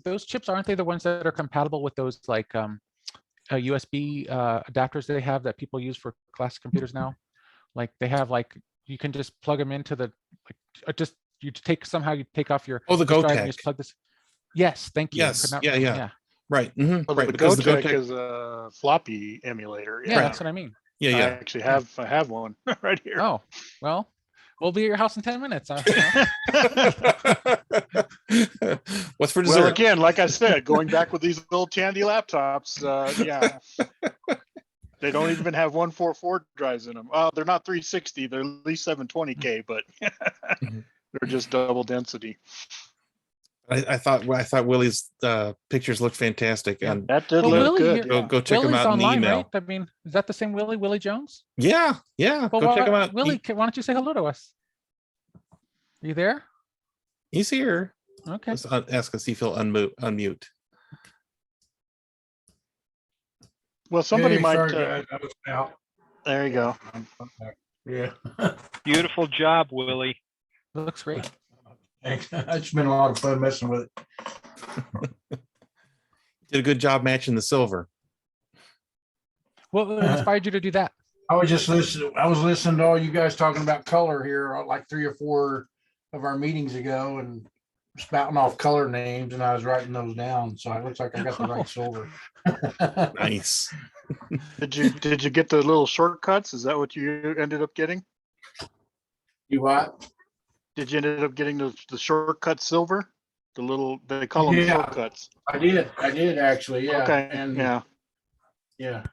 those chips, aren't they the ones that are compatible with those like USB adapters they have that people use for classic computers now? Like they have you can just plug them into the you take off your Oh, the disk drive and GoTech. just plug this. Yes, thank you. Yes, Could not- yeah. Right. Mhm, Well, right. the Because the GoTech GoTech is a floppy emulator. Yeah, that's what I mean. yeah, I yeah. actually have one right here. Oh, well, we'll be at your house in 10 minutes. What's for Well, dessert? again, like I said, going back with these old Tandy laptops, yeah. They don't even have 144 drives in them. They're not 360, they're at least 720K, but they're just double density. I thought Willie's pictures looked fantastic, and That did Well, look Willie, good. you- Yeah. go check him Willie's out in the online, email. right? I mean, is that the same Willie Jones? Yeah. Well, Go check him out. Willie, why don't you say hello to us? Are you there? He's here. Okay. Let's ask us if he'll unmute. Well, somebody Hey, might. sorry, guys, I was out. There you go. Yeah. Beautiful job, Willie. Looks great. Thanks. It's been a lot of fun messing with it. Did a good job matching the silver. What inspired you to do that? I was listening to all you guys talking about color here, like 3 or 4 of our meetings ago, and spouting off color names, and I was writing those down. So it looks like I got the right silver. Nice. Did you get the little shortcuts? Is that what you ended up getting? You what? Did you end up getting the shortcut silver? The little, they call them Yeah. shortcuts. I did actually. Yeah. Okay. And yeah.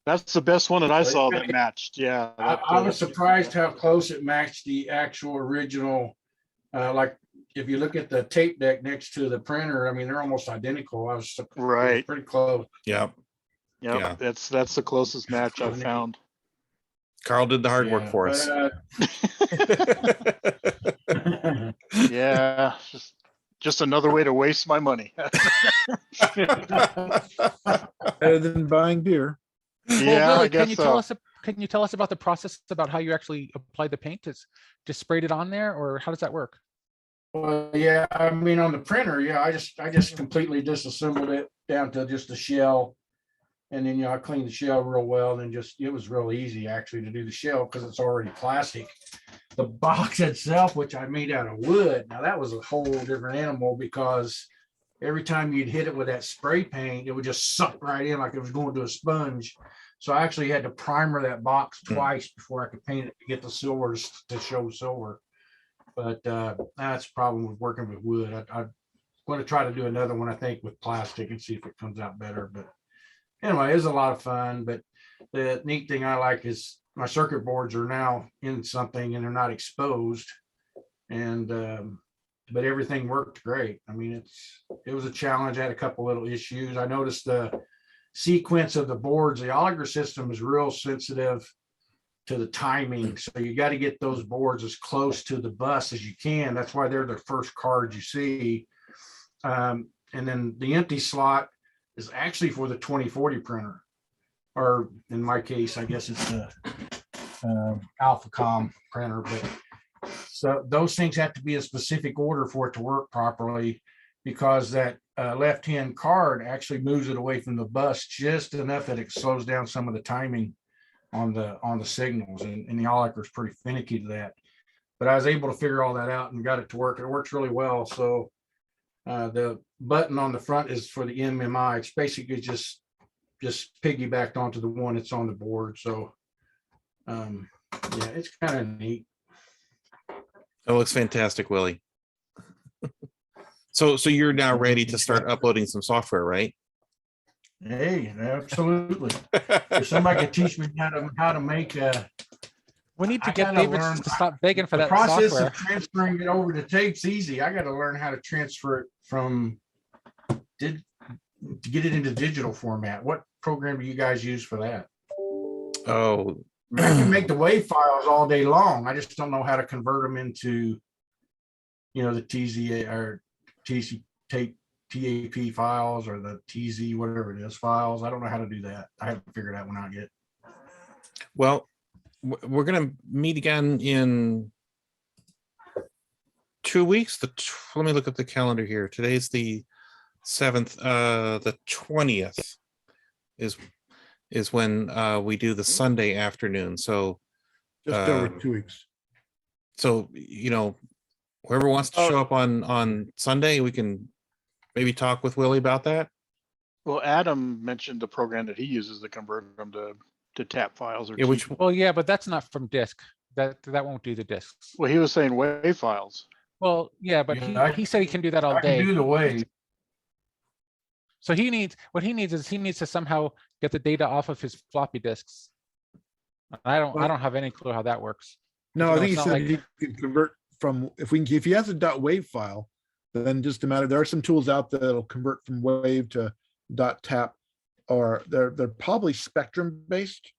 That's the best one that I saw that matched. Yeah. I was surprised how close it matched the actual original. Like if you look at the tape deck next to the printer, I mean, they're almost identical. I was surprised. It was Right. pretty close. Yep. Yep. Yeah. That's the closest match I've found. Carl did the hard work Yeah, for us. Yeah. Just another way to waste my money. Better than buying beer. Yeah, Willie, I guess can you tell us about the process about how you actually apply the paint? Is just sprayed it on there, or how does that work? Well, yeah, I mean, on the printer, yeah, I just completely disassembled it down to just the shell. And then, I cleaned the shell real well, and it was real easy actually to do the shell because it's already plastic. The box itself, which I made out of wood, now that was a whole different animal because every time you'd hit it with that spray paint, it would just suck right in like it was going to a sponge. So I actually had to primer that box twice before I could paint it to get the silver to show silver. But that's the problem with working with wood. I'm going to try to do another one, I think, with plastic and see if it comes out better. But anyway, it was a lot of fun. But the neat thing I like is my circuit boards are now in something and they're not exposed. And but everything worked great. I mean, it was a challenge. I had a couple little issues. I noticed the sequence of the boards. The Oliger system is real sensitive to the timing. So you got to get those boards as close to the bus as you can. That's why they're the first cards you see. And then the empty slot is actually for the 2040 printer. Or in my case, I guess it's the Alphacom printer. But so those things have to be a specific order for it to work properly, because that left-hand card actually moves it away from the bus just enough that it slows down some of the timing on the signals, and the Oliger is pretty finicky to that. But I was able to figure all that out and got it to work. It works really well. So The button on the front is for the MMI. It's basically just piggybacked onto the one that's on the board. So yeah, it's kind of neat. That looks fantastic, Willie. So you're now ready to start uploading some software, right? Hey, absolutely. If somebody could teach me how to make We need to I get gotta David learn- to stop begging for the that process software. of transferring it over to tape's easy. I got to learn how to transfer it from to get it into digital format. What program do you guys use for that? Oh, I mean, I can make the WAV files all day long. I just don't know how to convert them into, the TZA or TC tape TAP files or the TZ, whatever it is, files. I don't know how to do that. I haven't figured that one out yet. well, we're going to meet again in 2 weeks. Let me look at the calendar here. Today's the 7th. The 20th is when we do the Sunday afternoon. So Just over 2 weeks. so whoever wants to show up on Sunday, we can maybe talk with Willie about that. Well, Adam mentioned the program that he uses to convert them to tap files or Yeah, which Well, yeah, but that's not from disk. That won't do the disks. well, he was saying WAV files. Well, yeah, but Yeah, he said he can do that all I can day. do the WAV. So he needs to somehow get the data off of his floppy disks. I don't have any clue how that works. No, I think he it's not said like- he can convert from, if he has a .wav file, then just a matter, there are some tools out there that'll convert from WAV to .tap, or they're probably Spectrum based.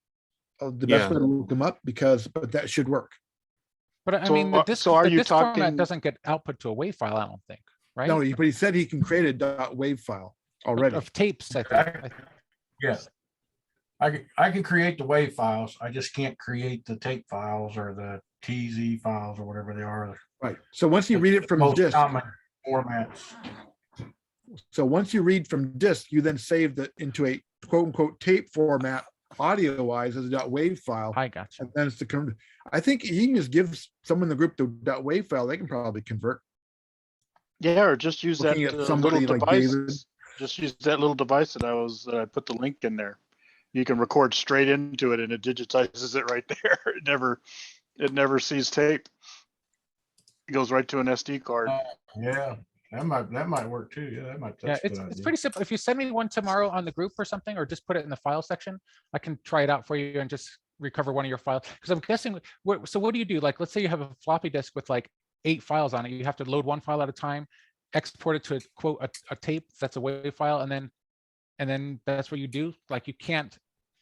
The best Yeah. way to look them up, but that should work. But I So, mean, the disk, so are the you disk format talking- doesn't get output to a WAV file, I don't think, right? No, but he said he can create a .wav file already. Of tapes, I think. Yes. I can create the WAV files. I just can't create the tape files or the TZ files or whatever they are. Right. So once you read it from Most disk, common formats. so once you read from disk, you then save that into a quote unquote tape format, audio wise, as a .wav file. I got you. And then it's the I think you can just give someone in the group the .wav file, they can probably convert. Yeah, or just use that Looking at little somebody like device. David. Just use that little device that I put the link in there. You can record straight into it and it digitizes it right there. It never sees tape. It goes right to an SD card. Yeah, that might work too. Yeah, that might. Yeah, That's a it's good idea. pretty simple. If you send me one tomorrow on the group or something, or just put it in the file section, I can try it out for you and just recover one of your files. Because I'm guessing, so what do you do? Like, let's say you have a floppy disk with like 8 files on it. You have to load one file at a time, export it to a tape that's a WAV file, and then that's what you do. Like, you can't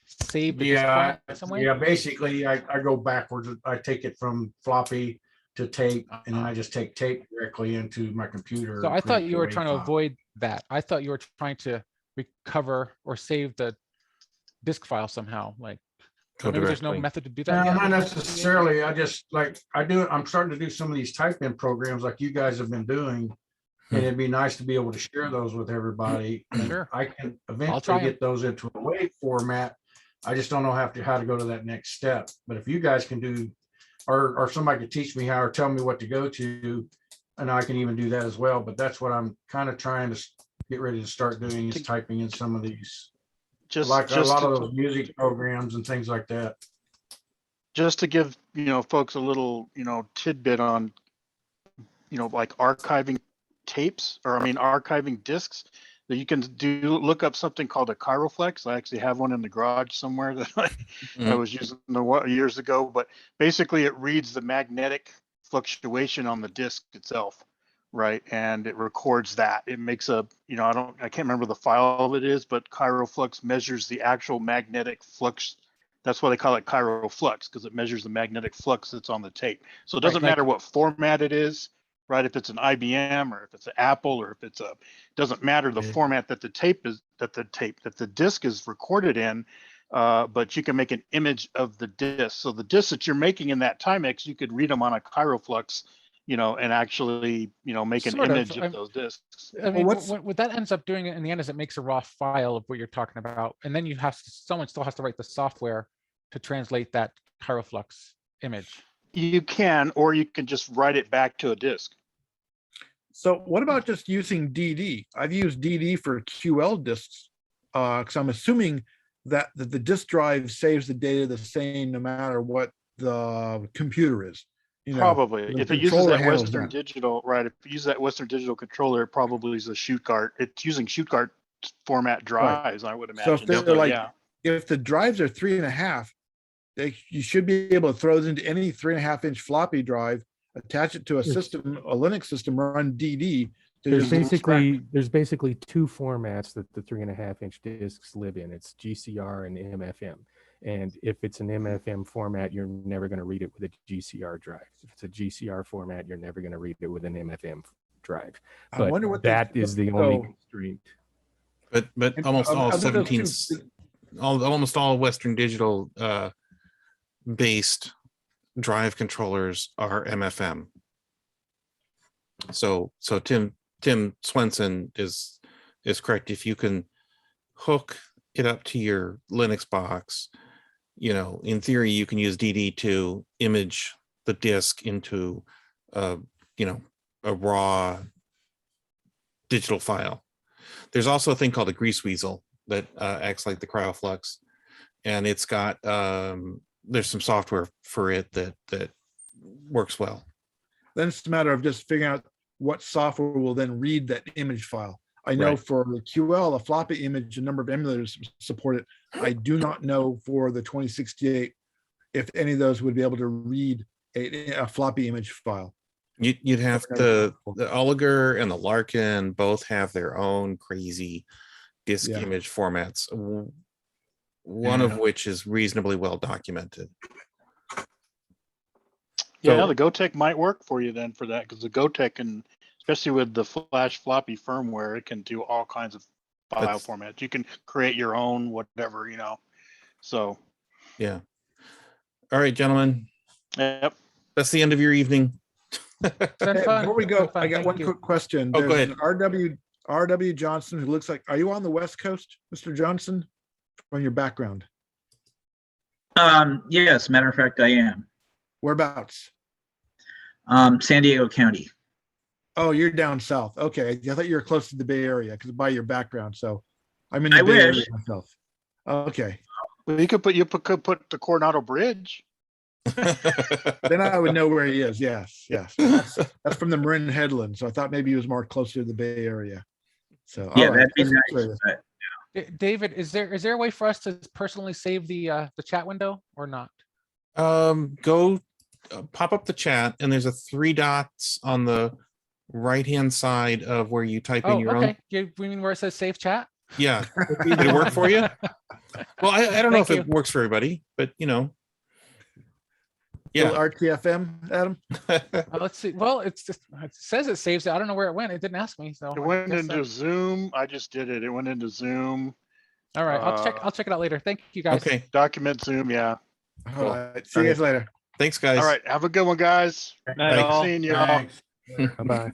save the disk format some way? Yeah, basically I go backwards. I take it from floppy to tape, and then I just take tape directly into my computer. So I and thought create you the were WAV trying to file. avoid that. I thought you were trying to recover or save the disk file somehow. Like, Go maybe there's no directly. method to do that. No, yet? not necessarily. I just I'm starting to do some of these type in programs like you guys have been doing. And it'd be nice to be able to share those with everybody. And Sure. I can try eventually 'em. get those into a WAV format. I just don't know how to go to that next step. But if you guys can do, or somebody could teach me how or tell me what to go to, and I can even do that as well. But that's what I'm kind of trying to get ready to start doing, is typing in some of these, Just like a just lot to, of those music programs and things like that. just to give folks a little tidbit on like archiving tapes, or archiving discs, that you can look up something called a Chiroflex. I actually have one in the garage somewhere that I was using years ago, but basically it reads the magnetic fluctuation on the disc itself, right? And it records that. It makes I can't remember the file it is, but Chiroflux measures the actual magnetic flux. That's why they call it Chiroflux, because it measures the magnetic flux that's on the tape. So it doesn't matter what format it is, right? If it's an IBM or if it's an Apple, or if doesn't matter the format that the disc is recorded in, but you can make an image of the disc. So the discs that you're making in that Timex, you could read them on a Chiroflux, and actually, make an Sort image of those discs. I mean, what that ends up doing in the end is it makes a raw file of what you're talking about, and then someone still has to write the software to translate that Chiroflux image. You can, or you can just write it back to a disk. So what about just using DD? I've used DD for QL disks, because I'm assuming that the disk drive saves the data the same no matter what the computer is. You know, Probably. the If it uses controller that handles Western that. Digital, right? If you use that Western Digital controller, it probably is a shoot cart. It's using shoot cart format drives, I would So imagine. if they're like, yeah. if the drives are 3.5, you should be able to throw those into any 3.5-inch floppy drive, attach it to a system, a Linux system, run DD. There's basically two formats that the 3.5-inch discs live in. It's GCR and MFM. And if it's an MFM format, you're never going to read it with a GCR drive. If it's a GCR format, you're never going to read it with an MFM drive. I But wonder what that is the only constraint. But almost all 17, almost all Western Digital based drive controllers are MFM. So Tim Swenson is correct. If you can hook it up to your Linux box, you know, in theory, you can use DD to image the disk into you know, a raw digital file. There's also a thing called a grease weasel that acts like the CryoFlux, and it's got there's some software for it that works well. Then it's a matter of just figuring out what software will then read that image file. I know for the QL, a floppy image, a number of emulators support it. I do not know for the 2068 if any of those would be able to read a floppy image file. You'd have the Oliger and the Larkin both have their own crazy disk image formats, one of which is reasonably well documented. Yeah, So- the GoTech might work for you then for that, because the GoTech can, especially with the flash floppy firmware, it can do all kinds of file formats. You can create your own whatever, you know. So Yeah. All right, gentlemen. Yep. That's the end of your evening. Before we go, I got one quick question. Oh, go There's ahead. an RW Johnson who looks like, are you on the West Coast, Mr. Johnson, from your background? Yes, matter of fact, I am. Whereabouts? San Diego County. Oh, you're down south. Okay, I thought you were close to the Bay Area because by your background. So I'm in the I Bay Area wish. myself. Okay, well, you could put the Coronado Bridge. then I would know where he is. Yes. That's from the Marin Headland. So I thought maybe he was more closer to the Bay Area. So Yeah, all right. that'd be nice. But David, is there a way for us to personally save the chat window or not? Go pop up the chat, and there's a 3 dots on the right-hand side of where you type in your own. You mean where it says save chat? Yeah. Did it work for you? Well, I don't know if Thank it works for everybody, but you know. Yeah. RTFM, Adam. Let's see. Well, it says it saves it. I don't know where it went. It didn't ask me. So It went into Zoom. I just did it. It went into Zoom. All right, I'll check it out later. Thank you guys. Okay. Document Zoom. Yeah. All right. See you guys later. Thanks, guys. All right. Have a good one, guys. Night all. Seeing you all. Bye-bye.